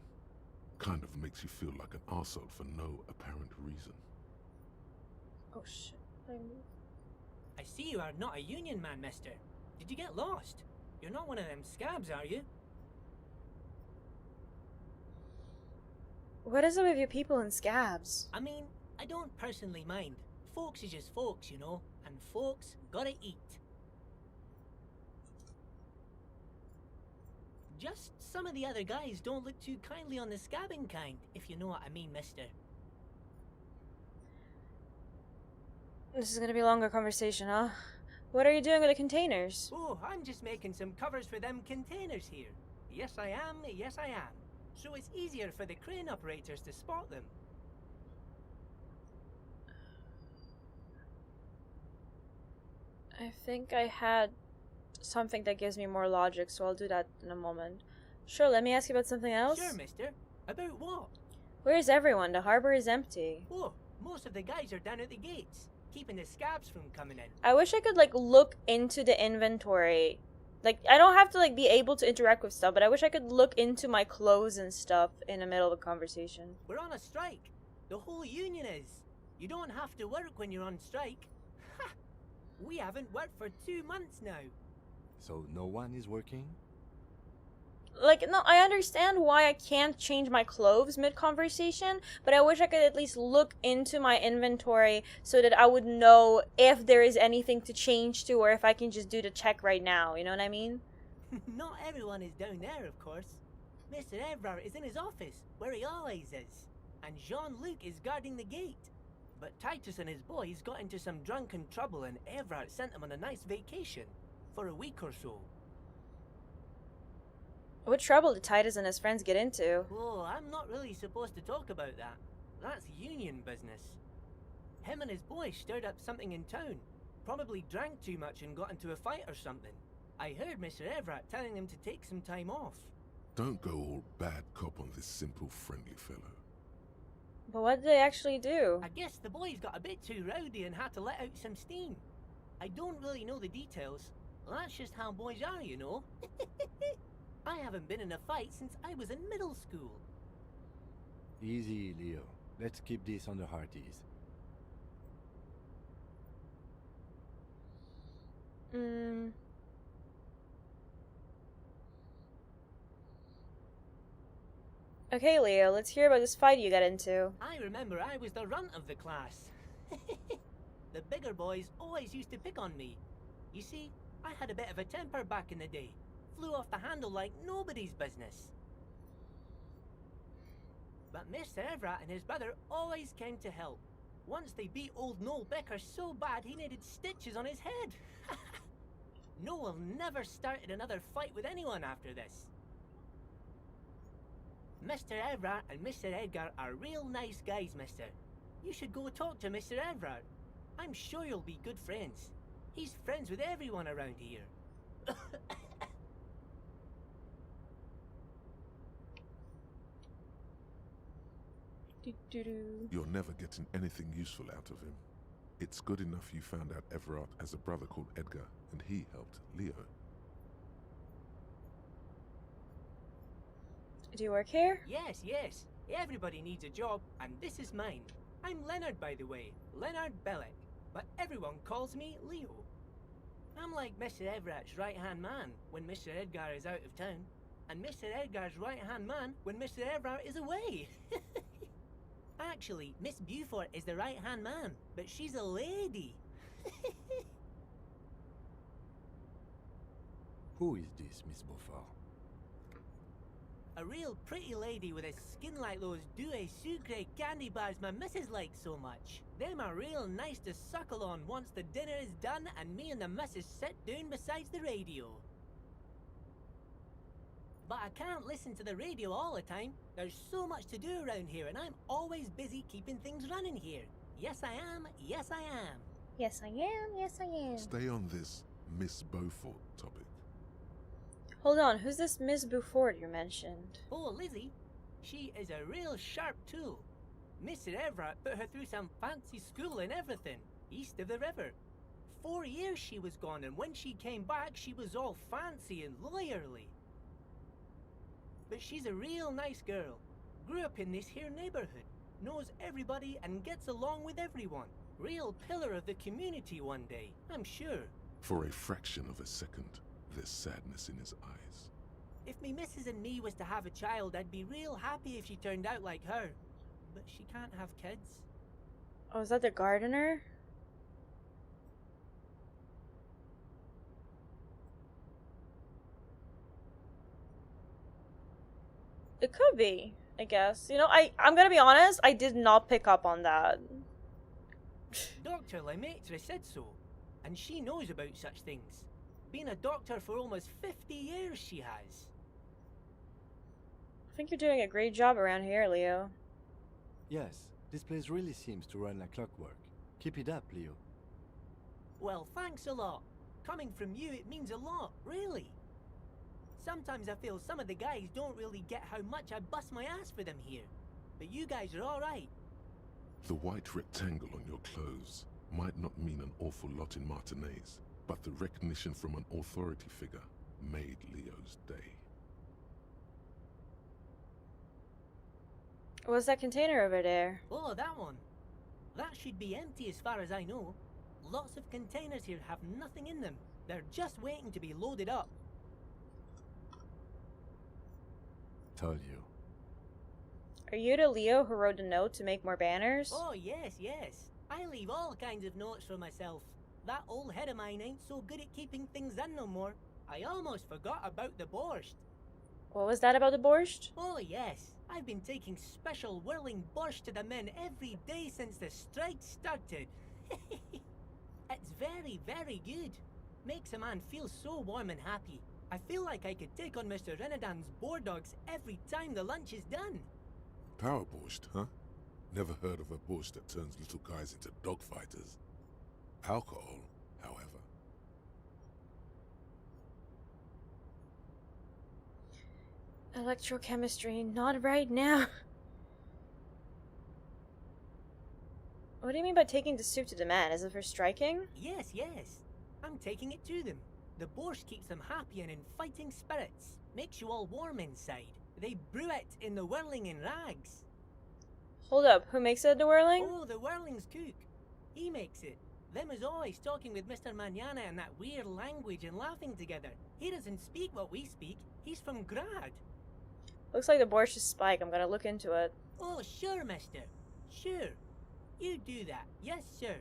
B: Kind of makes you feel like an arsehole for no apparent reason.
A: Oh shit.
M: I see you are not a union man, mister. Did you get lost? You're not one of them scabs, are you?
A: What is it with you people in scabs?
M: I mean, I don't personally mind. Folks is just folks, you know, and folks gotta eat. Just some of the other guys don't look too kindly on the scabbing kind, if you know what I mean, mister.
A: This is gonna be a longer conversation, huh? What are you doing with the containers?
M: Oh, I'm just making some covers for them containers here. Yes, I am. Yes, I am. So it's easier for the crane operators to spot them.
A: I think I had something that gives me more logic, so I'll do that in a moment. Sure, let me ask you about something else.
M: Sure, mister. About what?
A: Where's everyone? The harbor is empty.
M: Oh, most of the guys are down at the gates, keeping the scabs from coming in.
A: I wish I could, like, look into the inventory. Like, I don't have to, like, be able to interact with stuff, but I wish I could look into my clothes and stuff in the middle of a conversation.
M: We're on a strike. The whole union is. You don't have to work when you're on strike. Ha! We haven't worked for 2 months now.
C: So no one is working?
A: Like, no, I understand why I can't change my clothes mid-conversation, but I wish I could at least look into my inventory so that I would know if there is anything to change to, or if I can just do the check right now, you know what I mean?
M: Not everyone is down there, of course. Mr. Everard is in his office, where he always is, and Jean-Luc is guarding the gate. But Titus and his boys got into some drunken trouble, and Everard sent them on a nice vacation for a week or so.
A: What trouble did Titus and his friends get into?
M: Oh, I'm not really supposed to talk about that. That's union business. Him and his boys stirred up something in town. Probably drank too much and got into a fight or something. I heard Mr. Everett telling them to take some time off.
B: Don't go all bad cop on this simple, friendly fellow.
A: But what did they actually do?
M: I guess the boys got a bit too rowdy and had to let out some steam. I don't really know the details. That's just how boys are, you know. I haven't been in a fight since I was in middle school.
C: Easy, Leo. Let's keep this on the hearties.
A: Okay, Leo, let's hear about this fight you got into.
M: I remember I was the runt of the class. The bigger boys always used to pick on me. You see, I had a bit of a temper back in the day. Flew off the handle like nobody's business. But Mr. Everett and his brother always came to help. Once they beat old Noel Becker so bad he needed stitches on his head. Noel never started another fight with anyone after this. Mr. Everett and Mr. Edgar are real nice guys, mister. You should go talk to Mr. Everett. I'm sure you'll be good friends. He's friends with everyone around here.
B: You're never getting anything useful out of him. It's good enough you found out Everard has a brother called Edgar, and he helped Leo.
A: Do you work here?
M: Yes, yes. Everybody needs a job, and this is mine. I'm Leonard, by the way. Leonard Bellick. But everyone calls me Leo. I'm like Mr. Everett's right-hand man when Mr. Edgar is out of town, and Mr. Edgar's right-hand man when Mr. Everett is away. Actually, Miss Beaufort is the right-hand man, but she's a lady.
C: Who is this, Miss Beaufort?
M: A real pretty lady with a skin like those douce sucre candy bars my missus likes so much. Them are real nice to suckle on once the dinner is done and me and the missus sit down beside the radio. But I can't listen to the radio all the time. There's so much to do around here and I'm always busy keeping things running here. Yes I am, yes I am.
A: Yes I am, yes I am.
B: Stay on this Miss Beaufort topic.
A: Hold on, who's this Miss Beaufort you mentioned?
M: Oh, Lizzie. She is a real sharp tool. Mr. Everett put her through some fancy school and everything, east of the river. 4 years she was gone, and when she came back, she was all fancy and lawyerly. But she's a real nice girl. Grew up in this here neighborhood, knows everybody and gets along with everyone. Real pillar of the community one day, I'm sure.
B: For a fraction of a second, there's sadness in his eyes.
M: If me missus and me was to have a child, I'd be real happy if she turned out like her. But she can't have kids.
A: Oh, is that the gardener? It could be, I guess. You know, I'm gonna be honest, I did not pick up on that.
M: Dr. Lemaitre said so, and she knows about such things. Been a doctor for almost 50 years, she has.
A: I think you're doing a great job around here, Leo.
C: Yes, this place really seems to run like clockwork. Keep it up, Leo.
M: Well, thanks a lot. Coming from you, it means a lot, really. Sometimes I feel some of the guys don't really get how much I bust my ass for them here. But you guys are alright.
B: The white rectangle on your clothes might not mean an awful lot in Martinez, but the recognition from an authority figure made Leo's day.
A: What's that container over there?
M: Oh, that one. That should be empty as far as I know. Lots of containers here have nothing in them. They're just waiting to be loaded up.
C: Told you.
A: Are you the Leo who wrote the note to make more banners?
M: Oh, yes, yes. I leave all kinds of notes for myself. That old head of mine ain't so good at keeping things in no more. I almost forgot about the borscht.
A: What was that about the borscht?
M: Oh, yes. I've been taking special whirling borscht to the men every day since the strike started. It's very, very good. Makes a man feel so warm and happy. I feel like I could take on Mr. Renadan's boar dogs every time the lunch is done.
B: Power borscht, huh? Never heard of a borscht that turns little guys into dog fighters. Alcohol, however.
A: Electrochemistry, not right now. What do you mean by taking the soup to the man? Is it for striking?
M: Yes, yes. I'm taking it to them. The borscht keeps them happy and in fighting spirits. Makes you all warm inside. They brew it in the whirling in rags.
A: Hold up, who makes it, the whirling?
M: Oh, the whirling's cook. He makes it. Them is always talking with Mr. Manana in that weird language and laughing together. He doesn't speak what we speak. He's from Grad.
A: Looks like the borscht is spike. I'm gonna look into it.
M: Oh, sure, mister. Sure. You do that. Yes, sir.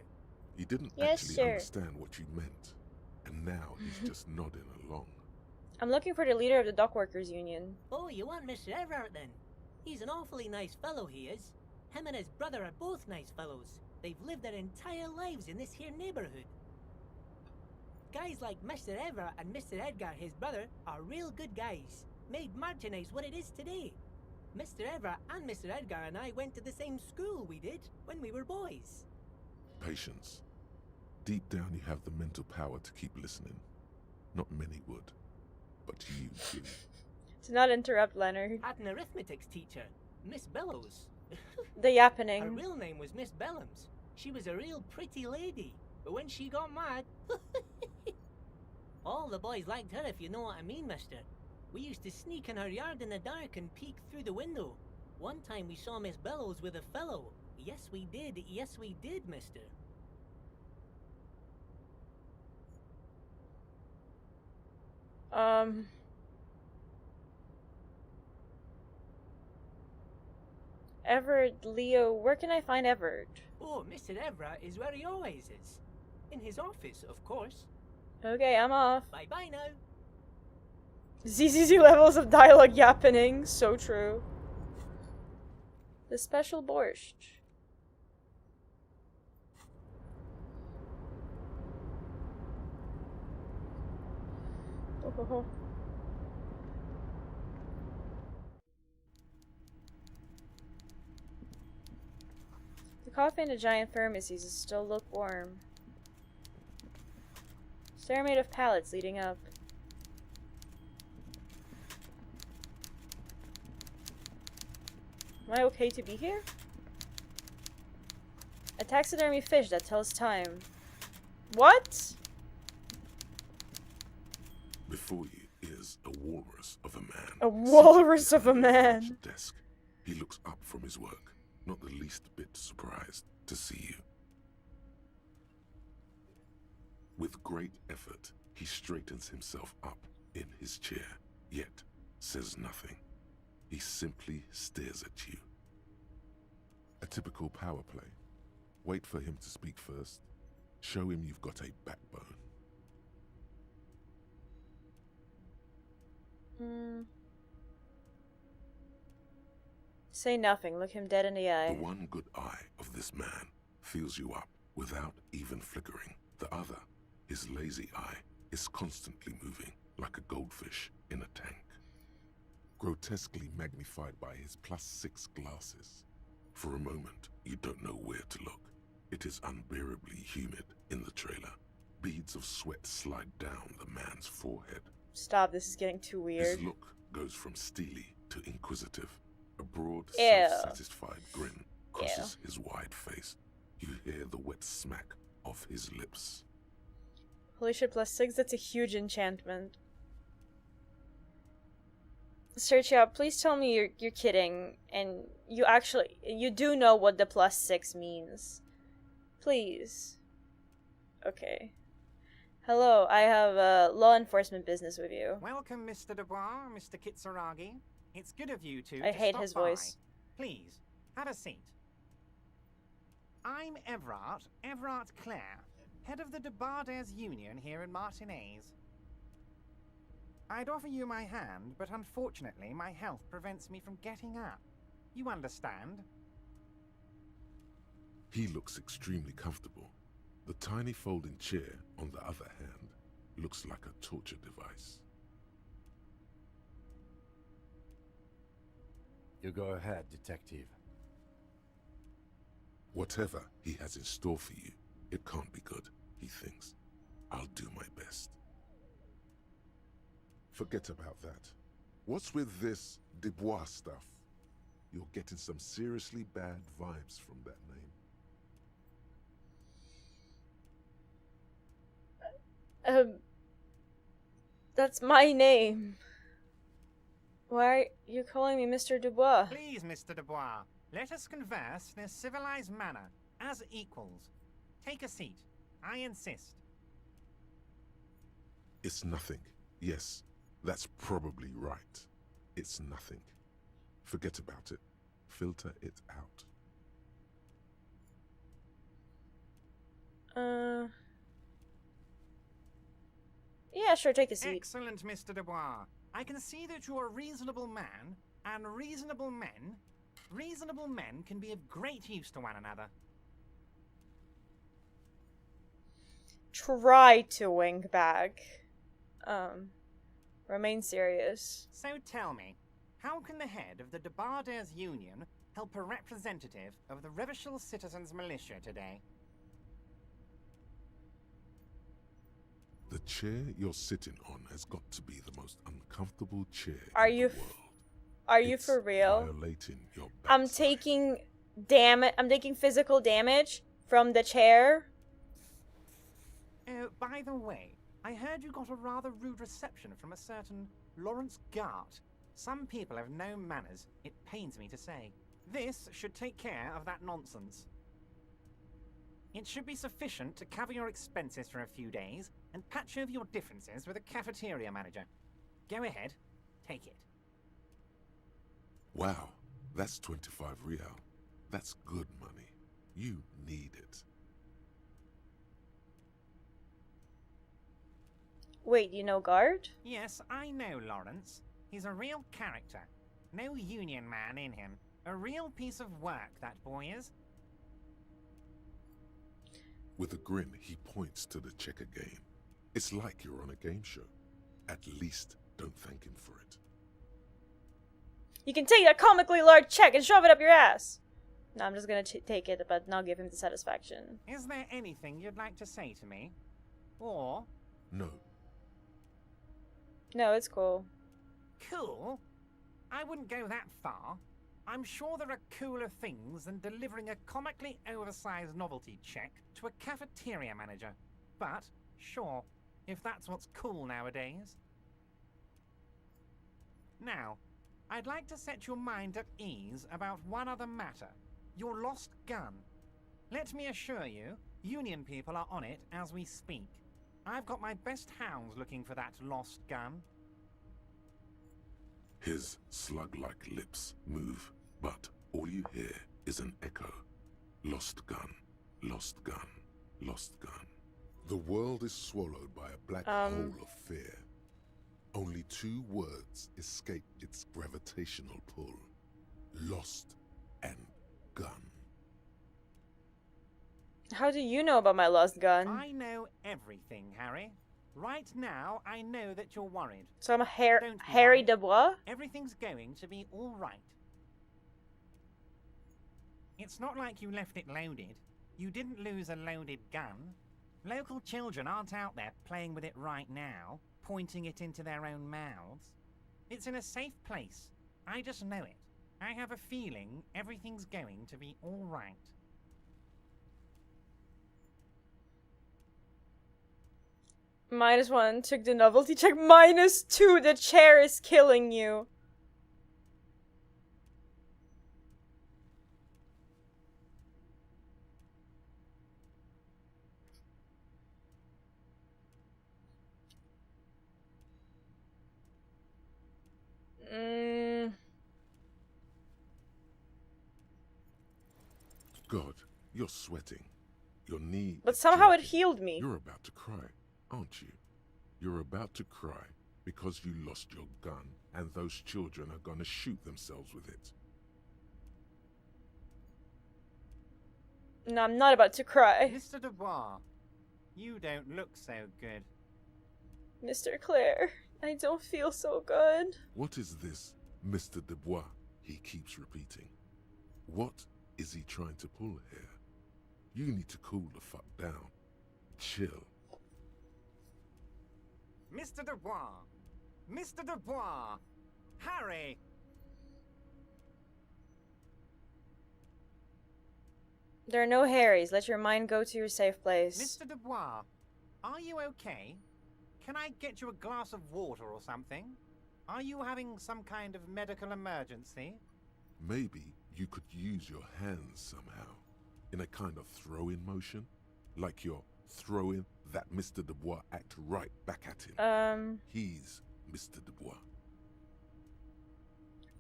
B: He didn't
A: Yes,
B: actually
A: sir.
B: understand what you meant. And now he's just nodding along.
A: I'm looking for the leader of the dock workers union.
M: Oh, you want Mr. Everett then? He's an awfully nice fellow, he is. Him and his brother are both nice fellows. They've lived their entire lives in this here neighborhood. Guys like Mr. Everett and Mr. Edgar, his brother, are real good guys. Made Martinez what it is today. Mr. Everett and Mr. Edgar and I went to the same school, we did, when we were boys.
B: Patience. Deep down you have the mental power to keep listening. Not many would, but you do.
A: Do not interrupt, Leonard.
M: Had an arithmetics teacher, Miss Bellows.
A: The yappening.
M: Her real name was Miss Bellams. She was a real pretty lady, but when she got mad... all the boys liked her, if you know what I mean, mister. We used to sneak in her yard in the dark and peek through the window. One time we saw Miss Bellows with a fellow. Yes, we did, mister.
A: Everett, Leo, where can I find Everett?
M: Oh, Mr. Everett is where he always is. In his office, of course.
A: Okay, I'm off.
M: Bye-bye now.
A: ZZZ levels of dialogue yappening. So true. The special borscht. Oh. The coffee in the giant thermoses is still lukewarm. Stair made of pallets leading up. Am I okay to be here? A taxidermy fish that tells time. What?
B: Before you is a walrus of a man.
A: A walrus of a man.
B: Desk. He looks up from his work, not the least bit surprised to see you. With great effort, he straightens himself up in his chair, yet says nothing. He simply stares at you. A typical power play. Wait for him to speak first. Show him you've got a backbone.
A: Say nothing. Look him dead in the eye.
B: The one good eye of this man fills you up without even flickering. The other, his lazy eye, is constantly moving like a goldfish in a tank. Grotesquely magnified by his +6 glasses. For a moment, you don't know where to look. It is unbearably humid in the trailer. Beads of sweat slide down the man's forehead.
A: Stop, this is getting too weird.
B: His look goes from steely to inquisitive. A broad,
A: Ew.
B: self-satisfied grin crosses his wide face. You hear the wet smack of his lips.
A: Holy shit, +6, that's a huge enchantment. Sergio, please tell me you're kidding, and you do know what the +6 means. Please. Okay. Hello, I have a law enforcement business with you.
R: Welcome, Mr. Dubois, Mr. Kitsuragi. It's good of you to
A: I hate
R: stop
A: his
R: by.
A: voice.
R: Please, have a seat. I'm Everard Clare, head of the Debarders Union here in Martinez. I'd offer you my hand, but unfortunately my health prevents me from getting up. You understand?
B: He looks extremely comfortable. The tiny folding chair, on the other hand, looks like a torture device.
C: You go ahead, detective.
B: Whatever he has in store for you, it can't be good, he thinks. I'll do my best. Forget about that. What's with this Dubois stuff? You're getting some seriously bad vibes from that name.
A: That's my name. Why are you calling me Mr. Dubois?
R: Please, Mr. Dubois, let us converse in a civilized manner, as equals. Take a seat. I insist.
B: It's nothing. Yes, that's probably right. It's nothing. Forget about it. Filter it out.
A: Yeah, sure, take a seat.
R: Excellent, Mr. Dubois. I can see that you're a reasonable man, and reasonable men can be of great use to one another.
A: Try to wink back. Remain serious.
R: So tell me, how can the head of the Debarders Union help a representative of the Revachol Citizens Militia today?
B: The chair you're sitting on has got to be the most uncomfortable chair
A: Are
B: in
A: you
B: the world.
A: Are you
B: It's
A: for real?
B: Violating your
A: I'm taking physical damage from the chair.
R: Oh, by the way, I heard you got a rather rude reception from a certain Lawrence Gart. Some people have no manners, it pains me to say. This should take care of that nonsense. It should be sufficient to cover your expenses for a few days and patch over your differences with a cafeteria manager. Go ahead, take it.
B: Wow, that's 25 real. That's good money. You need it.
A: Wait, you know Guard?
R: Yes, I know Lawrence. He's a real character. No union man in him. A real piece of work, that boy is.
B: With a grin, he points to the checker game. It's like you're on a game show. At least don't thank him for it.
A: You can take that comically large check and shove it up your ass. No, I'm just gonna take it, but not give him the satisfaction.
R: Is there anything you'd like to say to me? Or...
B: No.
A: No, it's cool.
R: Cool? I wouldn't go that far. I'm sure there are cooler things than delivering a comically oversized novelty check to a cafeteria manager. But, sure, if that's what's cool nowadays. Now, I'd like to set your mind at ease about one other matter. Your lost gun. Let me assure you, Union people are on it as we speak. I've got my best hounds looking for that lost gun.
B: His slug-like lips move, but all you hear is an echo. Lost gun, lost gun, lost gun. The world is swallowed by a black hole of fear. Only 2 words escape its gravitational pull. Lost and gun.
A: How do you know about my lost gun?
R: I know everything, Harry. Right now, I know that you're worried.
A: So I'm
R: Don't be
A: Harry
R: worried.
A: Dubois?
R: Everything's going to be all right. It's not like you left it loaded. You didn't lose a loaded gun. Local children aren't out there playing with it right now, pointing it into their own mouths. It's in a safe place. I just know it. I have a feeling everything's going to be all right.
A: -1, took the novelty check. -2, the chair is killing you.
B: God, you're sweating. Your knee.
A: But
B: is
A: somehow it
B: jerking.
A: healed me.
B: You're about to cry, aren't you? You're about to cry because you lost your gun and those children are gonna shoot themselves with it.
A: No, I'm not about to cry.
R: Mr. Dubois, you don't look so good.
A: Mr. Clare, I don't feel so good.
B: What is this, Mr. Dubois? He keeps repeating. What is he trying to pull here? You need to cool the fuck down. Chill.
R: Mr. Dubois! Mr. Dubois! Harry!
A: There are no Harrys. Let your mind go to your safe place.
R: Mr. Dubois, are you okay? Can I get you a glass of water or something? Are you having some kind of medical emergency?
B: Maybe you could use your hands somehow, in a kind of throw-in motion, like you're throwing that Mr. Dubois act right back at him. He's Mr. Dubois.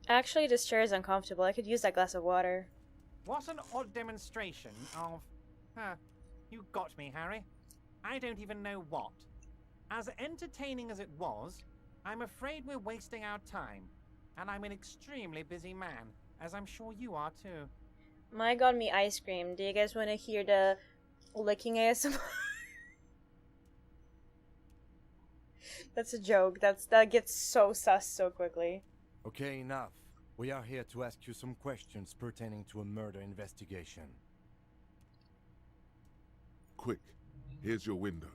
A: Actually, this chair is uncomfortable. I could use that glass of water.
R: What an odd demonstration of... you got me, Harry. I don't even know what. As entertaining as it was, I'm afraid we're wasting our time. And I'm an extremely busy man, as I'm sure you are too.
A: My god, me ice cream. Do you guys want to hear the licking ASMR? That's a joke. That gets so sus so quickly.
C: Okay, enough. We are here to ask you some questions pertaining to a murder investigation.
B: Quick, here's your window.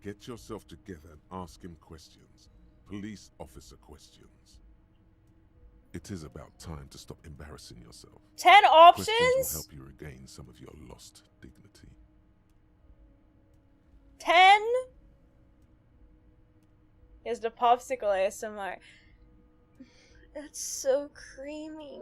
B: Get yourself together and ask him questions. Police officer questions. It is about time to stop embarrassing yourself.
A: 10 options?
B: Questions will help you regain some of your lost dignity.
A: 10? Here's the popsicle ASMR. That's so creamy.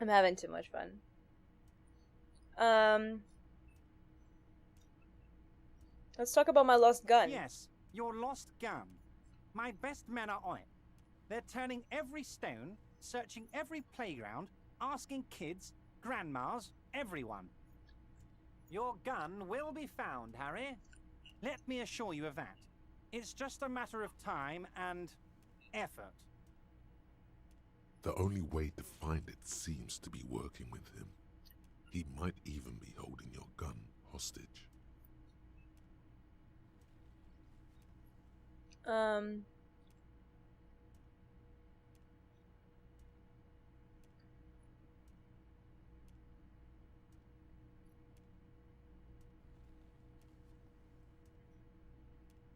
A: I'm having too much fun. Let's talk about my lost gun.
R: Yes, your lost gun. My best men are on it. They're turning every stone, searching every playground, asking kids, grandmas, everyone. Your gun will be found, Harry. Let me assure you of that. It's just a matter of time and effort.
B: The only way to find it seems to be working with him. He might even be holding your gun hostage.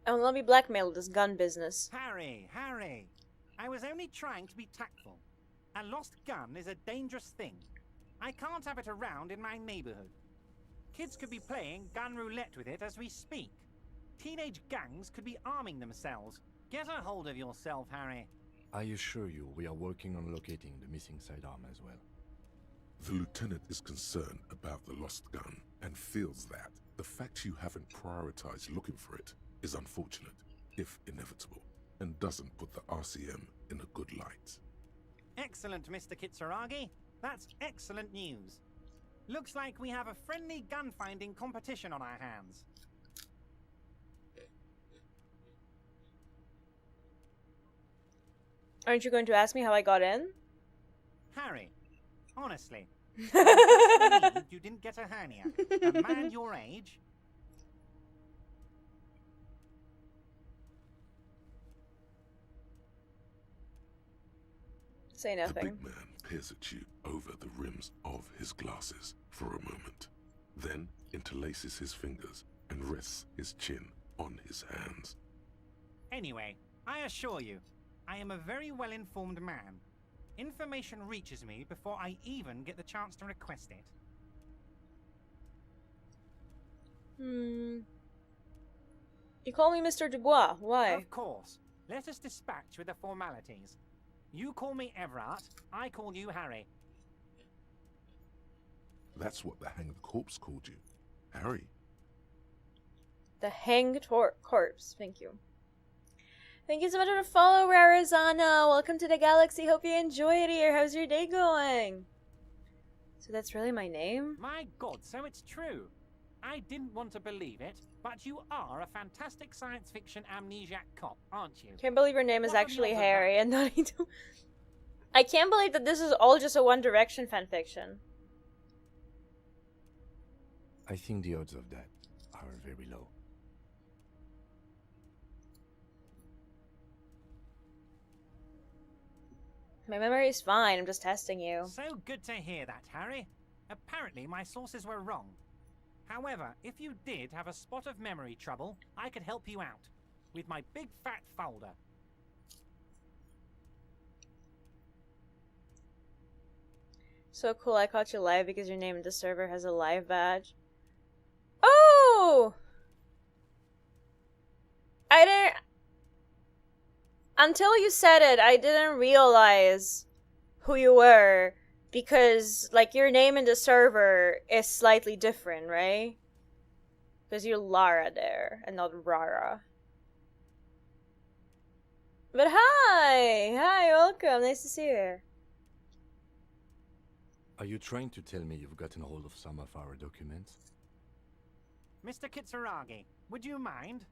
A: I will not be blackmailed with this gun business.
R: Harry! I was only trying to be tactful. A lost gun is a dangerous thing. I can't have it around in my neighborhood. Kids could be playing gun roulette with it as we speak. Teenage gangs could be arming themselves. Get a hold of yourself, Harry.
C: I assure you, we are working on locating the missing sidearm as well.
B: The lieutenant is concerned about the lost gun and feels that the fact you haven't prioritized looking for it is unfortunate, if inevitable, and doesn't put the RCM in a good light.
R: Excellent, Mr. Kitsuragi. That's excellent news. Looks like we have a friendly gun-finding competition on our hands.
A: Aren't you going to ask me how I got in?
R: Harry, honestly, I just believe you didn't get a hernia. A man your age...
A: Say
B: The
A: nothing.
B: big man peers at you over the rims of his glasses for a moment, then interlaces his fingers and rests his chin on his hands.
R: Anyway, I assure you, I am a very well-informed man. Information reaches me before I even get the chance to request it.
A: You call me Mr. Dubois. Why?
R: Of course. Let us dispatch with the formalities. You call me Everett, I call you Harry.
B: That's what the hanged corpse called you, Harry.
A: The hanged corpse. Thank you. Thank you so much for the follow, Rarizana. Welcome to the galaxy. Hope you enjoy it here. How's your day going? So that's really my name?
R: My God, so it's true. I didn't want to believe it, but you are a fantastic science fiction amnesiac cop, aren't you?
A: Can't believe your name is
R: What are the
A: actually
R: odds of
A: Harry and not Hitomi. I can't believe that this is all just a One Direction fanfiction.
C: I think the odds of that are very low.
A: My memory is fine. I'm just testing you.
R: So good to hear that, Harry. Apparently my sources were wrong. However, if you did have a spot of memory trouble, I could help you out with my big fat folder.
A: So cool, I caught you live because your name in the server has a live badge. Oh! I didn't... Until you said it, I didn't realize who you were. Because, like, your name in the server is slightly different, right? Because you're Lara there, and not Rara. But hi! Hi, welcome. Nice to see you here.
C: Are you trying to tell me you've gotten hold of some of our documents?
R: Mr. Kitsuragi, would you mind?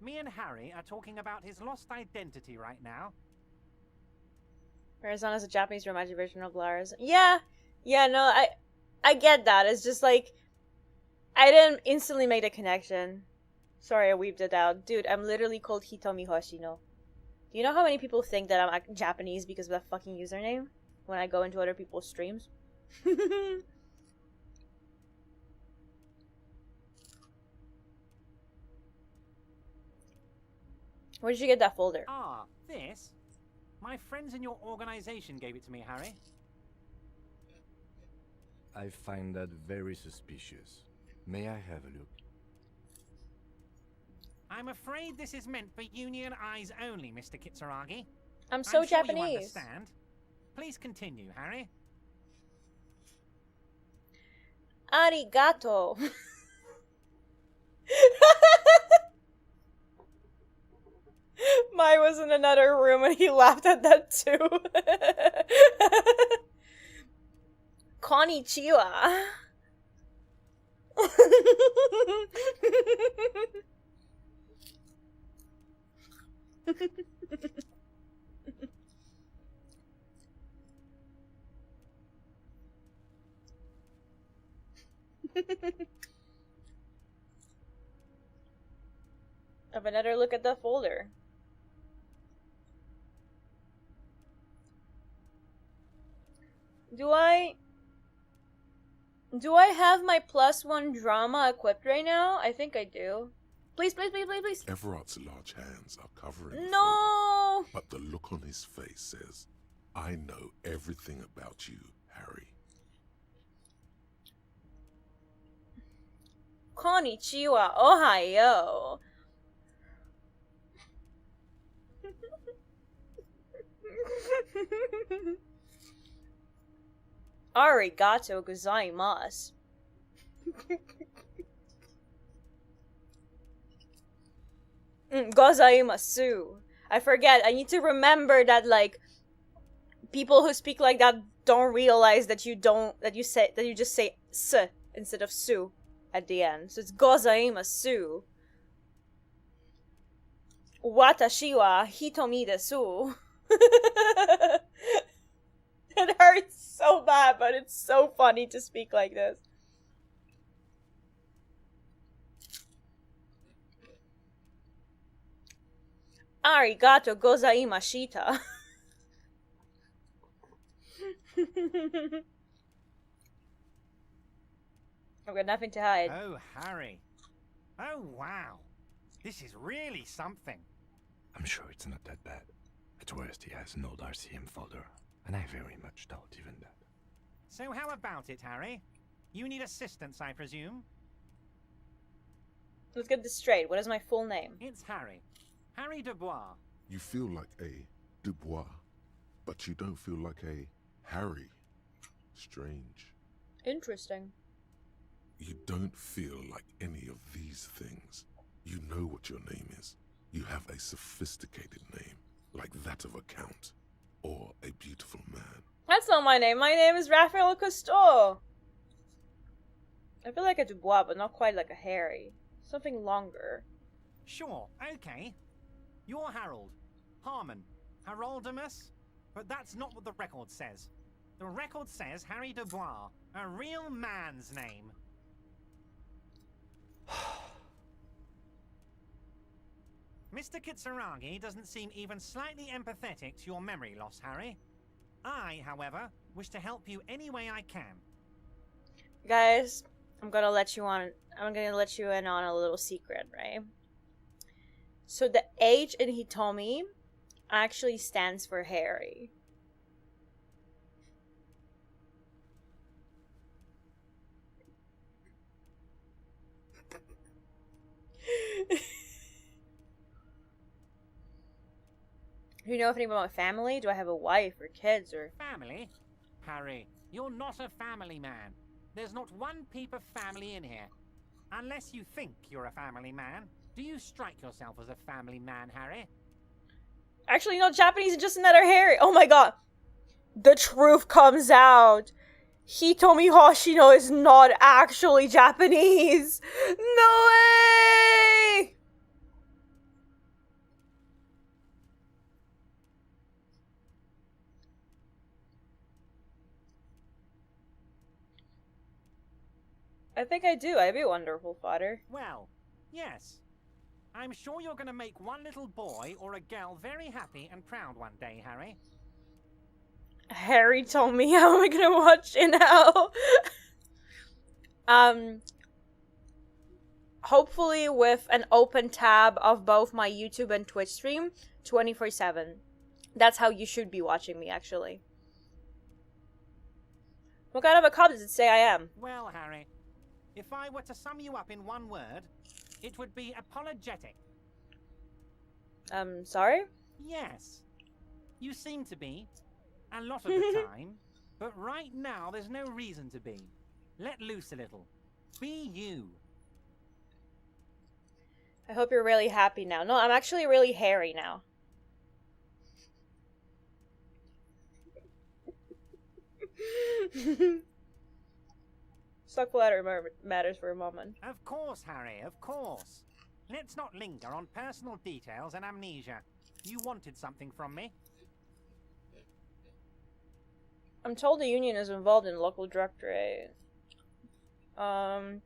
R: Me and Harry are talking about his lost identity right now.
A: Arizona's a Japanese romantic version of Lara's. Yeah, no, I get that. It's just like, I didn't instantly make the connection. Sorry, I weaved it out. Dude, I'm literally called Hitomi Hoshino. Do you know how many people think that I'm Japanese because of that fucking username? When I go into other people's streams? Where did you get that folder?
R: Ah, this? My friends in your organization gave it to me, Harry.
C: I find that very suspicious. May I have a look?
R: I'm afraid this is meant for Union eyes only, Mr. Kitsuragi.
A: I'm so
R: sure
A: Japanese.
R: You understand. Please continue, Harry.
A: Arigato. Mai was in another room and he laughed at that too. Konnichiwa. Have another look at the folder. Do I have my +1 drama equipped right now? I think I do. Please, please, please, please, please.
B: Everett's large hands are covering the
A: No!
B: folder, but the look on his face says, I know everything about you, Harry.
A: Konnichiwa, ohayo. Arigato gozaimasu. Gozaimasu. I forget. I need to remember that, like, people who speak like that don't realize that you just say s instead of su at the end. So it's gozaimasu. Watashi wa Hitomi desu. It hurts so bad, but it's so funny to speak like this. Arigato gozaimashita. I've got nothing to hide.
R: Oh, Harry. Oh, wow. This is really something.
C: I'm sure it's not that bad. At worst, he has an old RCM folder, and I very much doubt even that.
R: So how about it, Harry? You need assistance, I presume?
A: Let's get this straight. What is my full name?
R: It's Harry. Harry Dubois.
B: You feel like a Dubois, but you don't feel like a Harry. Strange.
A: Interesting.
B: You don't feel like any of these things. You know what your name is. You have a sophisticated name, like that of a count, or a beautiful man.
A: That's not my name. My name is Raphael Cousteau. I feel like a Dubois, but not quite like a Harry. Something longer.
R: Sure, okay. You're Harold. Harmon. Haroldamus? But that's not what the record says. The record says Harry Dubois, a real man's name. Mr. Kitsuragi doesn't seem even slightly empathetic to your memory loss, Harry. I, however, wish to help you any way I can.
A: Guys, I'm gonna let you in on a little secret, right? So the H in Hitomi actually stands for Harry. Do you know anything about my family? Do I have a wife or kids or...
R: Family? Harry, you're not a family man. There's not one peep of family in here. Unless you think you're a family man. Do you strike yourself as a family man, Harry?
A: Actually, no, Japanese is just another Harry. Oh my god. The truth comes out. Hitomi Hoshino is not actually Japanese. No way! I think I do. I'd be wonderful fodder.
R: Well, yes. I'm sure you're going to make one little boy or a girl very happy and proud one day, Harry.
A: Harry told me, how am I gonna watch it now? Hopefully with an open tab of both my YouTube and Twitch stream 24/7. That's how you should be watching me, actually. What kind of a cop does it say I am?
R: Well, Harry, if I were to sum you up in one word, it would be apologetic.
A: Sorry?
R: Yes. You seem to be. A lot of the time. But right now, there's no reason to be. Let loose a little. Be you.
A: I hope you're really happy now. No, I'm actually really hairy now. Stuck letter matters for a moment.
R: Of course, Harry, of course. Let's not linger on personal details and amnesia. You wanted something from me.
A: I'm told the union is involved in local drug trade. What's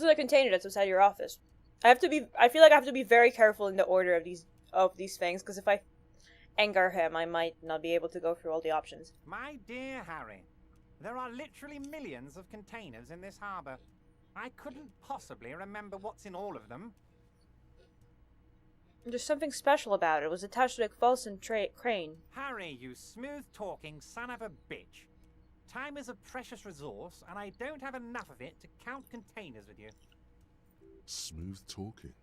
A: in the container that's outside your office? I feel like I have to be very careful in the order of these things, because if I anger him, I might not be able to go through all the options.
R: My dear Harry, there are literally millions of containers in this harbor. I couldn't possibly remember what's in all of them.
A: There's something special about it. It was attached to a Fulson crane.
R: Harry, you smooth-talking son of a bitch. Time is a precious resource, and I don't have enough of it to count containers with you.
B: Smooth talking.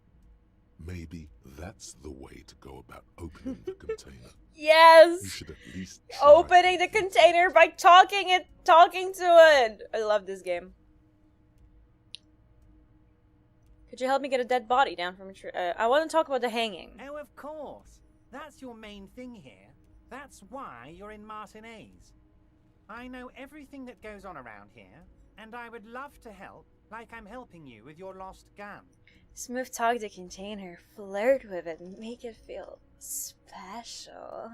B: Maybe that's the way to go about opening the container.
A: Yes!
B: You should at least
A: Opening the container by talking to it! I love this game. Could you help me get a dead body down from a tree? I want to talk about the hanging.
R: Oh, of course. That's your main thing here. That's why you're in Martinez. I know everything that goes on around here, and I would love to help, like I'm helping you with your lost gun.
A: Smooth talk the container, flirt with it, and make it feel special.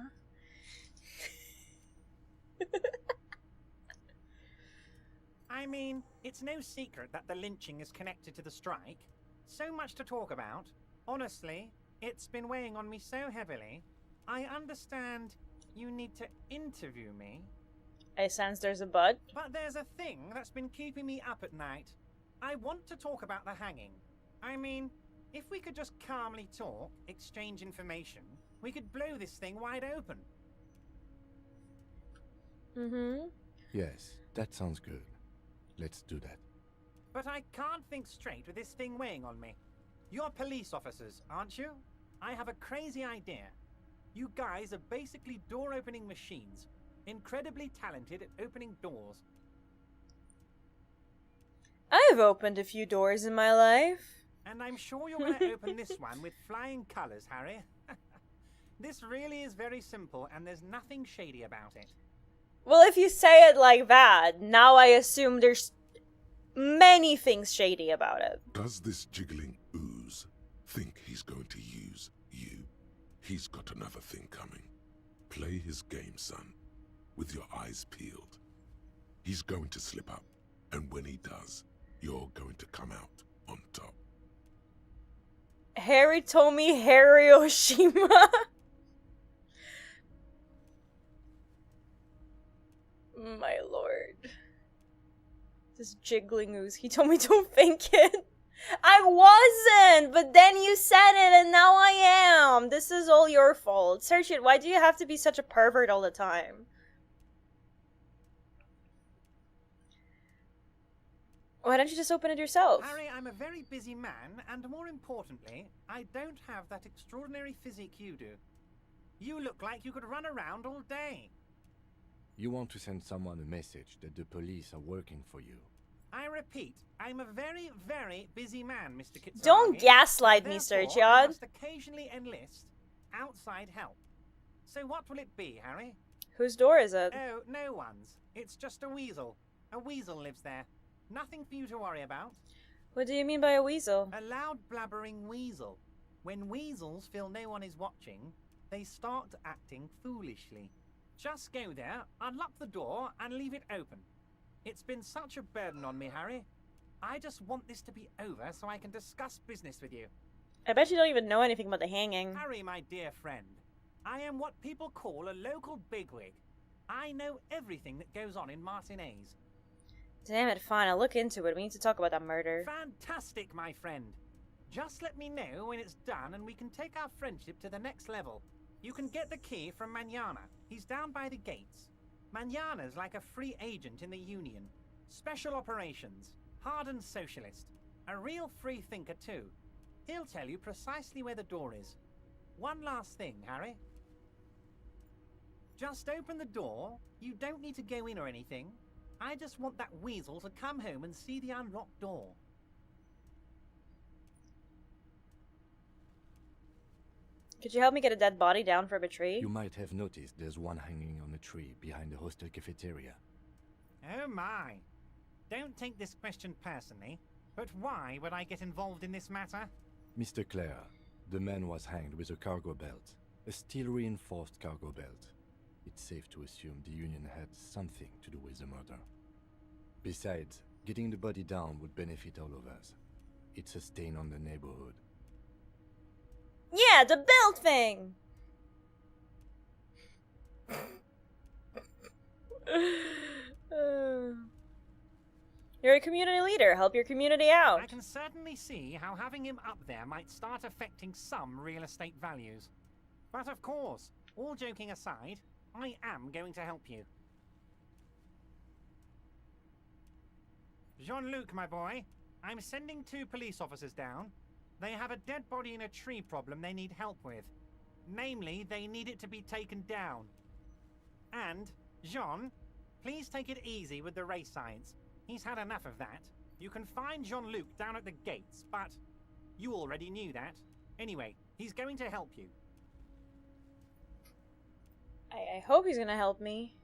R: I mean, it's no secret that the lynching is connected to the strike. So much to talk about. Honestly, it's been weighing on me so heavily. I understand you need to interview me.
A: I sense there's a but.
R: But there's a thing that's been keeping me up at night. I want to talk about the hanging. I mean, if we could just calmly talk, exchange information, we could blow this thing wide open.
A: Mm-hmm.
C: Yes, that sounds good. Let's do that.
R: But I can't think straight with this thing weighing on me. You're police officers, aren't you? I have a crazy idea. You guys are basically door-opening machines, incredibly talented at opening doors.
A: I've opened a few doors in my life.
R: And I'm sure you're going to open this one with flying colors, Harry. This really is very simple, and there's nothing shady about it.
A: Well, if you say it like that, now I assume there's many things shady about it.
B: Does this jiggling ooze think he's going to use you? He's got another thing coming. Play his game, son, with your eyes peeled. He's going to slip up, and when he does, you're going to come out on top.
A: Hitomi Oshima. My lord. This jiggling ooze. He told me don't think it. I wasn't! But then you said it and now I am! This is all your fault. Search it. Why do you have to be such a pervert all the time? Why don't you just open it yourself?
R: Harry, I'm a very busy man, and more importantly, I don't have that extraordinary physique you do. You look like you could run around all day.
C: You want to send someone a message that the police are working for you.
R: I repeat, I'm a very, very busy man, Mr. Kitsuragi.
A: Don't gaslight me, Sir
R: I
A: John.
R: must occasionally enlist outside help. So what will it be, Harry?
A: Whose door is it?
R: Oh, no one's. It's just a weasel. A weasel lives there. Nothing for you to worry about.
A: What do you mean by a weasel?
R: A loud blabbering weasel. When weasels feel no one is watching, they start acting foolishly. Just go there, unlock the door, and leave it open. It's been such a burden on me, Harry. I just want this to be over so I can discuss business with you.
A: I bet you don't even know anything about the hanging.
R: Harry, my dear friend, I am what people call a local bigwig. I know everything that goes on in Martinez.
A: Damn it, fine, I'll look into it. We need to talk about that murder.
R: Fantastic, my friend. Just let me know when it's done and we can take our friendship to the next level. You can get the key from Manana. He's down by the gates. Manana's like a free agent in the Union. Special operations. Hardened socialist. A real free thinker, too. He'll tell you precisely where the door is. One last thing, Harry. Just open the door. You don't need to go in or anything. I just want that weasel to come home and see the unlocked door.
A: Could you help me get a dead body down from a tree?
C: You might have noticed there's one hanging on a tree behind the hostel cafeteria.
R: Oh my. Don't take this question personally, but why would I get involved in this matter?
C: Mr. Clare, the man was hanged with a cargo belt. A steel-reinforced cargo belt. It's safe to assume the Union had something to do with the murder. Besides, getting the body down would benefit all of us. It's a stain on the neighborhood.
A: Yeah, the belt thing! You're a community leader. Help your community out.
R: I can certainly see how having him up there might start affecting some real estate values. But of course, all joking aside, I am going to help you. Jean-Luc, my boy, I'm sending 2 police officers down. They have a dead body in a tree problem they need help with. Namely, they need it to be taken down. And, Jean, please take it easy with the race science. He's had enough of that. You can find Jean-Luc down at the gates, but you already knew that. Anyway, he's going to help you.
A: I hope he's gonna help me.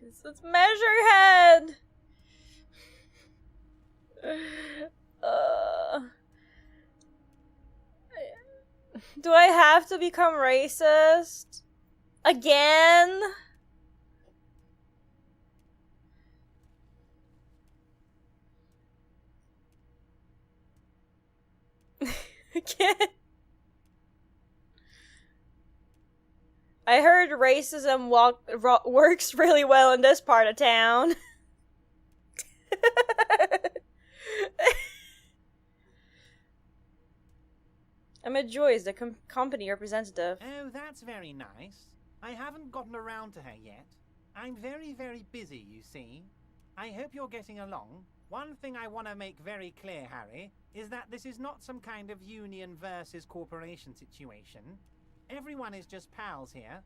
A: It's Measurehead! Do I have to become racist? Again? Again? I heard racism works really well in this part of town. I'm a Joyce, the company representative.
R: Oh, that's very nice. I haven't gotten around to her yet. I'm very, very busy, you see. I hope you're getting along. One thing I want to make very clear, Harry, is that this is not some kind of union versus corporation situation. Everyone is just pals here.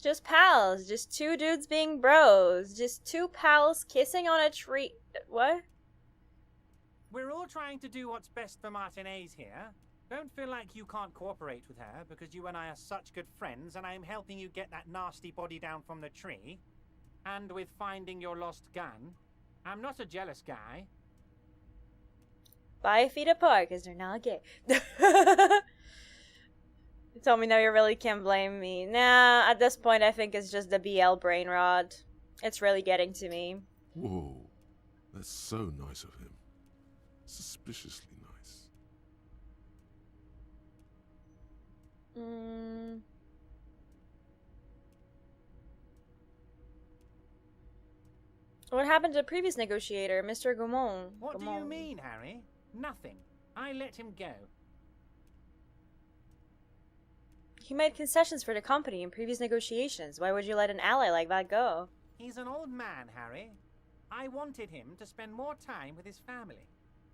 A: Just pals. Just 2 dudes being bros. Just 2 pals kissing on a tree. What?
R: We're all trying to do what's best for Martinez here. Don't feel like you can't cooperate with her because you and I are such good friends and I'm helping you get that nasty body down from the tree. And with finding your lost gun. I'm not a jealous guy.
A: 5 feet apart because they're not gay. You told me now you really can't blame me. Nah, at this point I think it's just the BL brain rot. It's really getting to me.
B: Whoa, that's so nice of him. Suspiciously nice.
A: What happened to the previous negotiator, Mr. Gaumont?
R: What do you mean, Harry? Nothing. I let him go.
A: He made concessions for the company in previous negotiations. Why would you let an ally like that go?
R: He's an old man, Harry. I wanted him to spend more time with his family.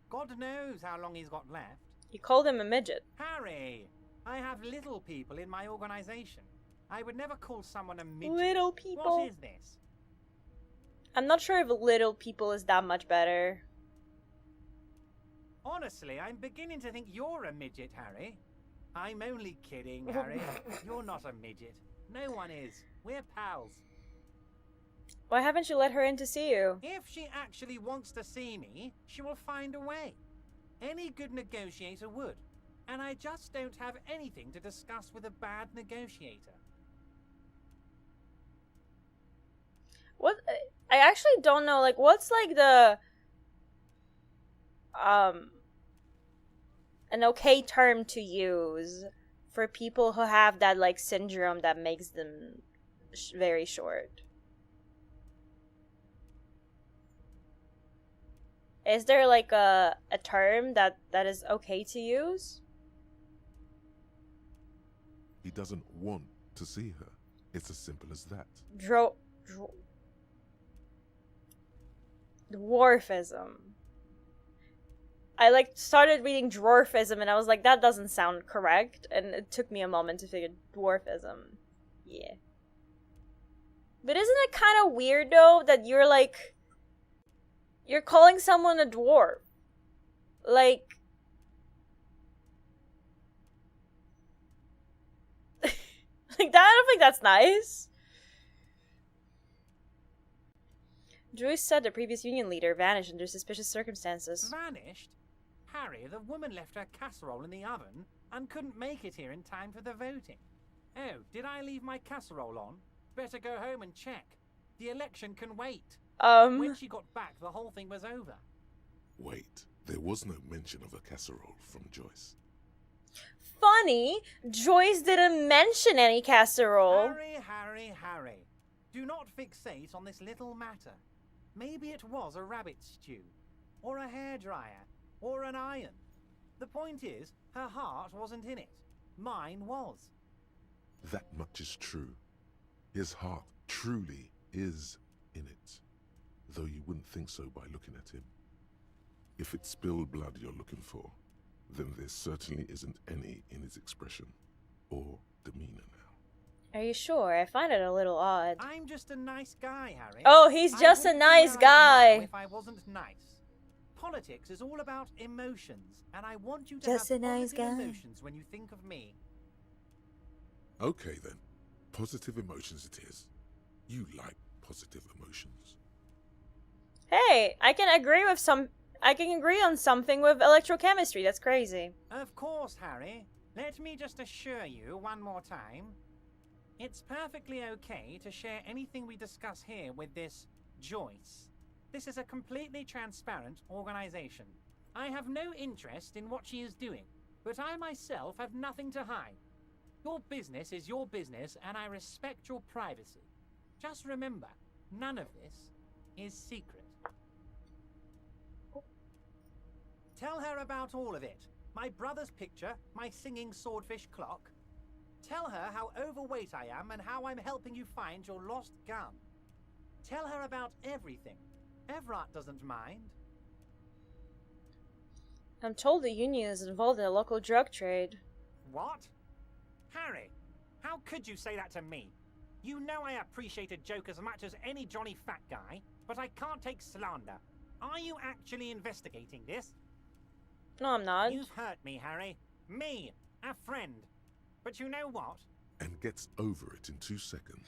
R: God knows how long he's got left.
A: You called him a midget.
R: Harry, I have little people in my organization. I would never call someone a midget.
A: Little people?
R: What is this?
A: I'm not sure if little people is that much better.
R: Honestly, I'm beginning to think you're a midget, Harry. I'm only kidding, Harry. You're not a midget. No one is. We're pals.
A: Why haven't you let her in to see you?
R: If she actually wants to see me, she will find a way. Any good negotiator would. And I just don't have anything to discuss with a bad negotiator.
A: What? I actually don't know, like, what's, like, the, an okay term to use for people who have that, like, syndrome that makes them very short? Is there, like, a term that is okay to use?
B: He doesn't want to see her. It's as simple as that.
A: Dwarfism. I like started reading dwarfism and I was like, that doesn't sound correct, and it took me a moment to figure dwarfism. Yeah. But isn't it kind of weird though that you're like, you're calling someone a dwarf? Like, like that, I don't think that's nice. Joyce said the previous union leader vanished under suspicious circumstances.
R: Vanished? Harry, the woman left her casserole in the oven and couldn't make it here in time for the voting. Oh, did I leave my casserole on? Better go home and check. The election can wait. When she got back, the whole thing was over.
B: Wait, there was no mention of a casserole from Joyce.
A: Funny, Joyce didn't mention any casserole.
R: Harry. Do not fixate on this little matter. Maybe it was a rabbit stew, or a hairdryer, or an iron. The point is, her heart wasn't in it. Mine was.
B: That much is true. His heart truly is in it, though you wouldn't think so by looking at him. If it's spilled blood you're looking for, then there certainly isn't any in his expression or demeanor now.
A: Are you sure? I find it a little odd.
R: I'm just a nice guy, Harry.
A: Oh, he's just a nice guy.
R: If I wasn't nice. Politics is all about emotions, and I want you to
A: Just
R: have
A: a nice
R: positive
A: guy.
R: emotions when you think of me.
B: Okay then, positive emotions it is. You like positive emotions.
A: Hey, I can agree on something with electrochemistry. That's crazy.
R: Of course, Harry. Let me just assure you one more time. It's perfectly okay to share anything we discuss here with this Joyce. This is a completely transparent organization. I have no interest in what she is doing, but I myself have nothing to hide. Your business is your business, and I respect your privacy. Just remember, none of this is secret. Tell her about all of it. My brother's picture, my singing swordfish clock. Tell her how overweight I am and how I'm helping you find your lost gun. Tell her about everything. Everett doesn't mind.
A: I'm told the union is involved in a local drug trade.
R: What? Harry, how could you say that to me? You know I appreciate a joke as much as any Johnny Fat guy, but I can't take slander. Are you actually investigating this?
A: No, I'm not.
R: You've hurt me, Harry. Me, a friend. But you know what?
B: And gets over it in 2 seconds.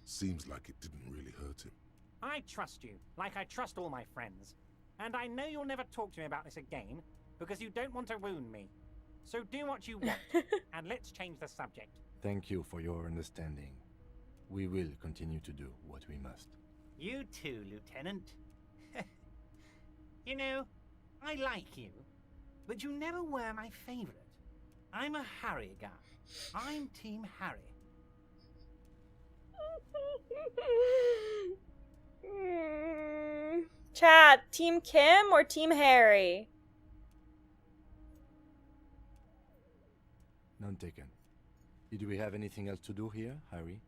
B: Seems like it didn't really hurt him.
R: I trust you, like I trust all my friends. And I know you'll never talk to me about this again, because you don't want to wound me. So do what you want, and let's change the subject.
C: Thank you for your understanding. We will continue to do what we must.
R: You too, Lieutenant. You know, I like you, but you never were my favorite. I'm a Harry guy. I'm Team Harry.
A: Chat, Team Kim or Team Harry?
C: None taken. Did we have anything else to do here, Harry?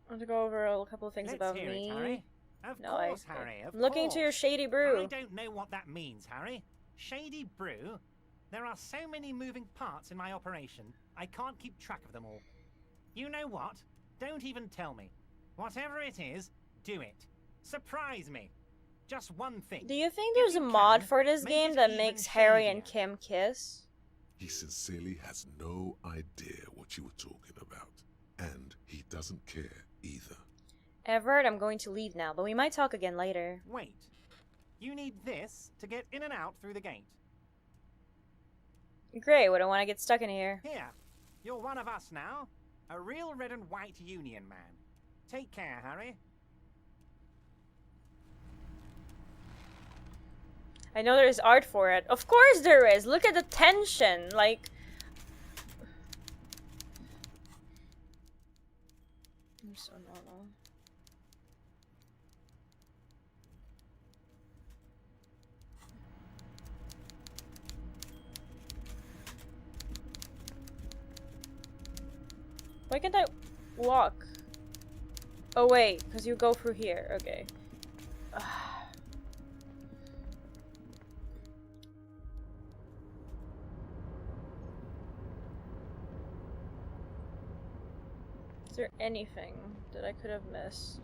A: I want to go over a couple of things
R: Let's
A: about
R: hear
A: me.
R: It, Harry. Of course, Harry, of
A: I'm looking into your
R: course.
A: shady brew.
R: I don't know what that means, Harry. Shady brew? There are so many moving parts in my operation, I can't keep track of them all. You know what? Don't even tell me. Whatever it is, do it. Surprise me. Just one thing.
A: Do you think there's a mod for this game that makes Harry and Kim kiss?
B: He sincerely has no idea what you were talking about. And he doesn't care either.
A: Everett, I'm going to leave now, but we might talk again later.
R: Wait. You need this to get in and out through the gate.
A: Great, we don't want to get stuck in here.
R: Here, you're one of us now. A real red and white union man. Take care, Harry.
A: I know there's art for it. Of course there is! Look at the tension! Like... I'm so normal. Why can't I walk? Oh wait, because you go through here. Okay. Is there anything that I could have missed?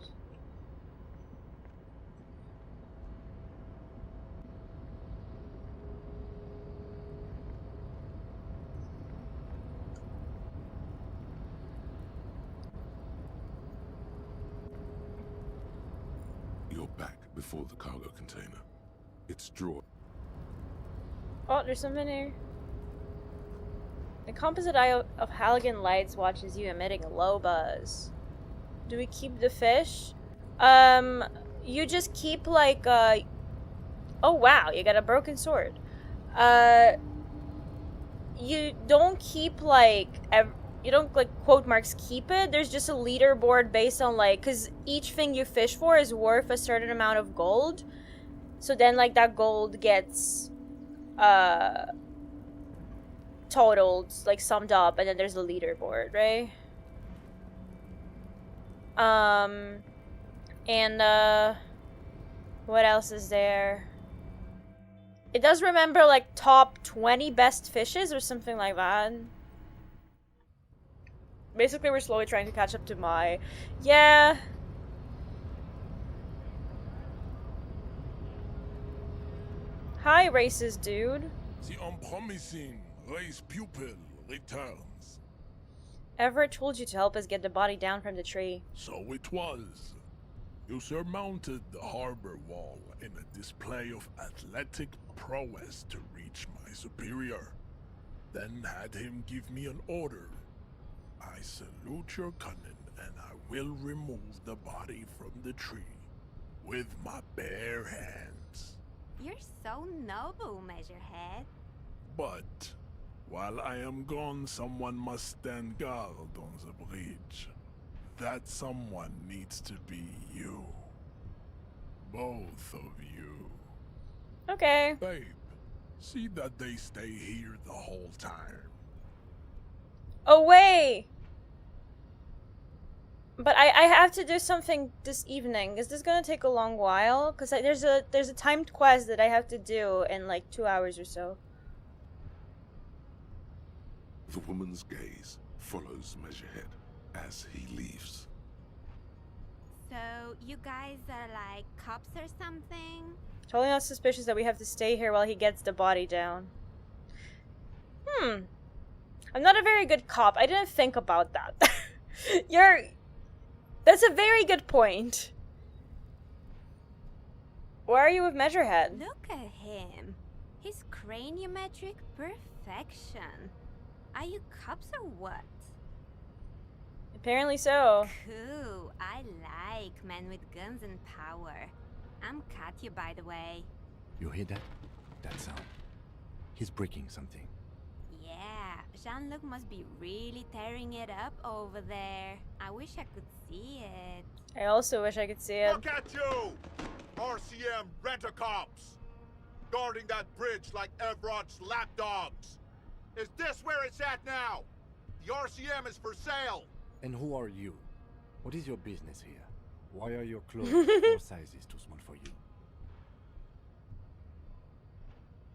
B: You're back before the cargo container. It's drawn.
A: Oh, there's something here. The composite eye of halogen lights watches you emitting a low buzz. Do we keep the fish? You just keep like, oh wow, you got a broken sword. You don't keep like, you don't like quote marks keep it. There's just a leaderboard based on like, cause each thing you fish for is worth a certain amount of gold. So then like that gold gets, totaled, like summed up, and then there's the leaderboard, right? And what else is there? It does remember like top 20 best fishes or something like that. Basically, we're slowly trying to catch up to my... Yeah. Hi, racist dude.
B: The unpromising race pupil returns.
A: Everett told you to help us get the body down from the tree.
B: So it was. You surmounted the harbor wall in a display of athletic prowess to reach my superior. Then had him give me an order. I salute your cunning, and I will remove the body from the tree with my bare hands.
S: You're so noble, Measurehead.
B: But while I am gone, someone must stand guard on the bridge. That someone needs to be you. Both of you.
A: Okay.
B: Babe, see that they stay here the whole time.
A: Away! But I have to do something this evening. Is this gonna take a long while? Because there's a timed quest that I have to do in like 2 hours or so.
B: The woman's gaze follows Measurehead as he leaves.
S: So, you guys are like cops or something?
A: Totally not suspicious that we have to stay here while he gets the body down. I'm not a very good cop. I didn't think about that. That's a very good point. Why are you with Measurehead?
S: Look at him. His craniometric perfection. Are you cops or what?
A: Apparently so.
S: Cool. I like men with guns and power. I'm Katya, by the way.
C: You hear that? That sound. He's breaking something.
S: Yeah, Jean-Luc must be really tearing it up over there. I wish I could see it.
A: I also wish I could see it.
T: Look at you! RCM rent-a-cops! Guarding that bridge like Everett's lapdogs! Is this where it's at now? The RCM is for sale!
C: And who are you? What is your business here? Why are your clothes 4 sizes too small for you?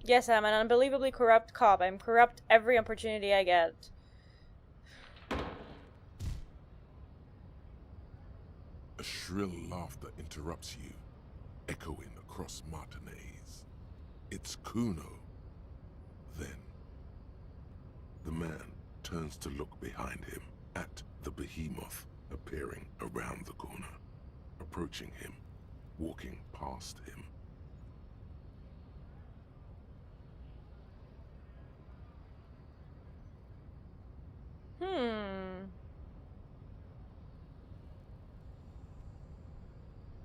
A: Yes, I'm an unbelievably corrupt cop. I'm corrupt every opportunity I get.
B: A shrill laughter interrupts you, echoing across Martinez. It's Kuno. Then, the man turns to look behind him at the behemoth appearing around the corner, approaching him, walking past him.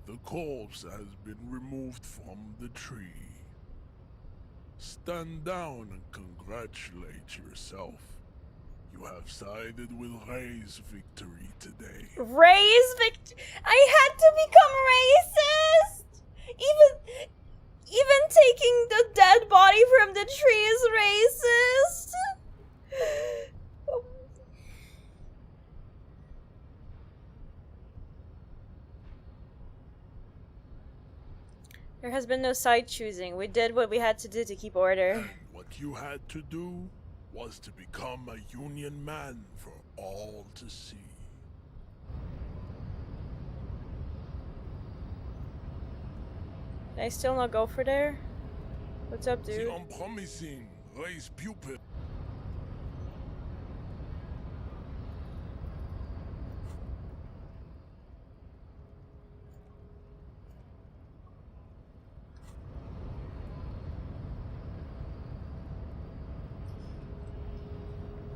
B: The corpse has been removed from the tree. Stand down and congratulate yourself. You have sided with Ray's victory today.
A: Ray's I had to become racist! Even taking the dead body from the tree is racist! There has been no side choosing. We did what we had to do to keep order.
B: And what you had to do was to become a Union man for all to see.
A: Can I still not go for there? What's up, dude?
B: The unpromising race pupil.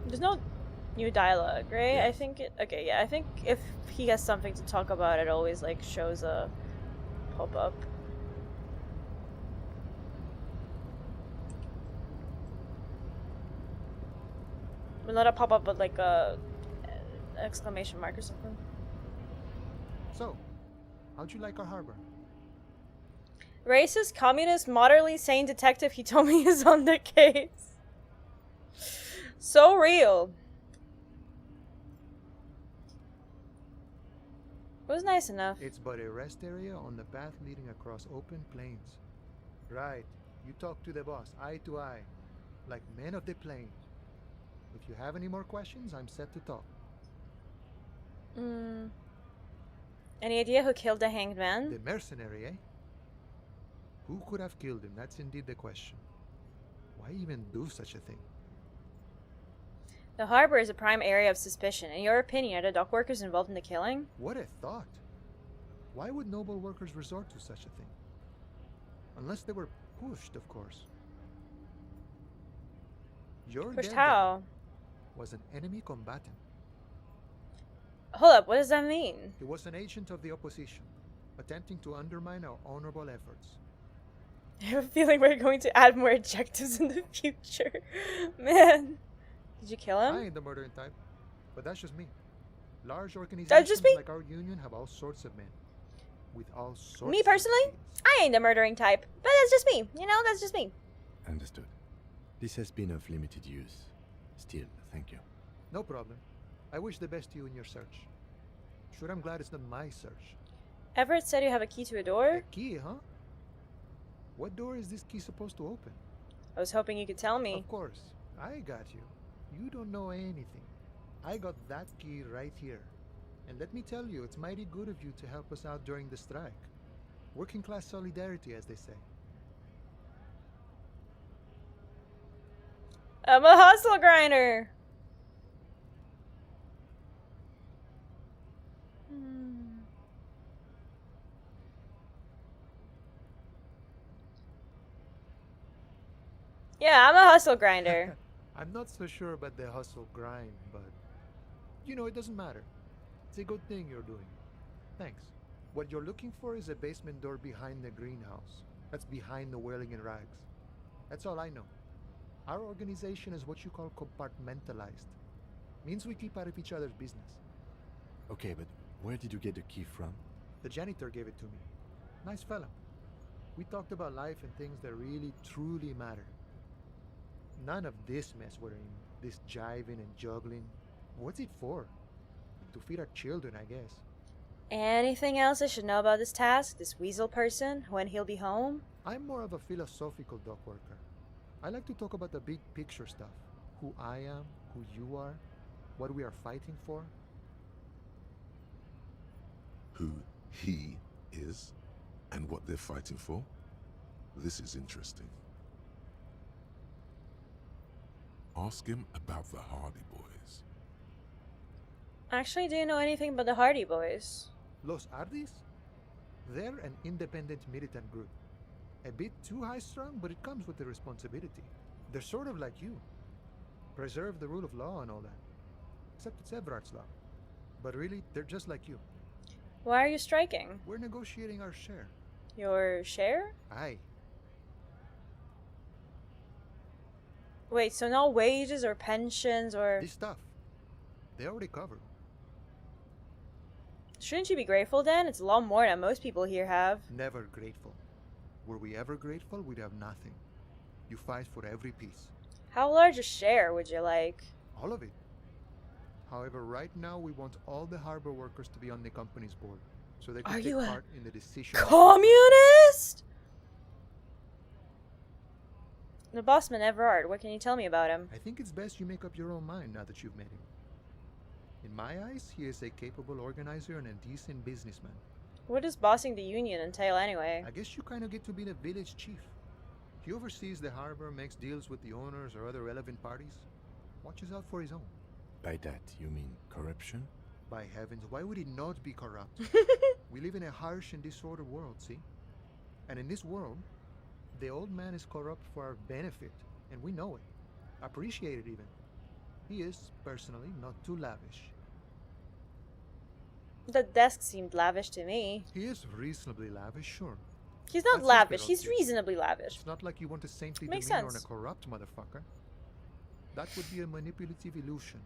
A: There's no new dialogue, right?
B: Yes.
A: I think okay, yeah, I think if he has something to talk about, it always like shows a pop-up. Well, not a pop-up, but like a exclamation mark or something.
H: So, how'd you like our harbor?
A: Racist, communist, moderately sane detective Hitomi is on the case. So real. was nice enough.
H: It's but a rest area on the path leading across open plains. Right. You talk to the boss, eye to eye, like men of the plain. If you have any more questions, I'm set to talk.
A: Any idea who killed the hanged man?
H: The mercenary, eh? Who could have killed him? That's indeed the question. Why even do such a thing?
A: The harbor is a prime area of suspicion. In your opinion, are the dock workers involved in the killing?
H: What a thought. Why would noble workers resort to such a thing? Unless they were pushed, of course. Your
A: Pushed
H: dead
A: how?
H: guy was an enemy combatant.
A: Hold up, what does that mean?
H: He was an agent of the opposition, attempting to undermine our honorable efforts.
A: I have a feeling we're going to add more adjectives in the future. Man. Did you kill him?
H: I ain't the murdering type, but that's just me. Large organizations like our union have all sorts of men. With all sorts
A: Me personally? I ain't the murdering type, but that's just me. You know, that's just me.
C: Understood. This has been of limited use. Still, thank you.
H: No problem. I wish the best to you in your search. Sure, I'm glad it's not my search.
A: Everett said you have a key to a door?
H: A key, huh? What door is this key supposed to open?
A: I was hoping you could tell me.
H: Of course. I got you. You don't know anything. I got that key right here. And let me tell you, it's mighty good of you to help us out during the strike. Working class solidarity, as they say.
A: I'm a hustle grinder. Yeah, I'm a hustle grinder.
H: I'm not so sure about the hustle grind, but you know, it doesn't matter. It's a good thing you're doing. Thanks. What you're looking for is a basement door behind the greenhouse. That's behind the whirling in rags. That's all I know. Our organization is what you call compartmentalized. Means we keep out of each other's business.
C: Okay, but where did you get the key from?
H: The janitor gave it to me. Nice fella. We talked about life and things that really, truly matter. None of this mess we're in. This jiving and juggling. What's it for? To feed our children, I guess.
A: Anything else I should know about this task? This weasel person? When he'll be home?
H: I'm more of a philosophical dock worker. I like to talk about the big picture stuff. Who I am, who you are, what we are fighting for.
B: Who he is, and what they're fighting for? This is interesting. Ask him about the Hardy Boys.
A: Actually, do you know anything about the Hardy Boys?
H: Los Hardys? They're an independent militant group. A bit too high-strung, but it comes with the responsibility. They're sort of like you. Preserve the rule of law and all that. Except it's Everard's law. But really, they're just like you.
A: Why are you striking?
H: We're negotiating our share.
A: Your share?
H: Aye.
A: Wait, so no wages or pensions or...
H: This stuff. They already covered.
A: Shouldn't you be grateful then? It's a lot more than most people here have.
H: Never grateful. Were we ever grateful, we'd have nothing. You fight for every piece.
A: How large a share would you like?
H: All of it. However, right now we want all the harbor workers to be on the company's board, so they can take part in the decision.
A: Communist? The bossman Everard, what can you tell me about him?
H: I think it's best you make up your own mind now that you've met him. In my eyes, he is a capable organizer and a decent businessman.
A: What does bossing the union entail anyway?
H: I guess you kind of get to be the village chief. He oversees the harbor, makes deals with the owners or other relevant parties, watches out for his own.
C: By that, you mean corruption?
H: By heavens, why would he not be corrupt? We live in a harsh and disordered world, see? And in this world, the old man is corrupt for our benefit, and we know it. Appreciate it even. He is, personally, not too lavish.
A: The desk seemed lavish to me.
H: He is reasonably lavish, sure.
A: He's not
H: That's
A: lavish,
H: his
A: he's reasonably lavish.
H: It's not like you want a saintly
A: Makes
H: demeanor
A: sense.
H: on a corrupt motherfucker. That would be a manipulative illusion.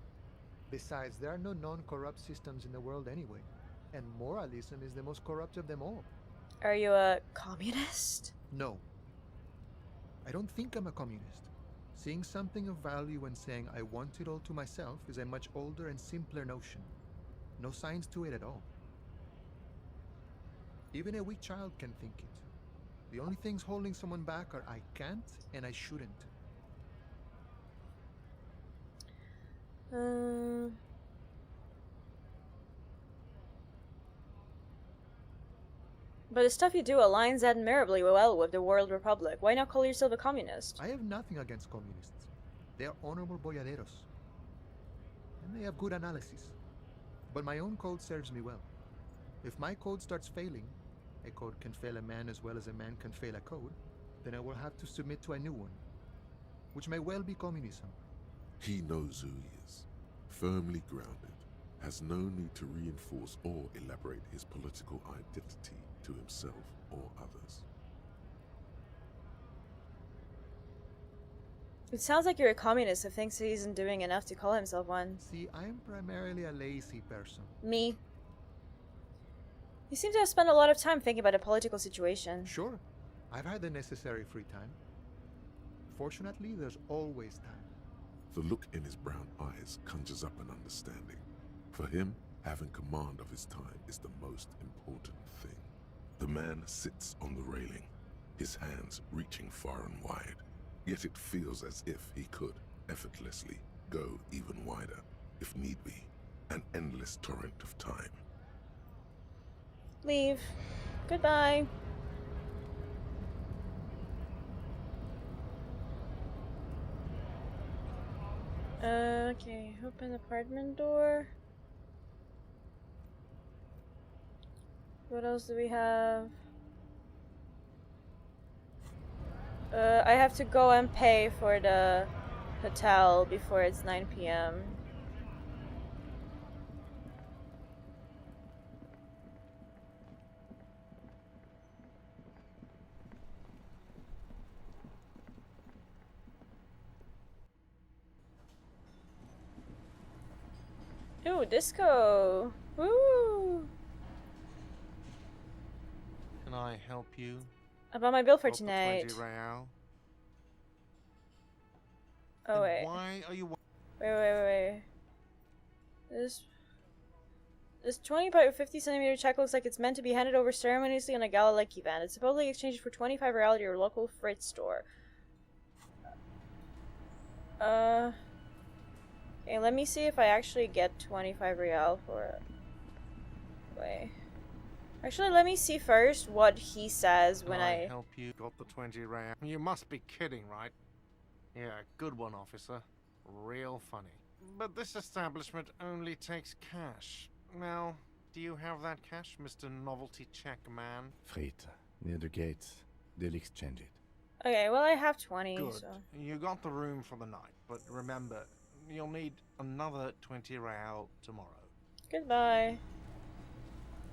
H: Besides, there are no non-corrupt systems in the world anyway. And moralism is the most corrupt of them all.
A: Are you a communist?
H: No. I don't think I'm a communist. Seeing something of value and saying I want it all to myself is a much older and simpler notion. No science to it at all. Even a weak child can think it. The only things holding someone back are I can't and I shouldn't.
A: But the stuff you do aligns admirably well with the World Republic. Why not call yourself a communist?
H: I have nothing against communists. They are honorable boyaderos. And they have good analysis. But my own code serves me well. If my code starts failing, a code can fail a man as well as a man can fail a code, then I will have to submit to a new one, which may well be communism.
B: He knows who he is, firmly grounded, has no need to reinforce or elaborate his political identity to himself or others.
A: It sounds like you're a communist who thinks he isn't doing enough to call himself one.
H: See, I am primarily a lazy person.
A: Me. You seem to have spent a lot of time thinking about the political situation.
H: Sure, I've had the necessary free time. Fortunately, there's always time.
B: The look in his brown eyes conjures up an understanding. For him, having command of his time is the most important thing. The man sits on the railing, his hands reaching far and wide. Yet it feels as if he could, effortlessly, go even wider, if need be, an endless torrent of time.
A: Leave. Goodbye. Okay, open apartment door. What else do we have? I have to go and pay for the hotel before it's 9 p.m. Ooh, disco! Woo!
G: Can I help you?
A: About my bill for
G: Drop the
A: tonight.
G: 20 real.
A: Oh
G: Then
A: wait.
G: Why are you?
A: Wait. This 20 by 50 centimeter check looks like it's meant to be handed over ceremoniously on a gala-like event. It's supposedly exchanged for 25 real at your local Fritz store. Okay, let me see if I actually get 25 real for it. Wait. Actually, let me see first what he says when I
G: help you. Got the 20 real. You must be kidding, right? Yeah, good one, officer. Real funny. But this establishment only takes cash. Now, do you have that cash, Mr. Novelty Check Man?
C: Frit, near the gates. They'll exchange it.
A: Okay, well I have 20,
G: Good.
A: so...
G: You got the room for the night, but remember, you'll need another 20 real tomorrow.
A: Goodbye.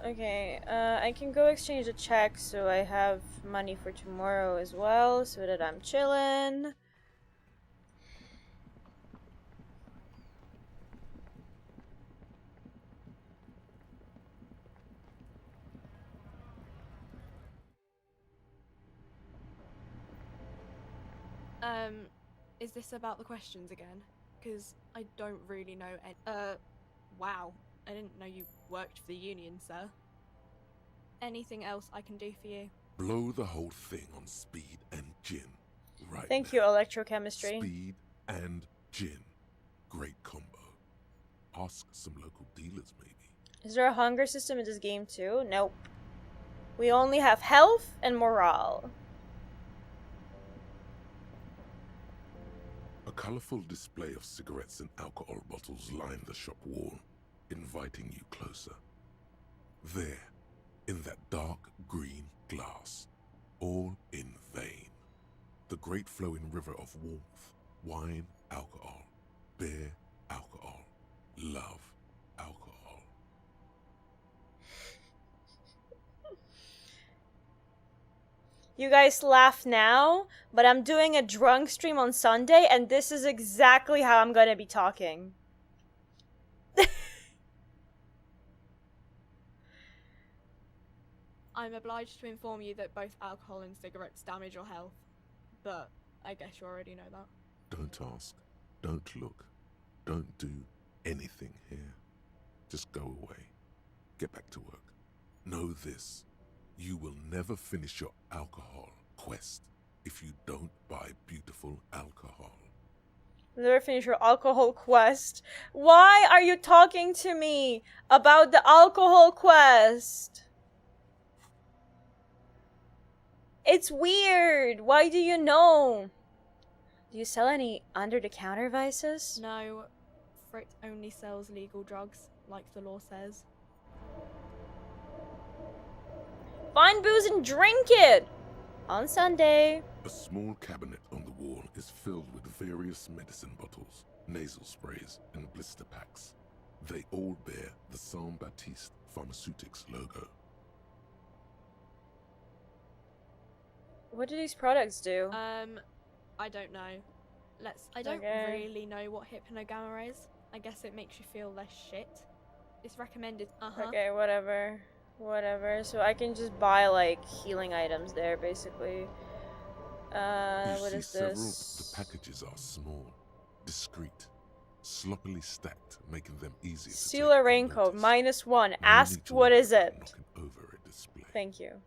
A: Okay, I can go exchange the check so I have money for tomorrow as well, so that I'm chillin'.
N: Is this about the questions again? Because I don't really know any— wow. I didn't know you worked for the union, sir. Anything else I can do for you?
B: Blow the whole thing on speed and gin. Right.
A: Thank you, electrochemistry.
B: Speed and gin. Great combo. Ask some local dealers, maybe.
A: Is there a hunger system in this game too? Nope. We only have health and morale.
B: A colorful display of cigarettes and alcohol bottles line the shop wall, inviting you closer. There, in that dark green glass, all in vain. The great flowing river of warmth, wine, alcohol, beer, alcohol, love, alcohol.
A: You guys laugh now, but I'm doing a drunk stream on Sunday, and this is exactly how I'm gonna be talking.
N: I'm obliged to inform you that both alcohol and cigarettes damage your health, but I guess you already know that.
B: Don't ask, don't look, don't do anything here. Just go away. Get back to work. Know this. You will never finish your alcohol quest if you don't buy beautiful alcohol.
A: Never finish your alcohol quest. Why are you talking to me about the alcohol quest? It's weird. Why do you know? Do you sell any under-the-counter vices?
N: No, Frick only sells legal drugs, like the law says.
A: Find booze and drink it! On Sunday.
B: A small cabinet on the wall is filled with various medicine bottles, nasal sprays, and blister packs. They all bear the Saint Baptiste Pharmaceutics logo.
A: What do these products do?
N: I don't know. I don't really know what hypnogamma is. I guess it makes you feel less shit. It's recommended.
A: Okay, whatever. Whatever. So I can just buy, like, healing items there, basically. What is
B: Several
A: this?
B: of the packages are small, discreet, sloppily stacked, making them easy to
A: Steal a raincoat, -1. Asked what is it?
B: over a display.
A: Thank you.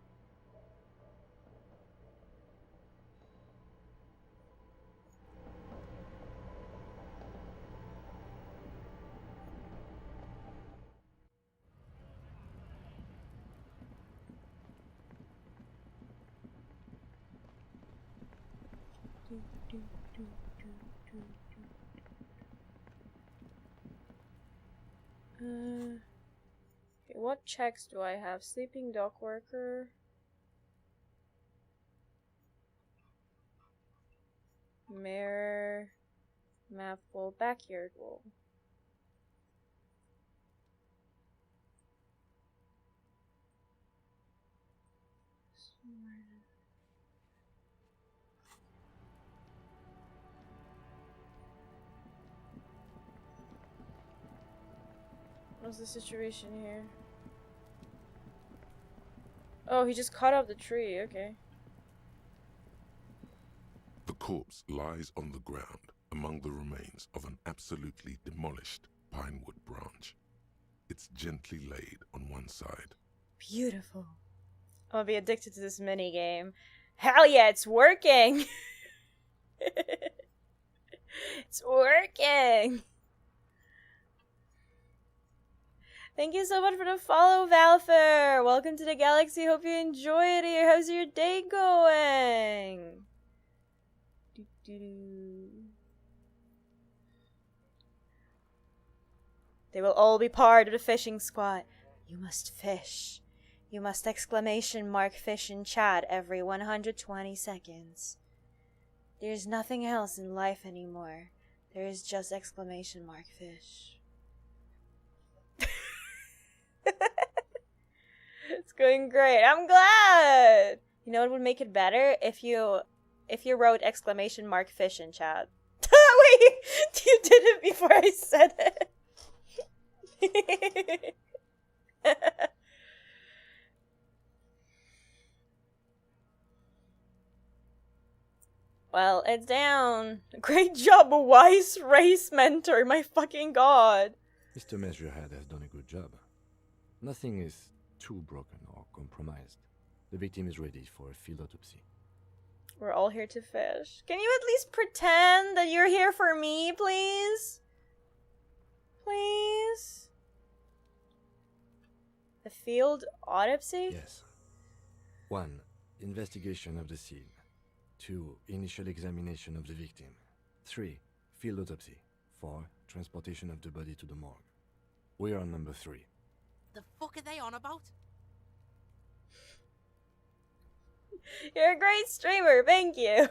A: Okay, what checks do I have? Sleeping dock worker. Mirror. Map wall. Backyard wall. What's the situation here? Oh, he just cut off the tree, okay.
B: The corpse lies on the ground among the remains of an absolutely demolished pinewood branch. It's gently laid on one side.
A: Beautiful. I'm gonna be addicted to this mini game. Hell yeah, it's working! It's working! Thank you so much for the follow, Valfer! Welcome to the galaxy, hope you enjoy it here. How's your day going? They will all be part of the fishing squad. You must fish. You must exclamation mark fish in chat every 120 seconds. There's nothing else in life anymore. There is just exclamation mark fish. It's going great. I'm glad. You know what would make it better if you wrote exclamation mark fish in chat. Wait, you did it before I said it. Well, it's down. Great job, wise race mentor. My fucking god.
C: Mr. Measurehead has done a good job. Nothing is too broken or compromised. The victim is ready for a field autopsy.
A: We're all here to fish. Can you at least pretend that you're here for me, please? Please? The field autopsy?
C: Yes. 1. Investigation of the scene. 2. Initial examination of the victim. 3. Field autopsy. 4. Transportation of the body to the morgue. We are on number 3.
K: The fuck are they on about?
A: You're a great streamer, thank you.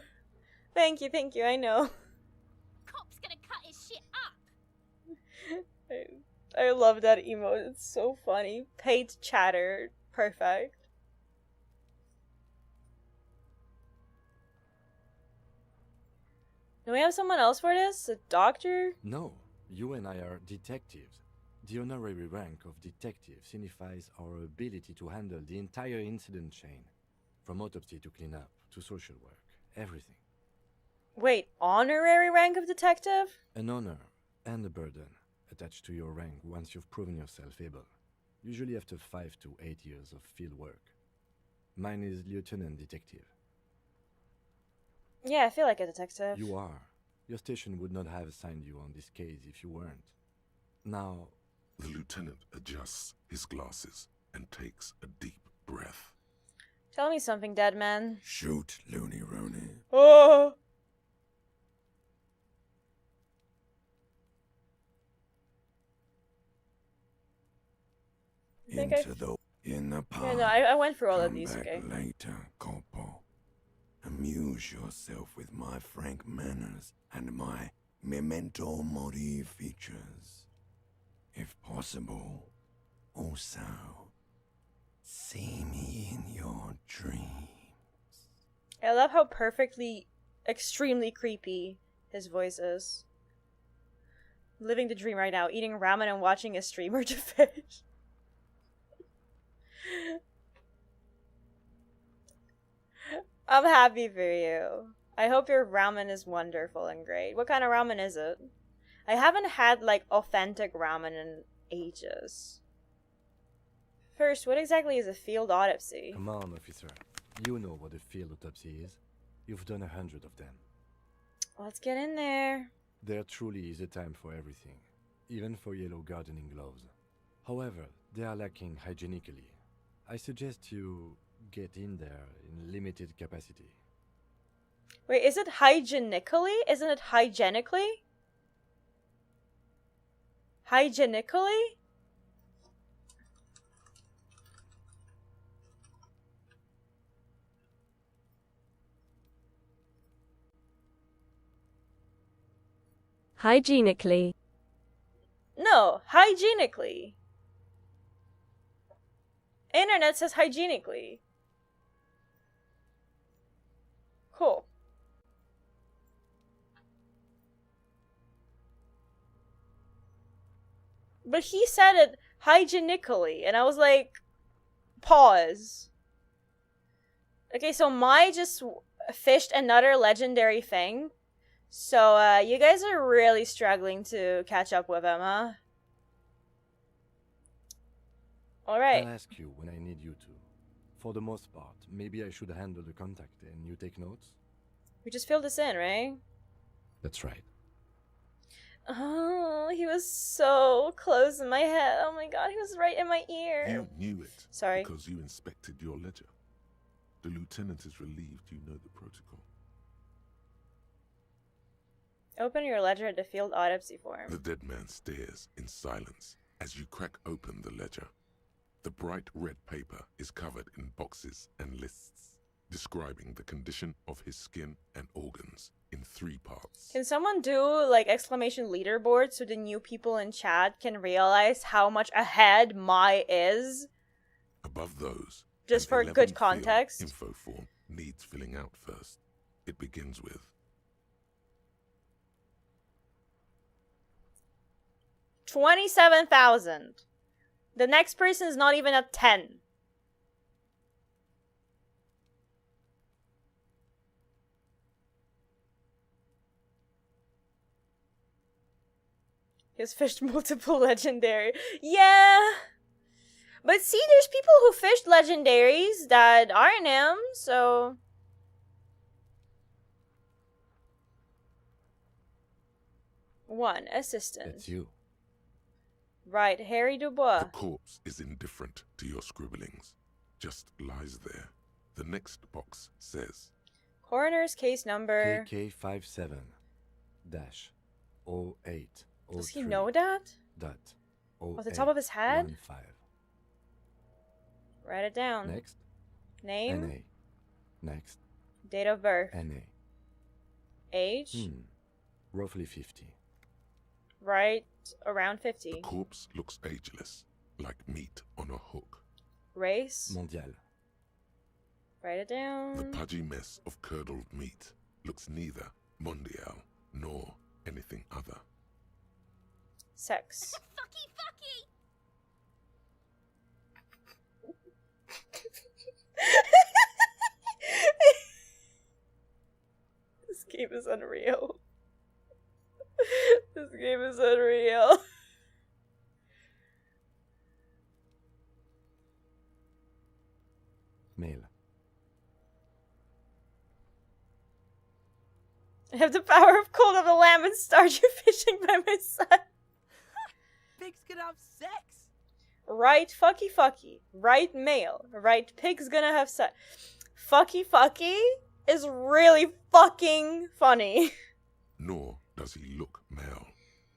A: Thank you, I know.
F: Cop's gonna cut his shit up.
A: I love that emote, it's so funny. Paid chatter, perfect. Do we have someone else for this? A doctor?
C: No, you and I are detectives. The honorary rank of detective signifies our ability to handle the entire incident chain. From autopsy to cleanup, to social work, everything.
A: Wait, honorary rank of detective?
C: An honor and a burden attached to your rank once you've proven yourself able. Usually after 5 to 8 years of field work. Mine is Lieutenant Detective.
A: Yeah, I feel like a detective.
C: You are. Your station would not have assigned you on this case if you weren't. Now...
B: The lieutenant adjusts his glasses and takes a deep breath.
A: Tell me something, dead man.
P: Shoot, Looney Rooney.
A: Oh!
P: In the park.
A: Yeah, no, I went through all of
P: Come
A: these,
P: back
A: okay?
P: later, Corporal. Amuse yourself with my frank manners and my memento mori features. If possible, also, see me in your dreams.
A: I love how perfectly, extremely creepy his voice is. Living the dream right now, eating ramen and watching a streamer to fish. I'm happy for you. I hope your ramen is wonderful and great. What kind of ramen is it? I haven't had, like, authentic ramen in ages. First, what exactly is a field autopsy?
C: Come on, officer. You know what a field autopsy is. You've done 100 of them.
A: Let's get in there.
C: There truly is a time for everything, even for yellow gardening gloves. However, they are lacking hygienically. I suggest you get in there in limited capacity.
A: Wait, is it hygienically? Isn't it hygienically? Hygienically?
U: Hygienically.
A: No, hygienically. Internet says hygienically. Cool. But he said it hygienically, and I was like, pause. Okay, so Mai just fished another legendary thing. So, you guys are really struggling to catch up with him, huh? Alright.
C: I'll ask you when I need you to. For the most part, maybe I should handle the contact and you take notes?
A: We just filled this in, right?
C: That's right.
A: Oh, he was so close in my head. Oh my god, he was right in my ear.
B: You knew it.
A: Sorry.
B: Because you inspected your ledger. The lieutenant is relieved you know the protocol.
A: Open your ledger to field autopsy form.
B: The dead man stares in silence as you crack open the ledger. The bright red paper is covered in boxes and lists, describing the condition of his skin and organs in 3 parts.
A: Can someone do, like, exclamation leaderboard so the new people in chat can realize how much ahead Mai is?
B: Above those,
A: just for good context.
B: Info form needs filling out first. It begins with
A: 27,000. The next person is not even at 10. He's fished multiple legendary. Yeah! But see, there's people who fished legendaries that aren't him, so... One assistant.
C: That's you.
A: Right, Harry Dubois.
B: The corpse is indifferent to your scribblings. Just lies there. The next box says
A: Coroner's case number...
C: KK57 dash 08.
A: Does he know that?
C: Dot.
A: Off the top of his head?
C: 15.
A: Write it down.
C: Next.
A: Name?
C: NA. Next.
A: Date of birth?
C: NA.
A: Age?
C: Roughly 50.
A: Right around 50.
B: The corpse looks ageless, like meat on a hook.
A: Race?
C: Mondial.
A: Write it down.
B: The pudgy mess of curdled meat looks neither mondial nor anything other.
A: Sex.
F: Fucky fucky!
A: This game is unreal. This game is unreal.
C: Male.
A: I have the power of cold of the lamb and start you fishing by my side.
K: Pigs gonna have sex.
A: Right, fucky fucky. Right, male. Right, pig's gonna have sex. Fucky fucky is really fucking funny.
B: Nor does he look male,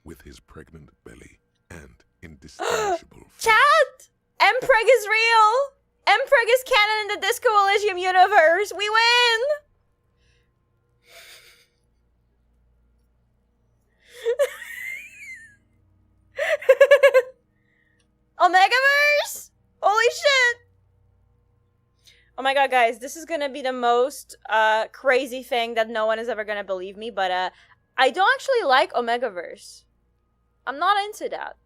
B: with his pregnant belly and indistinguishable
A: Chat! Mpreg is real! Mpreg is canon in the Disco Elysium universe! We win! Omegaverse! Holy shit! Oh my god, guys, this is gonna be the most crazy thing that no one is ever gonna believe me, but I don't actually like Omegaverse. I'm not into that.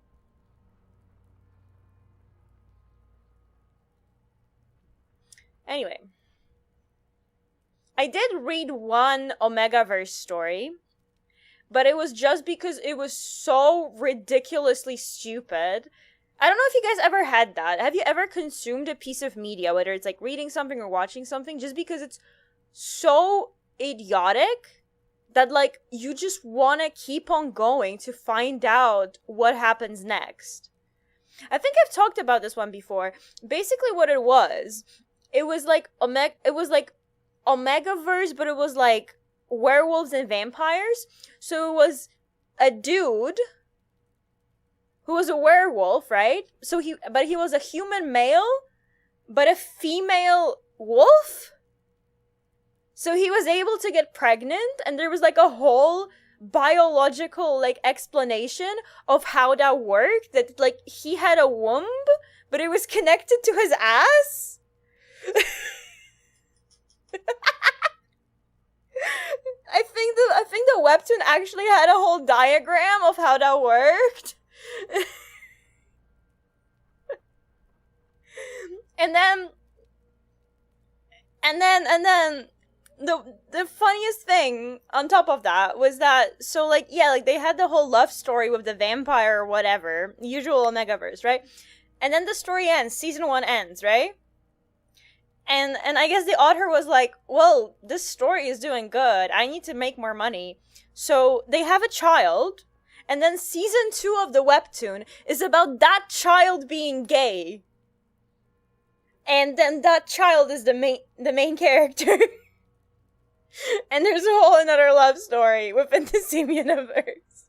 A: Anyway. I did read one Omegaverse story, but it was just because it was so ridiculously stupid. I don't know if you guys ever had that. Have you ever consumed a piece of media, whether it's like reading something or watching something, just because it's so idiotic that like you just want to keep on going to find out what happens next? I think I've talked about this one before. Basically what it was like Omegaverse, but it was like werewolves and vampires. So it was a dude who was a werewolf, right? So he was a human male, but a female wolf. So he was able to get pregnant, and there was like a whole biological like explanation of how that worked. That like he had a womb, but it was connected to his ass. I think the webtoon actually had a whole diagram of how that worked. and then the funniest thing on top of that was that, so like yeah, like they had the whole love story with the vampire or whatever, usual Omegaverse, right? And then the story ends, season 1 ends, right? And I guess the author was like, well, this story is doing good. I need to make more money. So they have a child, and then season 2 of the webtoon is about that child being gay. And then that child is the main character. And there's a whole another love story within the same universe.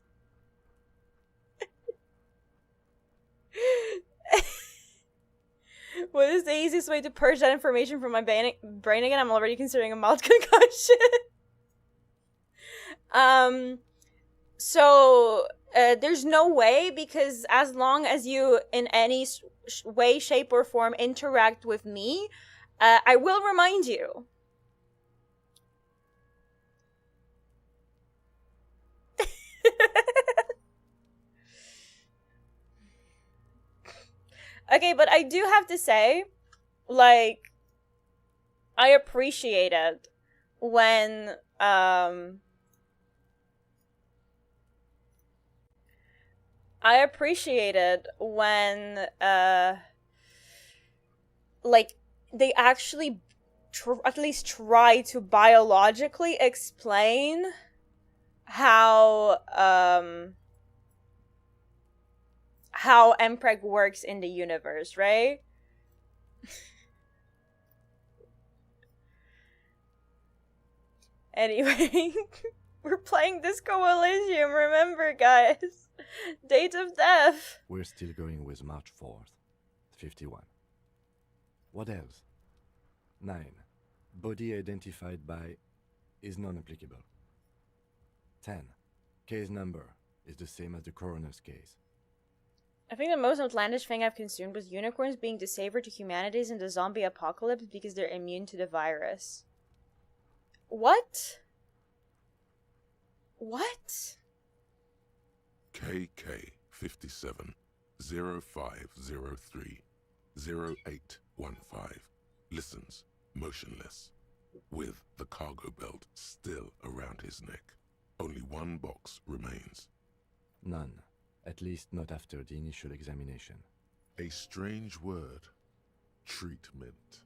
A: What is the easiest way to purge that information from my brain again? I'm already considering a mild concussion. So there's no way, because as long as you in any way, shape, or form interact with me, I will remind you. Okay, but I do have to say, like, I appreciated when, like, they actually at least try to biologically explain how Mpreg works in the universe, right? Anyway, we're playing Disco Elysium, remember, guys? Date of death.
C: We're still going with March 4th, 51. What else? 9. Body identified by is non-applicable. 10. Case number is the same as the coroner's case.
A: I think the most outlandish thing I've consumed was unicorns being disfavored to humanities in the zombie apocalypse because they're immune to the virus. What? What?
B: KK 57 0503 0815 listens motionless, with the cargo belt still around his neck. Only one box remains.
C: None. At least not after the initial examination.
B: A strange word. Treatment.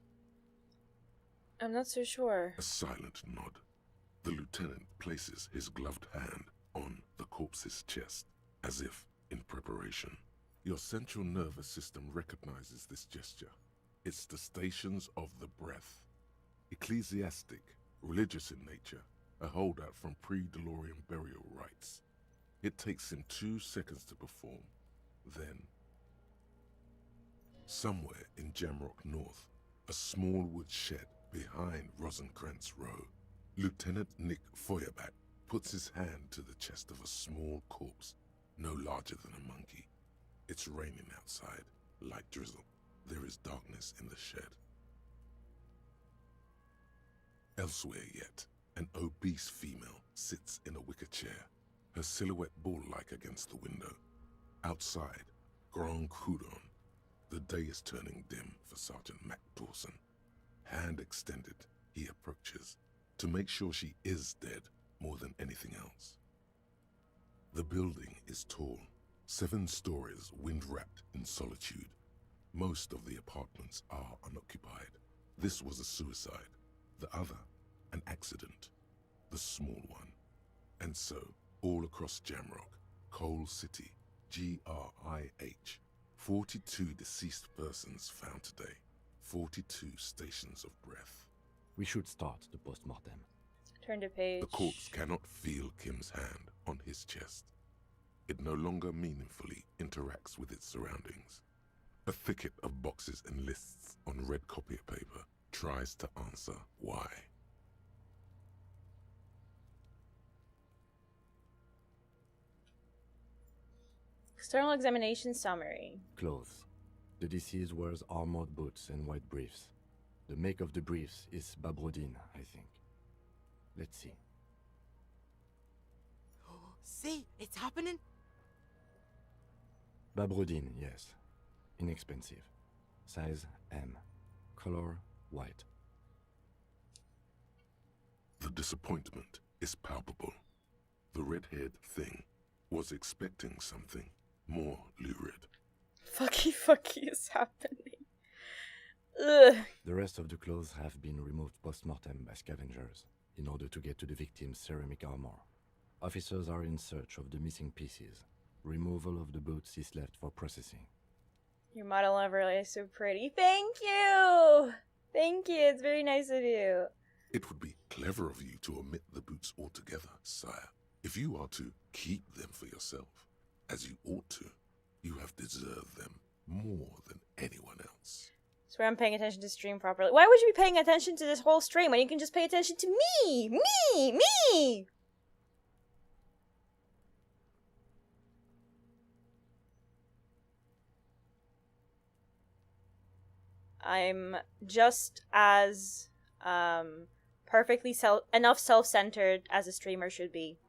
A: I'm not so sure.
B: A silent nod. The lieutenant places his gloved hand on the corpse's chest, as if in preparation. Your central nervous system recognizes this gesture. It's the stations of the breath. Ecclesiastic, religious in nature, a holdout from pre-DeLorean burial rites. It takes him 2 seconds to perform. Then, somewhere in Jamrock North, a small wood shed behind Rosencrantz Row, Lieutenant Nick Feuerbach puts his hand to the chest of a small corpse, no larger than a monkey. It's raining outside, light drizzle. There is darkness in the shed. Elsewhere yet, an obese female sits in a wicker chair, her silhouette bull-like against the window. Outside, Grand Coudon. The day is turning dim for Sergeant Mac Dawson. Hand extended, he approaches, to make sure she is dead more than anything else. The building is tall, 7 stories wind-wrapped in solitude. Most of the apartments are unoccupied. This was a suicide, the other an accident, the small one. And so, all across Jamrock, Coal City, GRIH, 42 deceased persons found today, 42 stations of breath.
C: We should start the post-mortem.
A: Turn to page.
B: The corpse cannot feel Kim's hand on his chest. It no longer meaningfully interacts with its surroundings. A thicket of boxes and lists on red copier paper tries to answer why.
A: External examination summary.
C: Clothes. The deceased wears armored boots and white briefs. The make of the briefs is Babrodine, I think. Let's see.
K: See, it's happening.
C: Babrodine, yes. Inexpensive. Size M. Color white.
B: The disappointment is palpable. The red-haired thing was expecting something more lurid.
A: Fucky is happening. Ugh.
C: The rest of the clothes have been removed post-mortem by scavengers in order to get to the victim's ceramic armor. Officers are in search of the missing pieces. Removal of the boots is left for processing.
A: Your model overlay is so pretty. Thank you! Thank you, it's very nice of you.
B: It would be clever of you to omit the boots altogether, sire. If you are to keep them for yourself, as you ought to, you have deserved them more than anyone else.
A: Swear I'm paying attention to stream properly. Why would you be paying attention to this whole stream when you can just pay attention to me? Me! I'm just as perfectly enough self-centered as a streamer should be.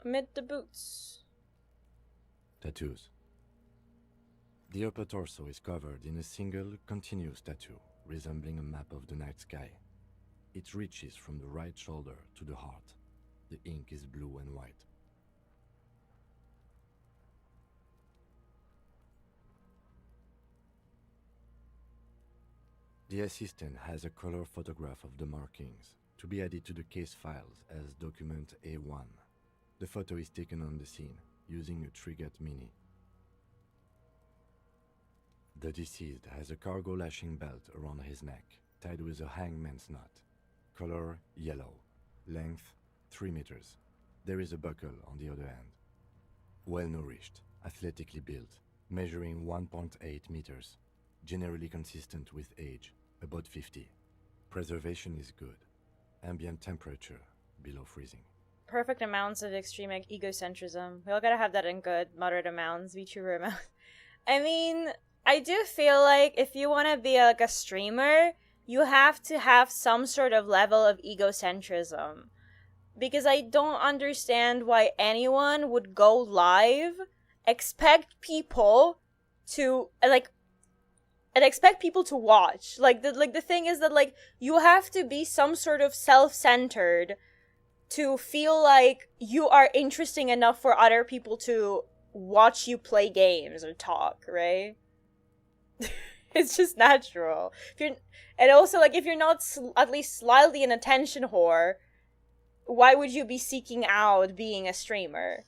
A: Amid the boots.
C: Tattoos. The upper torso is covered in a single, continuous tattoo, resembling a map of the night sky. It reaches from the right shoulder to the heart. The ink is blue and white. The assistant has a color photograph of the markings, to be added to the case files as document A1. The photo is taken on the scene, using a Trigat Mini. The deceased has a cargo lashing belt around his neck, tied with a hangman's knot. Color yellow. Length 3 meters. There is a buckle on the other end. Well-nourished, athletically built, measuring 1.8 meters. Generally consistent with age, about 50. Preservation is good. Ambient temperature, below freezing.
A: Perfect amounts of extreme egocentrism. We all gotta have that in good, moderate amounts, VTuber amounts. I mean, I do feel like if you want to be like a streamer, you have to have some sort of level of egocentrism. Because I don't understand why anyone would go live, expect people to, and expect people to watch. The thing is that, you have to be some sort of self-centered to feel like you are interesting enough for other people to watch you play games or talk, right? It's just natural. And also, like, if you're not at least slightly an attention whore, why would you be seeking out being a streamer?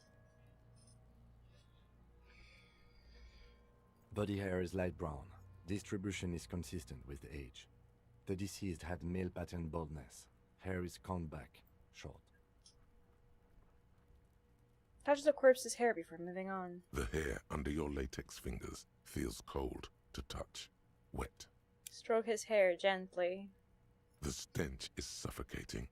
C: Body hair is light brown. Distribution is consistent with age. The deceased had male pattern baldness. Hair is combed back, short.
A: Touch the corpse's hair before moving on.
B: The hair under your latex fingers feels cold to touch, wet.
A: Stroke his hair gently.
B: The stench is suffocating.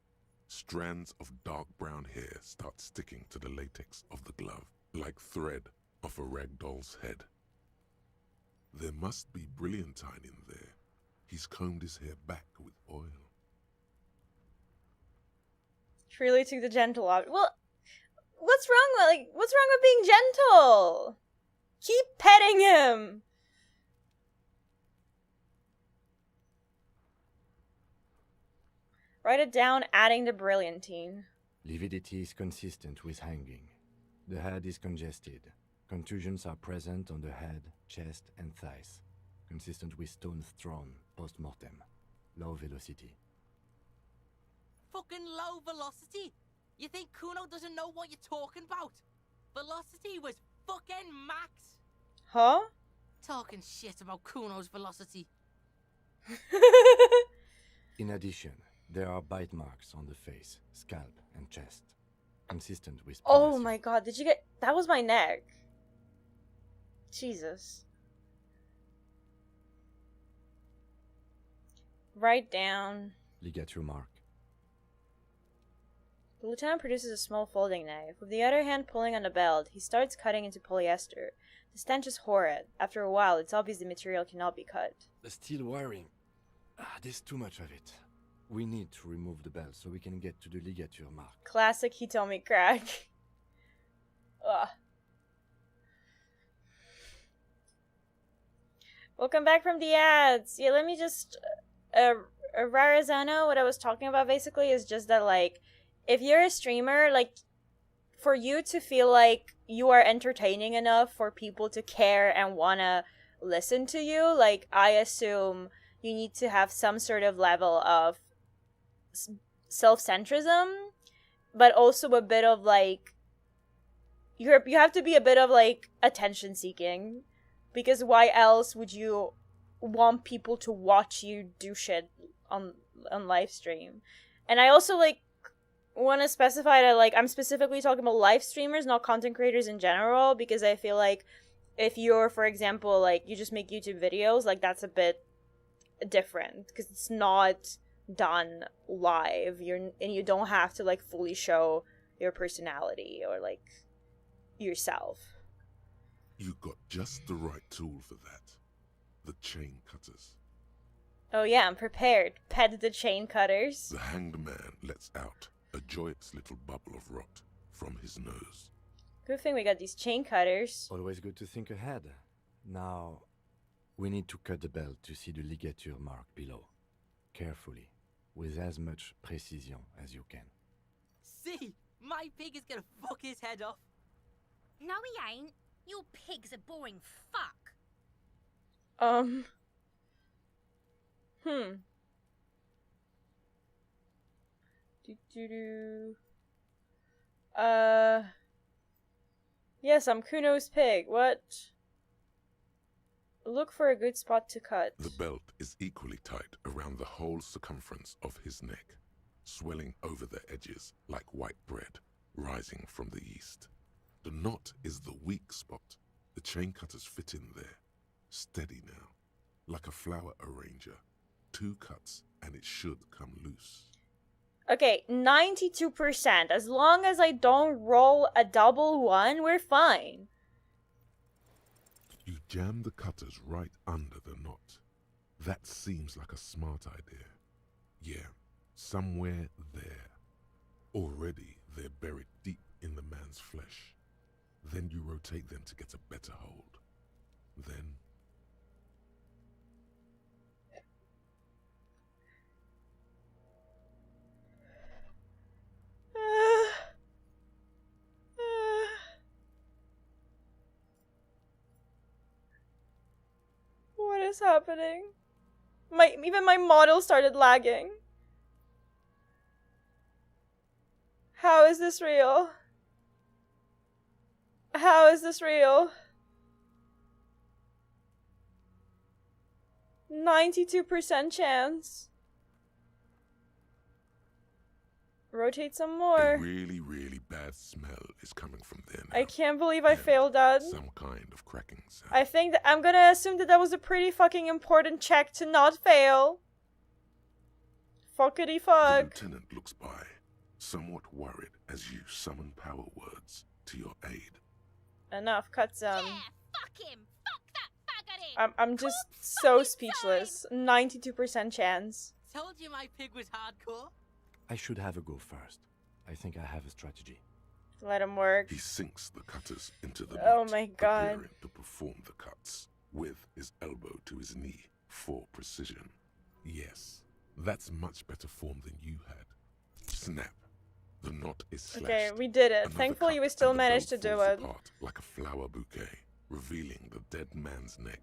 B: Strands of dark brown hair start sticking to the latex of the glove, like thread off a rag doll's head. There must be brilliantine in there. He's combed his hair back with oil.
A: Truly took the gentle option. Well, what's wrong with being gentle? Keep petting him. Write it down, adding the brilliantine.
C: Lividity is consistent with hanging. The head is congested. Contusions are present on the head, chest, and thighs. Consistent with stones thrown post-mortem. Low velocity.
K: Fucking low velocity? You think Kuno doesn't know what you're talking about? Velocity was fucking max.
A: Huh?
K: Talking shit about Kuno's velocity.
C: In addition, there are bite marks on the face, scalp, and chest. Consistent with
A: Oh my god, did you get... That was my neck. Jesus. Write down.
C: ligature mark.
A: The lieutenant produces a small folding knife. With the other hand pulling on the belt, he starts cutting into polyester. The stench is horrid. After a while, it's obvious the material cannot be cut.
C: The steel wiring. There's too much of it. We need to remove the belt so we can get to the ligature mark.
A: Classic Hitomi crack. Ugh. Welcome back from the ads. Yeah, let me just... Rarazano, what I was talking about basically is just that, like, if you're a streamer, like, for you to feel like you are entertaining enough for people to care and wanna listen to you, like, I assume you need to have some sort of level of self-centrism, but also a bit of, like, you have to be a bit of, like, attention-seeking, because why else would you want people to watch you do shit on live stream? And I also, like, want to specify that, like, I'm specifically talking about live streamers, not content creators in general, because I feel like if you're, for example, like, you just make YouTube videos, like, that's a bit different, because it's not done live, and you don't have to, like, fully show your personality or, like, yourself.
B: You got just the right tool for that. The chain cutters.
A: Oh yeah, I'm prepared. Pet the chain cutters.
B: The hanged man lets out a joyous little bubble of rot from his nose.
A: Good thing we got these chain cutters.
C: Always good to think ahead. Now, we need to cut the belt to see the ligature mark below. Carefully, with as much precision as you can.
K: See, my pig is gonna fuck his head off.
F: No, he ain't. Your pig's a boring fuck.
A: Yes, I'm Kuno's pig. What? Look for a good spot to cut.
B: The belt is equally tight around the whole circumference of his neck, swelling over the edges like white bread rising from the east. The knot is the weak spot. The chain cutters fit in there. Steady now. Like a flower arranger. 2 cuts and it should come loose.
A: Okay, 92%. As long as I don't roll a double one, we're fine.
B: You jam the cutters right under the knot. That seems like a smart idea. Yeah, somewhere there. Already they're buried deep in the man's flesh. Then you rotate them to get a better hold. Then...
A: is happening? Even my model started lagging. How is this real? How is this real? 92% chance. Rotate some more.
B: A really, really bad smell is coming from there now.
A: I can't believe I failed that.
B: Some kind of cracking sound.
A: I think that I'm gonna assume that that was a pretty fucking important check to not fail. Fuckity fuck.
B: The lieutenant looks by, somewhat worried as you summon power words to your aid.
A: Enough, cut some.
F: Yeah, fuck him! Fuck that faggot!
A: I'm just so speechless. 92% chance.
K: Told you my pig was hardcore.
C: I should have a go first. I think I have a strategy.
A: Let him work.
B: He sinks the cutters into the
A: Oh
B: meat,
A: my god.
B: preparing to perform the cuts, with his elbow to his knee for precision. Yes, that's much better form than you had. Snap. The knot is slashed.
A: Okay, we did it.
B: Another
A: Thankfully,
B: cut,
A: we still
B: and the
A: managed to
B: belt
A: do
B: falls
A: it.
B: apart like a flower bouquet, revealing the dead man's neck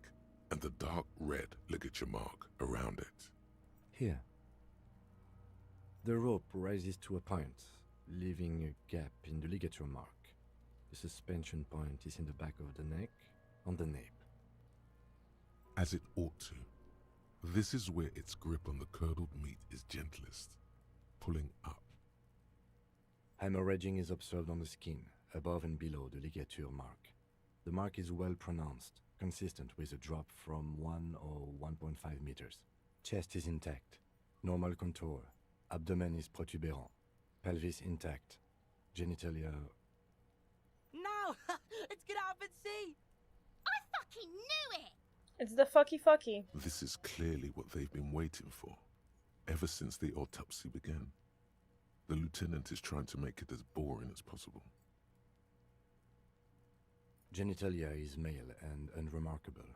B: and the dark red ligature mark around it.
C: Here. The rope rises to a point, leaving a gap in the ligature mark. The suspension point is in the back of the neck, on the nape.
B: As it ought to. This is where its grip on the curdled meat is gentlest, pulling up.
C: Hemorrhaging is observed on the skin, above and below the ligature mark. The mark is well pronounced, consistent with a drop from 1 or 1.5 meters. Chest is intact, normal contour. Abdomen is protuberant. Pelvis intact. Genitalia...
K: No! Let's get up and see!
F: I fucking knew it!
A: It's the fucky.
B: This is clearly what they've been waiting for, ever since the autopsy began. The lieutenant is trying to make it as boring as possible.
C: Genitalia is male and unremarkable.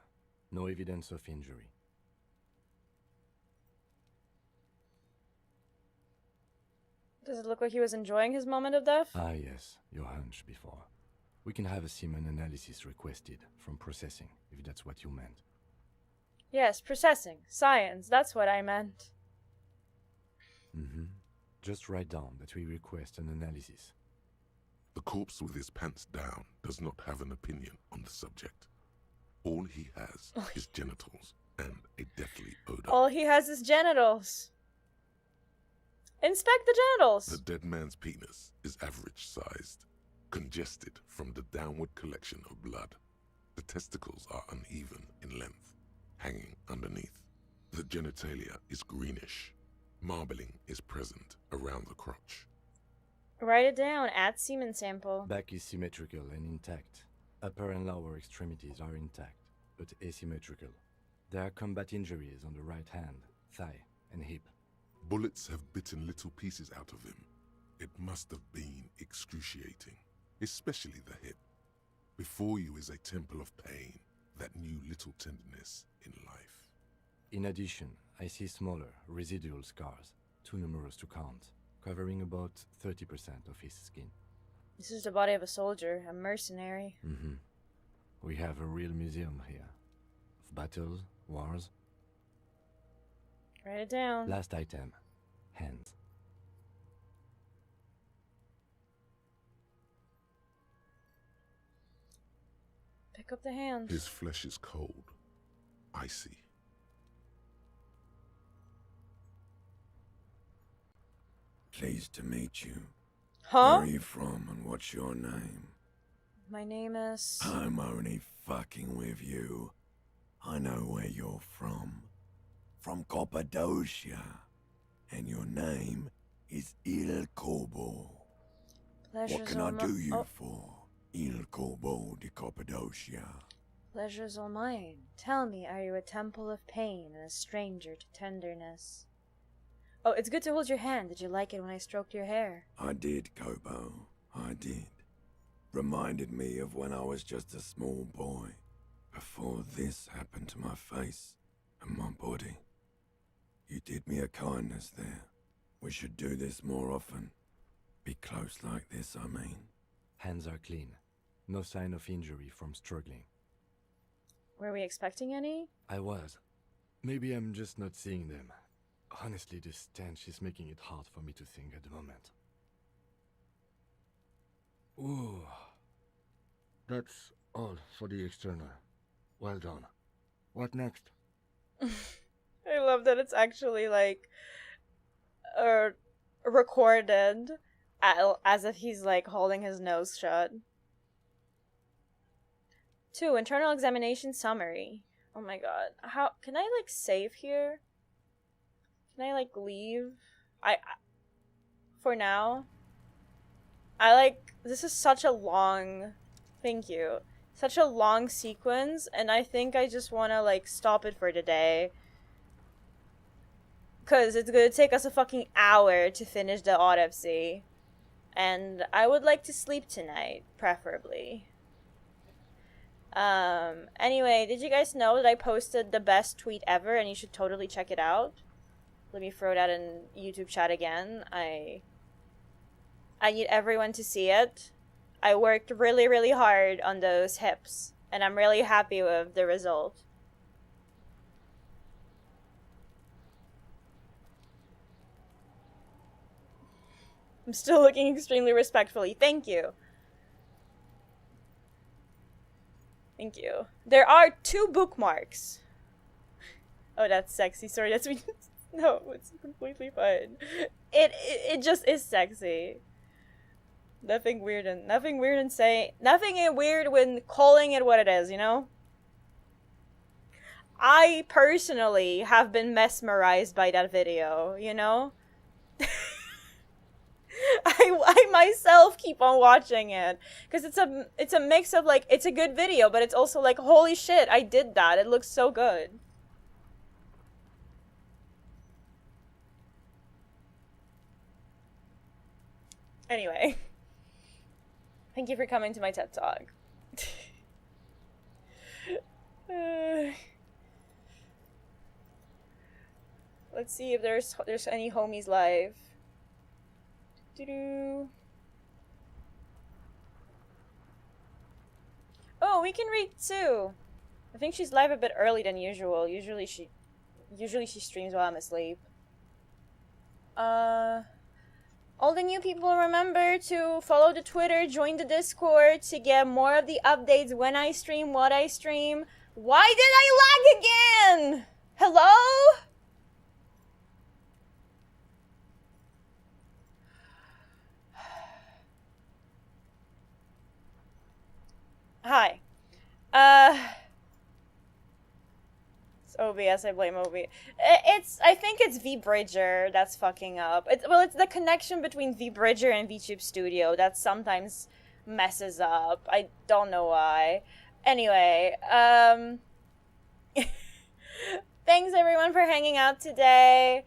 C: No evidence of injury.
A: Does it look like he was enjoying his moment of death?
C: Ah yes, your hunch before. We can have a semen analysis requested from processing, if that's what you meant.
A: Yes, processing. Science, that's what I meant.
C: Mm-hmm. Just write down that we request an analysis.
B: The corpse with his pants down does not have an opinion on the subject. All he has is genitals and a deathly odor.
A: All he has is genitals. Inspect the genitals.
B: The dead man's penis is average-sized, congested from the downward collection of blood. The testicles are uneven in length, hanging underneath. The genitalia is greenish. Marbling is present around the crotch.
A: Write it down. Add semen sample.
C: Back is symmetrical and intact. Upper and lower extremities are intact, but asymmetrical. There are combat injuries on the right hand, thigh, and hip.
B: Bullets have bitten little pieces out of him. It must have been excruciating, especially the hip. Before you is a temple of pain that knew little tenderness in life.
C: In addition, I see smaller, residual scars, too numerous to count, covering about 30% of his skin.
A: This is the body of a soldier, a mercenary.
C: Mm-hmm. We have a real museum here. Of battles, wars.
A: Write it down.
C: Last item. Hands.
A: Pick up the hand.
B: His flesh is cold, icy.
U: Pleased to meet you.
A: Huh?
U: Where are you from and what's your name?
A: My name is...
U: I'm only fucking with you. I know where you're from. From Cappadocia. And your name is Il Corbo. What can I do you for? Il Corbo de Cappadocia.
A: Pleasure's all mine. Tell me, are you a temple of pain and a stranger to tenderness? Oh, it's good to hold your hand. Did you like it when I stroked your hair?
U: I did, Kobo. I did. Reminded me of when I was just a small boy. Before this happened to my face and my body. You did me a kindness there. We should do this more often. Be close like this, I mean.
C: Hands are clean. No sign of injury from struggling.
A: Were we expecting any?
C: I was. Maybe I'm just not seeing them. Honestly, this stench is making it hard for me to think at the moment. Ooh. That's all for the external. Well done. What next?
A: I love that it's actually like recorded as if he's like holding his nose shut. 2. Internal examination summary. Oh my god. How can I like save here? Can I like leave? I for now. I like this is such a long thank you. Such a long sequence, and I think I just want to like stop it for today. Cause it's gonna take us a fucking hour to finish the autopsy. And I would like to sleep tonight, preferably. Anyway, did you guys know that I posted the best tweet ever and you should totally check it out? Let me throw that in YouTube chat again. I need everyone to see it. I worked really, really hard on those hips, and I'm really happy with the result. I'm still looking extremely respectfully. Thank you. Thank you. There are 2 bookmarks. Oh, that's sexy. Sorry, that's me. No, it's completely fine. It just is sexy. Nothing weird when calling it what it is, you know? I personally have been mesmerized by that video, you know? I myself keep on watching it because it's a mix of like it's a good video, but it's also like holy shit, I did that. It looks so good. Anyway, thank you for coming to my TED Talk. Let's see if there's any homies live. Doo-doo. Oh, we can read too. I think she's live a bit early than usual. Usually she streams while I'm asleep. All the new people, remember to follow the Twitter, join the Discord to get more of the updates when I stream, what I stream. Why did I lag again? Hello? Hi. It's OBS, I blame OBS. I think it's vBridger that's fucking up. It's the connection between vBridger and VTube Studio that sometimes messes up. I don't know why. Anyway, thanks everyone for hanging out today.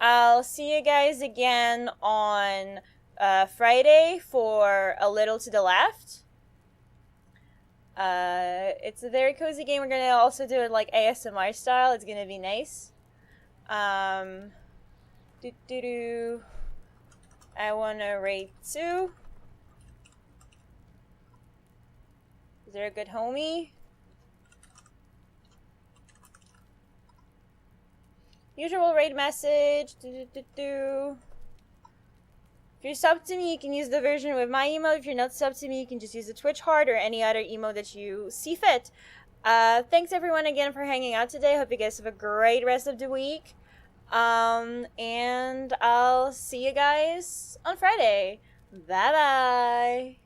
A: I'll see you guys again on Friday for A Little to the Left. It's a very cozy game. We're gonna also do it like ASMR style. It's gonna be nice. I wanna rate 2. Is there a good homie? Usual raid message. If you're subbed to me, you can use the version with my email. If you're not subbed to me, you can just use the Twitch heart or any other emo that you see fit. Thanks everyone again for hanging out today. Hope you guys have a great rest of the week. And I'll see you guys on Friday. Bye bye.